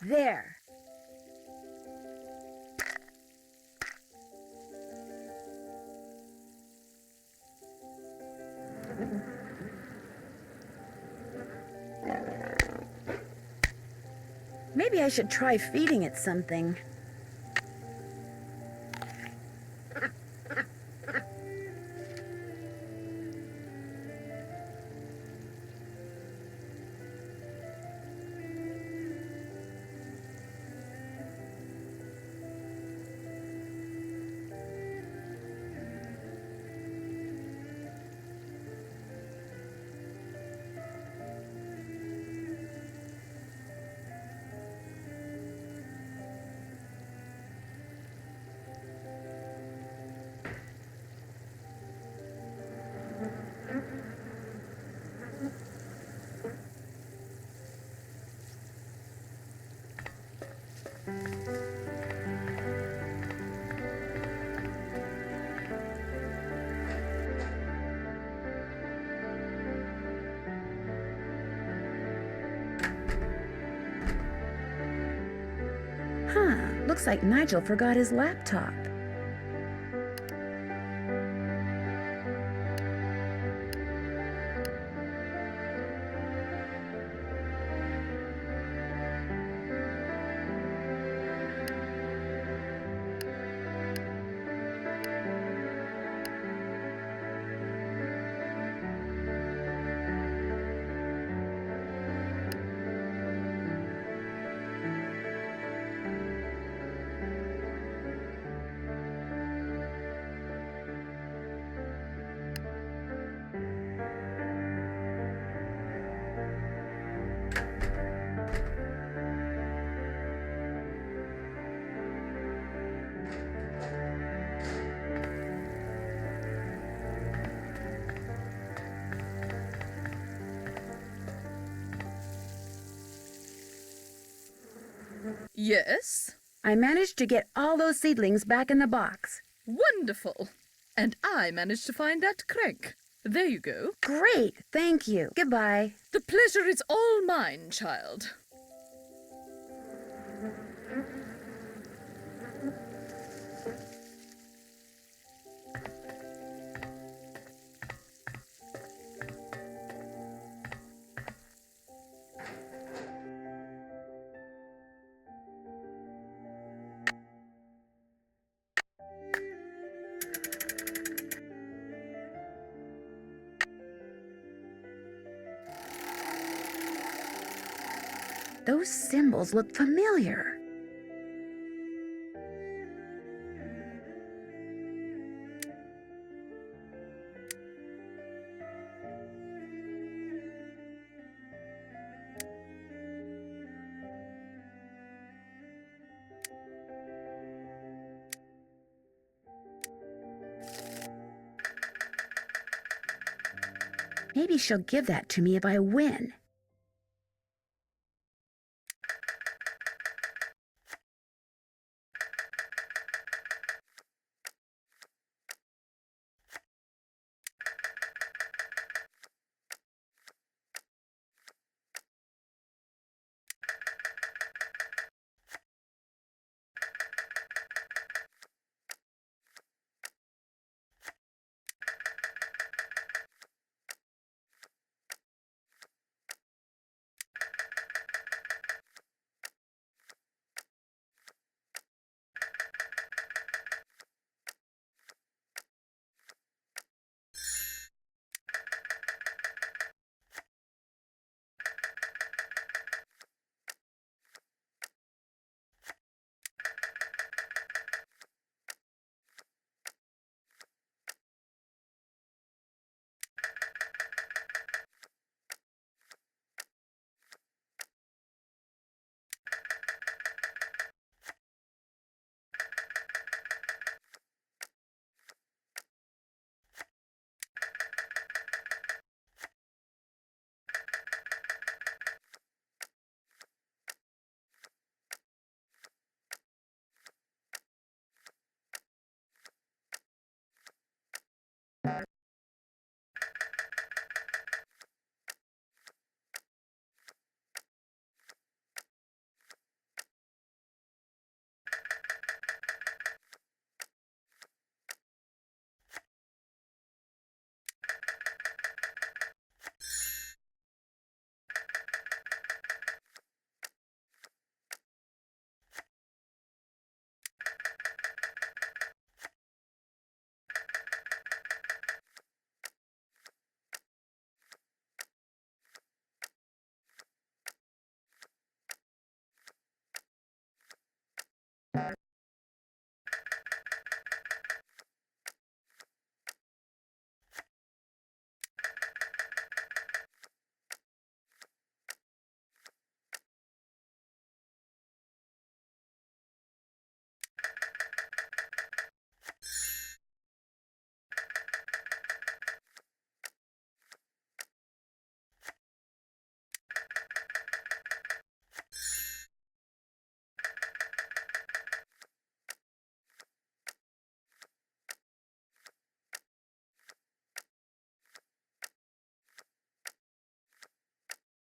S1: There. Maybe I should try feeding it something. Looks like Nigel forgot his laptop.
S3: Yes?
S1: I managed to get all those seedlings back in the box.
S3: Wonderful. And I managed to find that crank. There you go.
S1: Great, thank you. Goodbye.
S3: The pleasure is all mine, child.
S1: Those symbols look familiar. Maybe she'll give that to me if I win.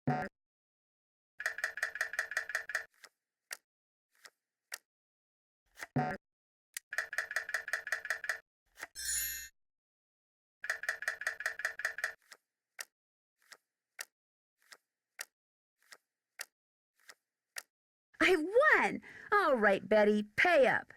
S1: I won! All right, Betty, pay up.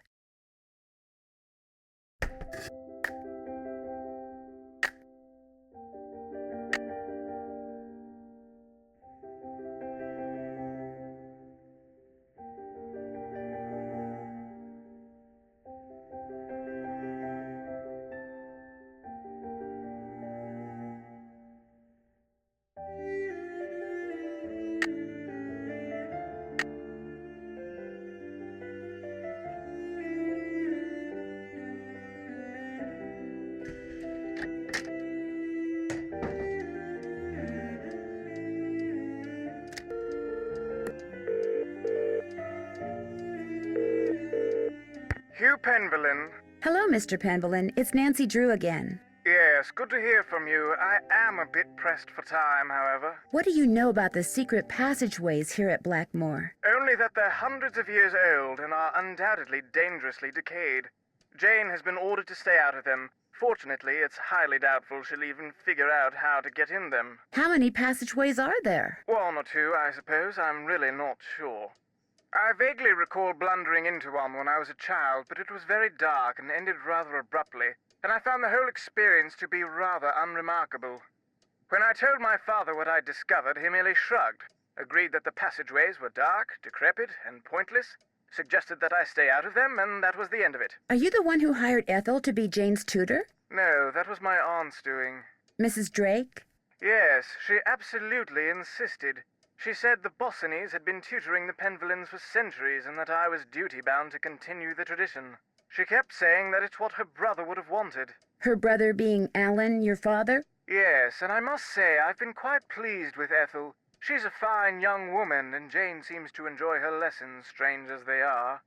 S9: Hugh Penvellyn.
S1: Hello, Mr. Penvellyn. It's Nancy Drew again.
S9: Yes, good to hear from you. I am a bit pressed for time, however.
S1: What do you know about the secret passageways here at Blackmoor?
S9: Only that they're hundreds of years old and are undoubtedly dangerously decayed. Jane has been ordered to stay out of them. Fortunately, it's highly doubtful she'll even figure out how to get in them.
S1: How many passageways are there?
S9: One or two, I suppose. I'm really not sure. I vaguely recall blundering into one when I was a child, but it was very dark and ended rather abruptly, and I found the whole experience to be rather unremarkable. When I told my father what I'd discovered, he merely shrugged, agreed that the passageways were dark, decrepit, and pointless, suggested that I stay out of them, and that was the end of it.
S1: Are you the one who hired Ethel to be Jane's tutor?
S9: No, that was my aunt's doing.
S1: Mrs. Drake?
S9: Yes, she absolutely insisted. She said the Bossinies had been tutoring the Penvellyns for centuries and that I was duty-bound to continue the tradition. She kept saying that it's what her brother would have wanted.
S1: Her brother being Alan, your father?
S9: Yes, and I must say I've been quite pleased with Ethel. She's a fine young woman, and Jane seems to enjoy her lessons, strange as they are.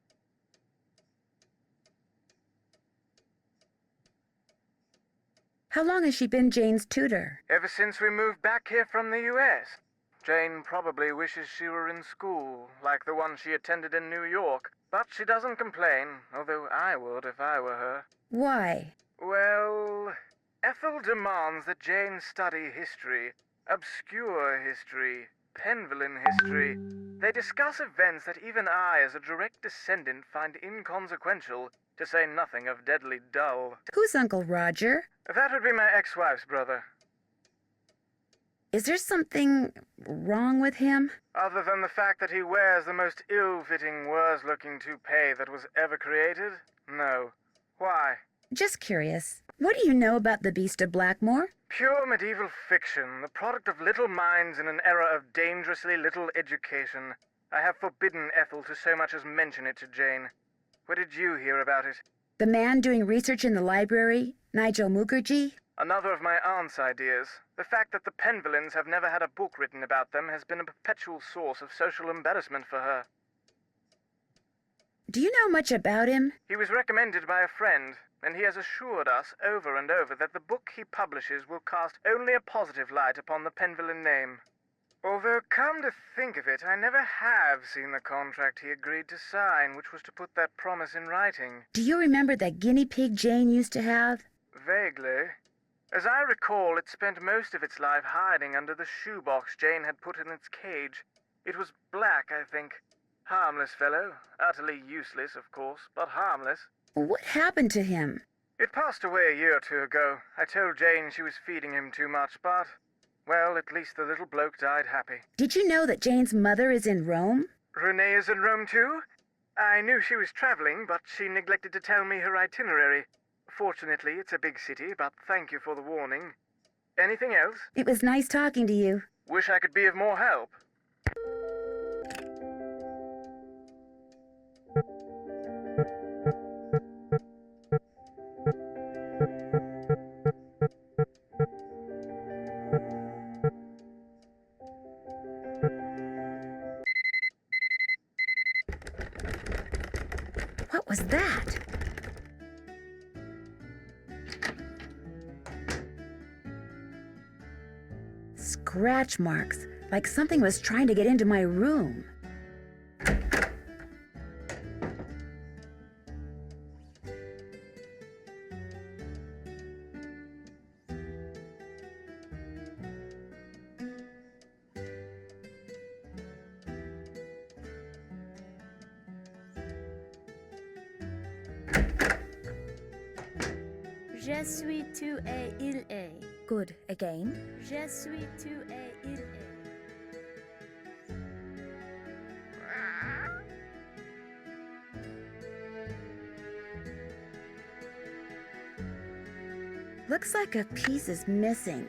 S1: How long has she been Jane's tutor?
S9: Ever since we moved back here from the U.S. Jane probably wishes she were in school, like the one she attended in New York, but she doesn't complain, although I would if I were her.
S1: Why?
S9: Well, Ethel demands that Jane study history, obscure history, Penvellyn history. They discuss events that even I, as a direct descendant, find inconsequential, to say nothing of deadly dull.
S1: Who's Uncle Roger?
S9: That would be my ex-wife's brother.
S1: Is there something wrong with him?
S9: Other than the fact that he wears the most ill-fitting, worse-looking toupee that was ever created? No. Why?
S1: Just curious. What do you know about the Beast of Blackmoor?
S9: Pure medieval fiction, the product of little minds in an era of dangerously little education. I have forbidden Ethel to so much as mention it to Jane. Where did you hear about it?
S1: The man doing research in the library, Nigel Mukherjee?
S9: Another of my aunt's ideas. The fact that the Penvellyns have never had a book written about them has been a perpetual source of social embarrassment for her.
S1: Do you know much about him?
S9: He was recommended by a friend, and he has assured us over and over that the book he publishes will cast only a positive light upon the Penvellyn name. Although, come to think of it, I never have seen the contract he agreed to sign, which was to put that promise in writing.
S1: Do you remember that guinea pig Jane used to have?
S9: Vaguely. As I recall, it spent most of its life hiding under the shoebox Jane had put in its cage. It was black, I think. Harmless fellow. Utterly useless, of course, but harmless.
S1: What happened to him?
S9: It passed away a year or two ago. I told Jane she was feeding him too much, but, well, at least the little bloke died happy.
S1: Did you know that Jane's mother is in Rome?
S9: Renee is in Rome too? I knew she was traveling, but she neglected to tell me her itinerary. Fortunately, it's a big city, but thank you for the warning. Anything else?
S1: It was nice talking to you.
S9: Wish I could be of more help.
S1: What was that? Scratch marks, like something was trying to get into my room.
S4: Je suis tu et il est.
S7: Good. Again.
S4: Je suis tu et il est.
S1: Looks like a piece is missing.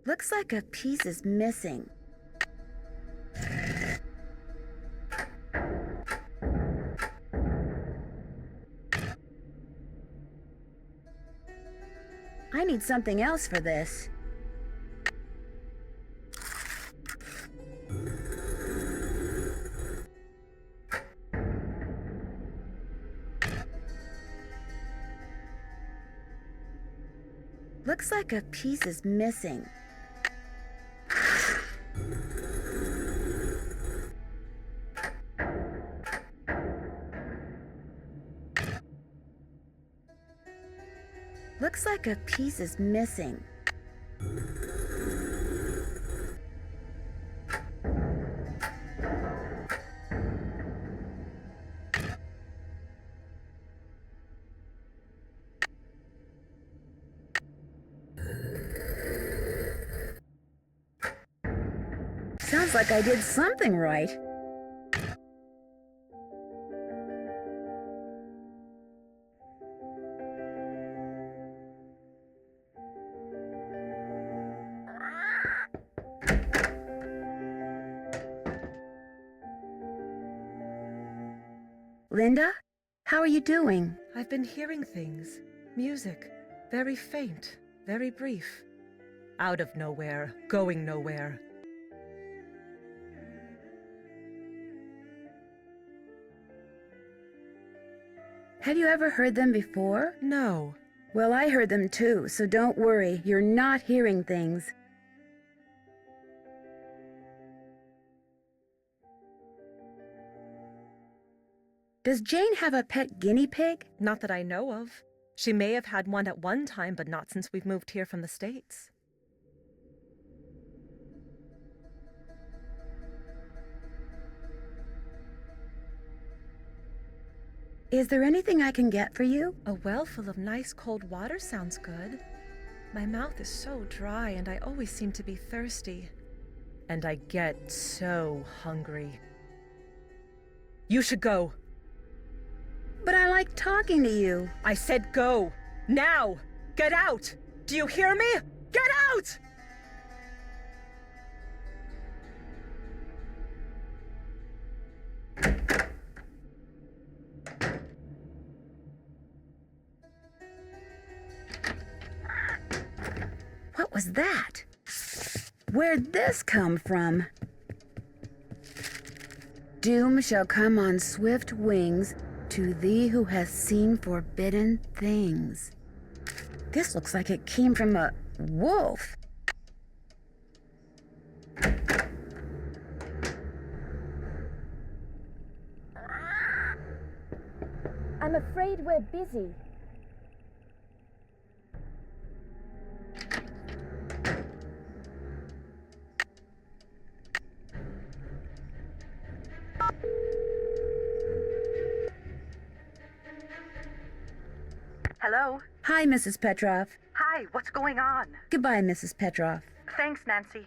S1: Looks like a piece is missing. I need something else for this. Looks like a piece is missing. Looks like a piece is missing. Sounds like I did something right. Linda, how are you doing?
S5: I've been hearing things. Music. Very faint. Very brief. Out of nowhere. Going nowhere.
S1: Have you ever heard them before?
S5: No.
S1: Well, I heard them too, so don't worry. You're not hearing things. Does Jane have a pet guinea pig?
S5: Not that I know of. She may have had one at one time, but not since we've moved here from the States.
S1: Is there anything I can get for you?
S5: A well full of nice cold water sounds good. My mouth is so dry and I always seem to be thirsty. And I get so hungry. You should go.
S1: But I like talking to you.
S5: I said go. Now! Get out! Do you hear me? Get out!
S1: What was that? Where'd this come from? Doom shall come on swift wings to thee who has seen forbidden things. This looks like it came from a wolf.
S7: I'm afraid we're busy.
S8: Hello?
S1: Hi, Mrs. Petrov.
S8: Hi, what's going on?
S1: Goodbye, Mrs. Petrov.
S8: Thanks, Nancy.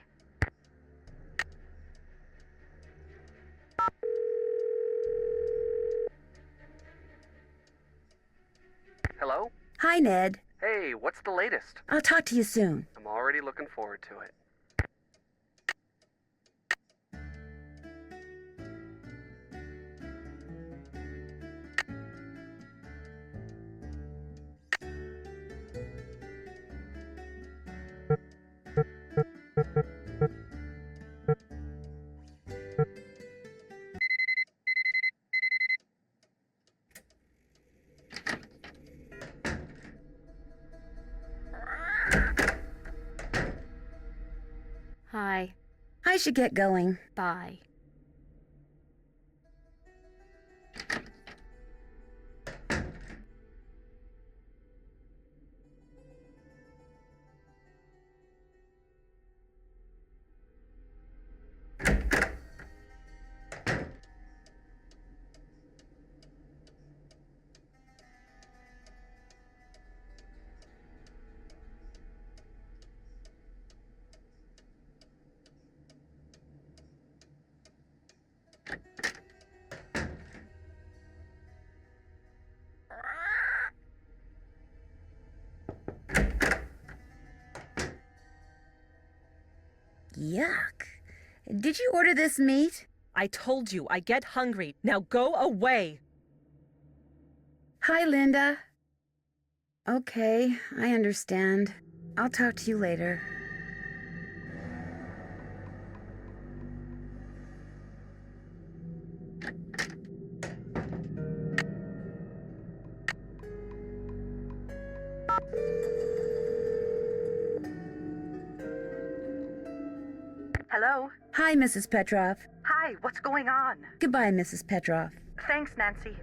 S10: Hello?
S1: Hi, Ned.
S10: Hey, what's the latest?
S1: I'll talk to you soon.
S10: I'm already looking forward to it.
S1: I should get going.
S4: Bye.
S1: Yuck. Did you order this meat?
S5: I told you, I get hungry. Now go away.
S1: Hi, Linda. Okay, I understand. I'll talk to you later.
S8: Hello?
S1: Hi, Mrs. Petrov.
S8: Hi, what's going on?
S1: Goodbye, Mrs. Petrov.
S8: Thanks, Nancy.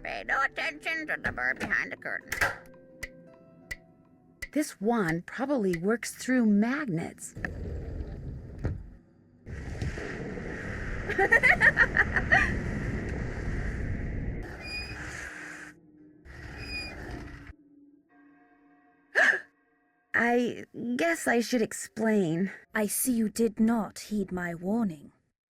S2: Pay no attention to the bird behind the curtain.
S1: This wand probably works through magnets. I guess I should explain.
S7: I see you did not heed my warning.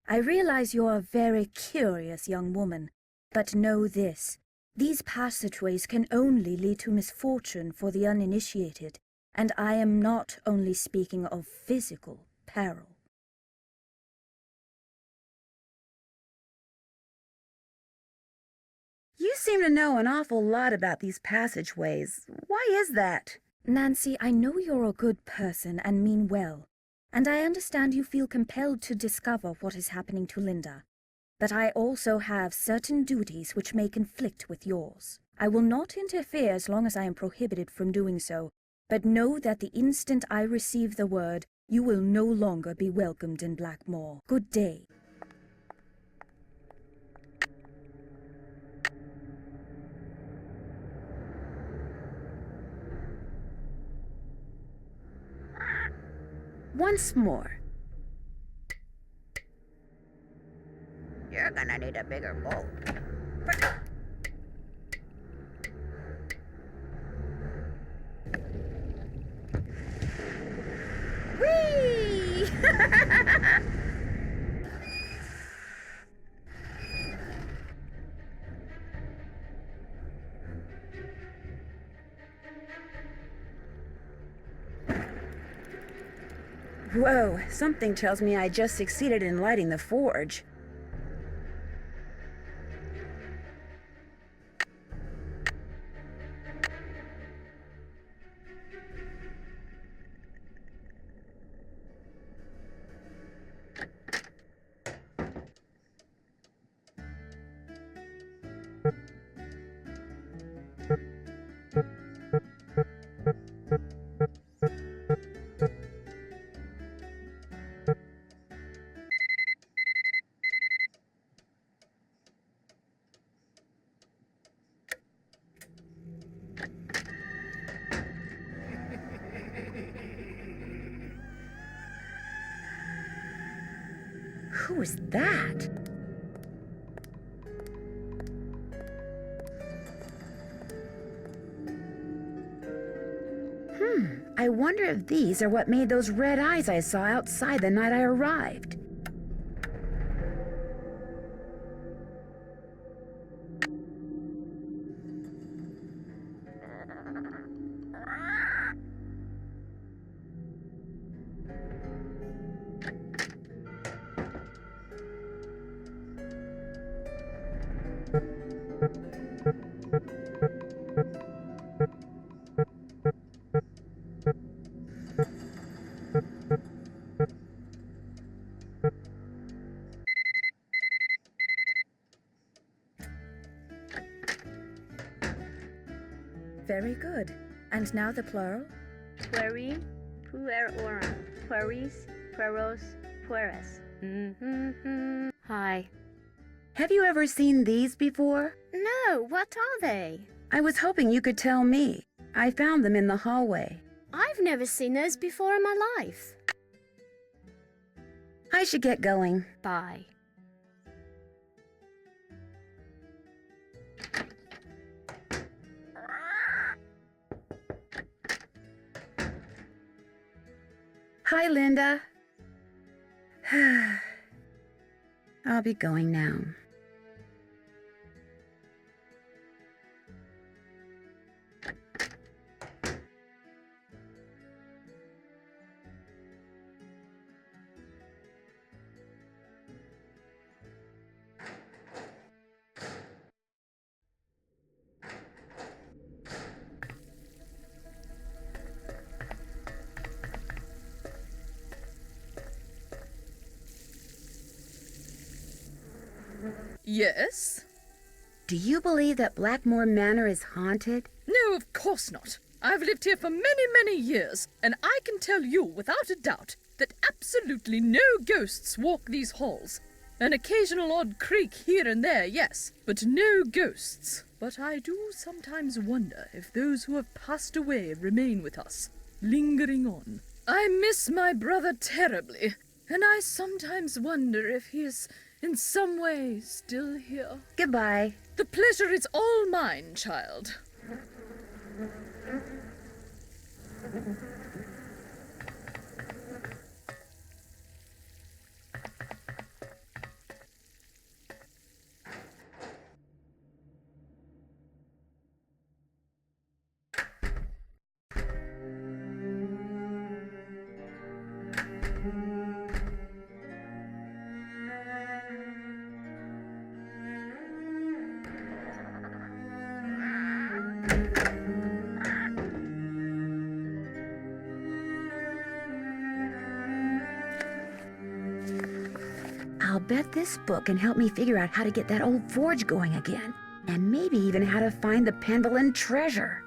S7: I realize you're a very curious young woman, but know this. These passageways can only lead to misfortune for the uninitiated, and I am not only speaking of physical peril.
S1: You seem to know an awful lot about these passageways. Why is that?
S7: Nancy, I know you're a good person and mean well, and I understand you feel compelled to discover what is happening to Linda. But I also have certain duties which may conflict with yours. I will not interfere as long as I am prohibited from doing so, but know that the instant I receive the word, you will no longer be welcomed in Blackmoor. Good day.
S1: Once more.
S2: You're gonna need a bigger boat.
S1: Whee! Whoa, something tells me I just succeeded in lighting the forge. Who is that? I wonder if these are what made those red eyes I saw outside the night I arrived.
S7: Very good. And now the plural?
S4: Pueri, puerorum, pueris, pueros, pueres. Hi.
S1: Have you ever seen these before?
S4: No, what are they?
S1: I was hoping you could tell me. I found them in the hallway.
S4: I've never seen those before in my life.
S1: I should get going.
S4: Bye.
S1: Hi, Linda. I'll be going now.
S3: Yes?
S1: Do you believe that Blackmoor Manor is haunted?
S3: No, of course not. I've lived here for many, many years, and I can tell you without a doubt that absolutely no ghosts walk these halls. An occasional odd creak here and there, yes, but no ghosts. But I do sometimes wonder if those who have passed away remain with us, lingering on. I miss my brother terribly, and I sometimes wonder if he is in some way still here.
S1: Goodbye.
S3: The pleasure is all mine, child.
S1: I'll bet this book can help me figure out how to get that old forge going again. And maybe even how to find the Penvellyn treasure.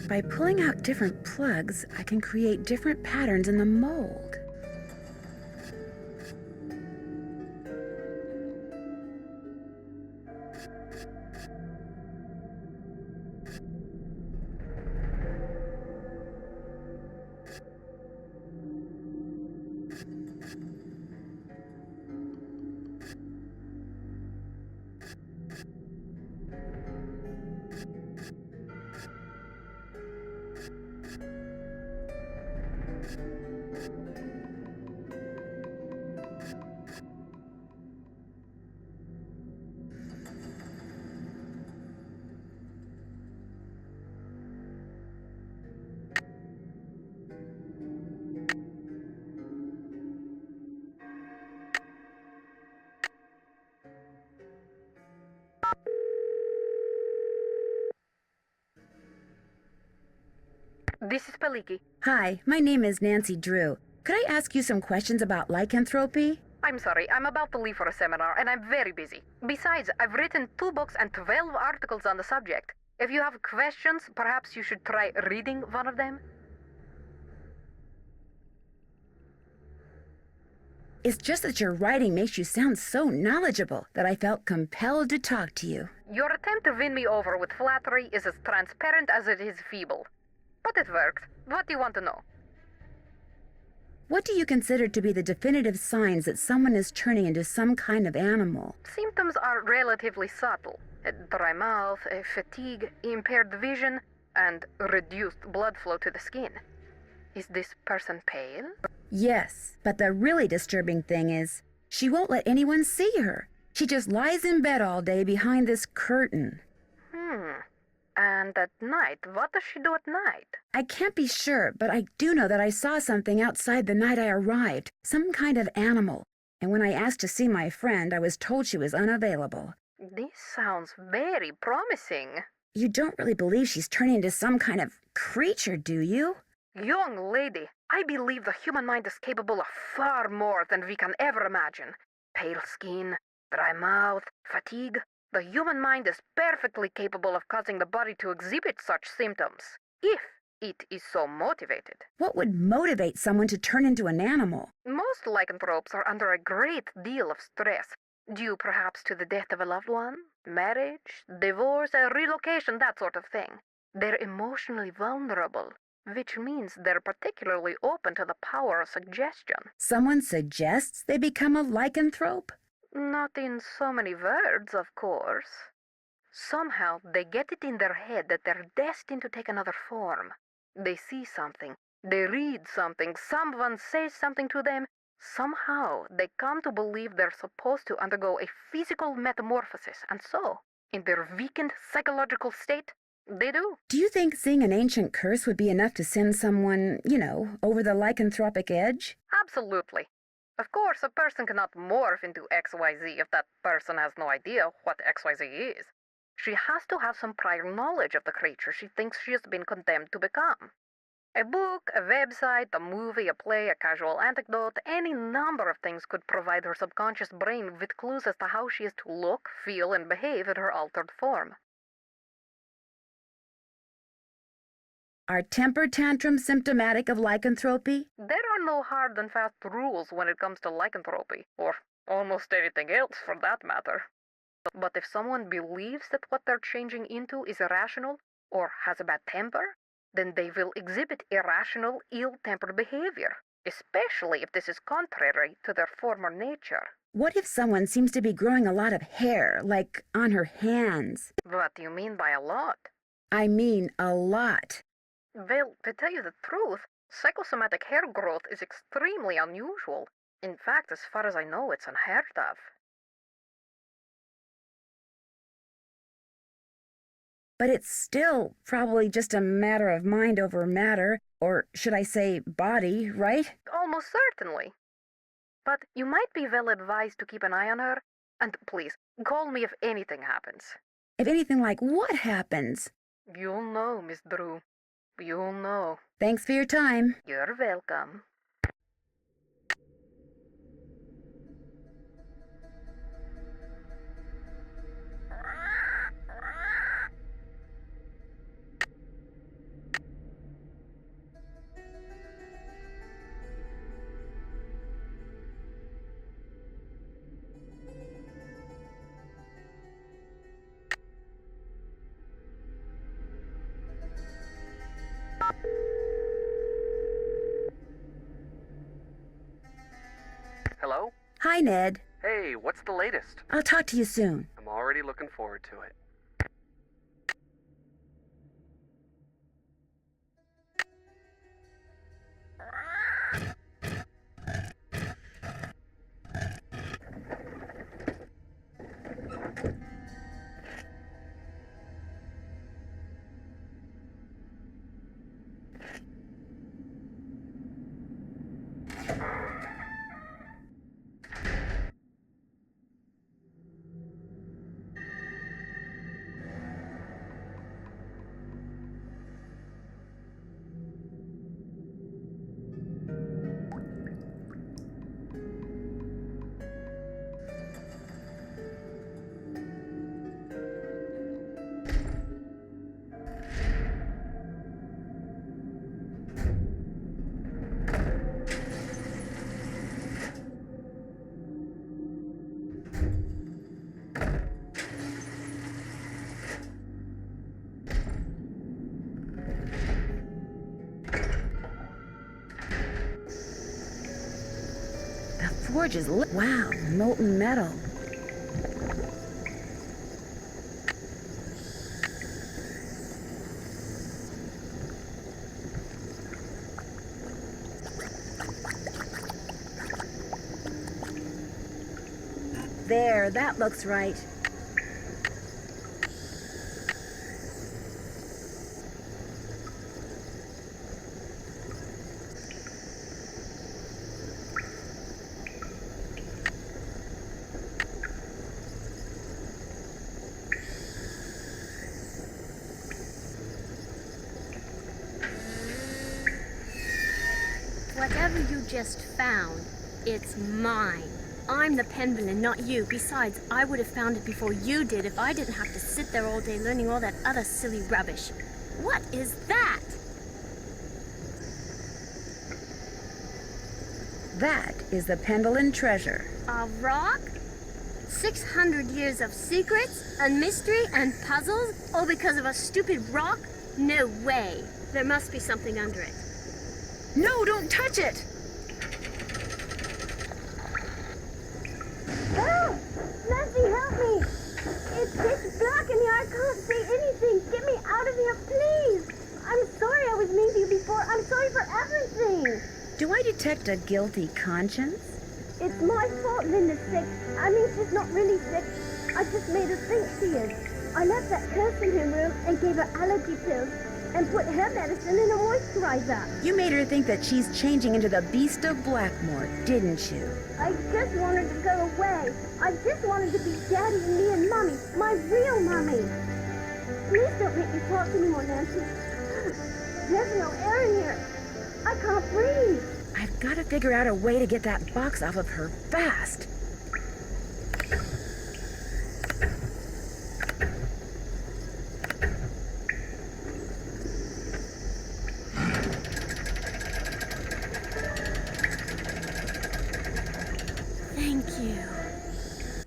S1: By pulling out different plugs, I can create different patterns in the mold.
S12: This is Paliki.
S1: Hi, my name is Nancy Drew. Could I ask you some questions about lycanthropy?
S12: I'm sorry, I'm about to leave for a seminar, and I'm very busy. Besides, I've written 2 books and 12 articles on the subject. If you have questions, perhaps you should try reading one of them.
S1: It's just that your writing makes you sound so knowledgeable that I felt compelled to talk to you.
S12: Your attempt to win me over with flattery is as transparent as it is feeble. But it worked. What do you want to know?
S1: What do you consider to be the definitive signs that someone is turning into some kind of animal?
S12: Symptoms are relatively subtle. A dry mouth, a fatigue, impaired vision, and reduced blood flow to the skin. Is this person pale?
S1: Yes, but the really disturbing thing is, she won't let anyone see her. She just lies in bed all day behind this curtain.
S12: And at night, what does she do at night?
S1: I can't be sure, but I do know that I saw something outside the night I arrived, some kind of animal. And when I asked to see my friend, I was told she was unavailable.
S12: This sounds very promising.
S1: You don't really believe she's turning into some kind of creature, do you?
S12: Young lady, I believe the human mind is capable of far more than we can ever imagine. Pale skin, dry mouth, fatigue. The human mind is perfectly capable of causing the body to exhibit such symptoms, if it is so motivated.
S1: What would motivate someone to turn into an animal?
S12: Most lycanthropes are under a great deal of stress, due perhaps to the death of a loved one, marriage, divorce, a relocation, that sort of thing. They're emotionally vulnerable, which means they're particularly open to the power of suggestion.
S1: Someone suggests they become a lycanthrope?
S12: Not in so many words, of course. Somehow they get it in their head that they're destined to take another form. They see something, they read something, someone says something to them. Somehow they come to believe they're supposed to undergo a physical metamorphosis, and so, in their weakened psychological state, they do.
S1: Do you think seeing an ancient curse would be enough to send someone, over the lycanthropic edge?
S12: Absolutely. Of course, a person cannot morph into XYZ if that person has no idea what XYZ is. She has to have some prior knowledge of the creature she thinks she has been condemned to become. A book, a website, a movie, a play, a casual anecdote, any number of things could provide her subconscious brain with clues as to how she is to look, feel, and behave in her altered form.
S1: Are temper tantrums symptomatic of lycanthropy?
S12: There are no hard and fast rules when it comes to lycanthropy, or almost anything else for that matter. But if someone believes that what they're changing into is irrational, or has a bad temper, then they will exhibit irrational, ill-tempered behavior, especially if this is contrary to their former nature.
S1: What if someone seems to be growing a lot of hair, like on her hands?
S12: What do you mean by a lot?
S1: I mean a lot.
S12: Well, to tell you the truth, psychosomatic hair growth is extremely unusual. In fact, as far as I know, it's unheard of.
S1: But it's still probably just a matter of mind over matter, or should I say body, right?
S12: Almost certainly. But you might be well advised to keep an eye on her, and please, call me if anything happens.
S1: If anything like what happens?
S12: You'll know, Miss Drew. You'll know.
S1: Thanks for your time.
S12: You're welcome.
S10: Hello?
S1: Hi, Ned.
S10: Hey, what's the latest?
S1: I'll talk to you soon.
S10: I'm already looking forward to it.
S1: forge is lit. Wow, molten metal. There, that looks right.
S4: Whatever you just found, it's mine. I'm the Penvellyn, not you. Besides, I would have found it before you did if I didn't have to sit there all day learning all that other silly rubbish. What is that?
S1: That is the Penvellyn treasure.
S4: A rock? 600 years of secrets and mystery and puzzles, all because of a stupid rock? No way. There must be something under it.
S1: No, don't touch it!
S4: Help! Nancy, help me! It's pitch black in here. I can't see anything. Get me out of here, please! I'm sorry I was mean to you before. I'm sorry for everything.
S1: Do I detect a guilty conscience?
S4: It's my fault Linda's sick. I mean, she's not really sick. I just made her think she is. I left that curse in her room and gave her allergy pills and put her medicine in a moisturizer.
S1: You made her think that she's changing into the Beast of Blackmoor, didn't you?
S4: I just wanted to go away. I just wanted to be Daddy and me and Mommy, my real Mommy. Please don't make me talk anymore, Nancy. There's no air in here. I can't breathe.
S1: I've got to figure out a way to get that box off of her fast.
S4: Thank you.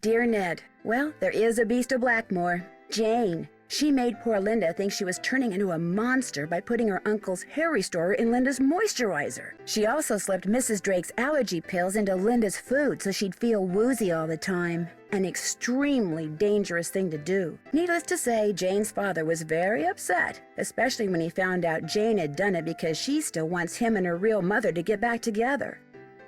S1: Dear Ned, well, there is a Beast of Blackmoor. Jane. She made poor Linda think she was turning into a monster by putting her uncle's hair restorer in Linda's moisturizer. She also slipped Mrs. Drake's allergy pills into Linda's food so she'd feel woozy all the time. An extremely dangerous thing to do. Needless to say, Jane's father was very upset, especially when he found out Jane had done it because she still wants him and her real mother to get back together.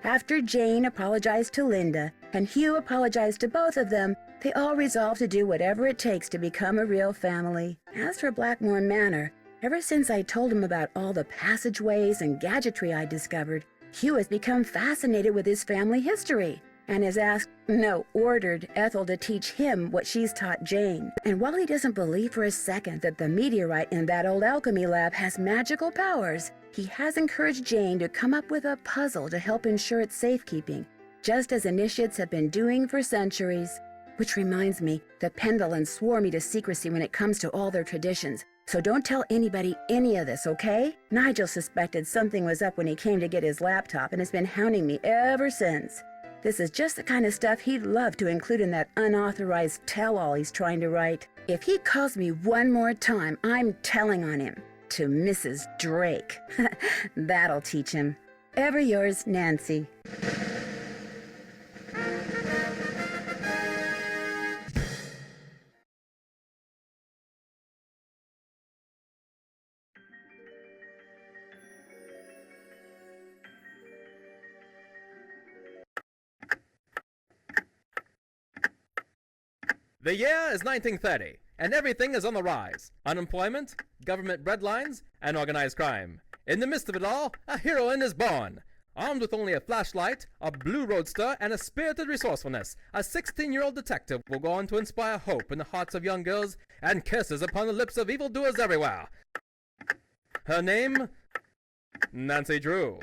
S1: After Jane apologized to Linda and Hugh apologized to both of them, they all resolved to do whatever it takes to become a real family. As for Blackmoor Manor, ever since I told him about all the passageways and gadgetry I discovered, Hugh has become fascinated with his family history and has asked, no, ordered Ethel to teach him what she's taught Jane. And while he doesn't believe for a second that the meteorite in that old alchemy lab has magical powers, he has encouraged Jane to come up with a puzzle to help ensure its safekeeping, just as initiates have been doing for centuries. Which reminds me, the Penvellyns swore me to secrecy when it comes to all their traditions, so don't tell anybody any of this, okay? Nigel suspected something was up when he came to get his laptop and has been hounding me ever since. This is just the kind of stuff he'd love to include in that unauthorized tell-all he's trying to write. If he calls me one more time, I'm telling on him. To Mrs. Drake. That'll teach him. Ever yours, Nancy.
S13: The year is 1930, and everything is on the rise. Unemployment, government breadlines, and organized crime. In the midst of it all, a heroine is born. Armed with only a flashlight, a blue roadster, and a spirited resourcefulness, a 16-year-old detective will go on to inspire hope in the hearts of young girls and kisses upon the lips of evildoers everywhere. Her name? Nancy Drew.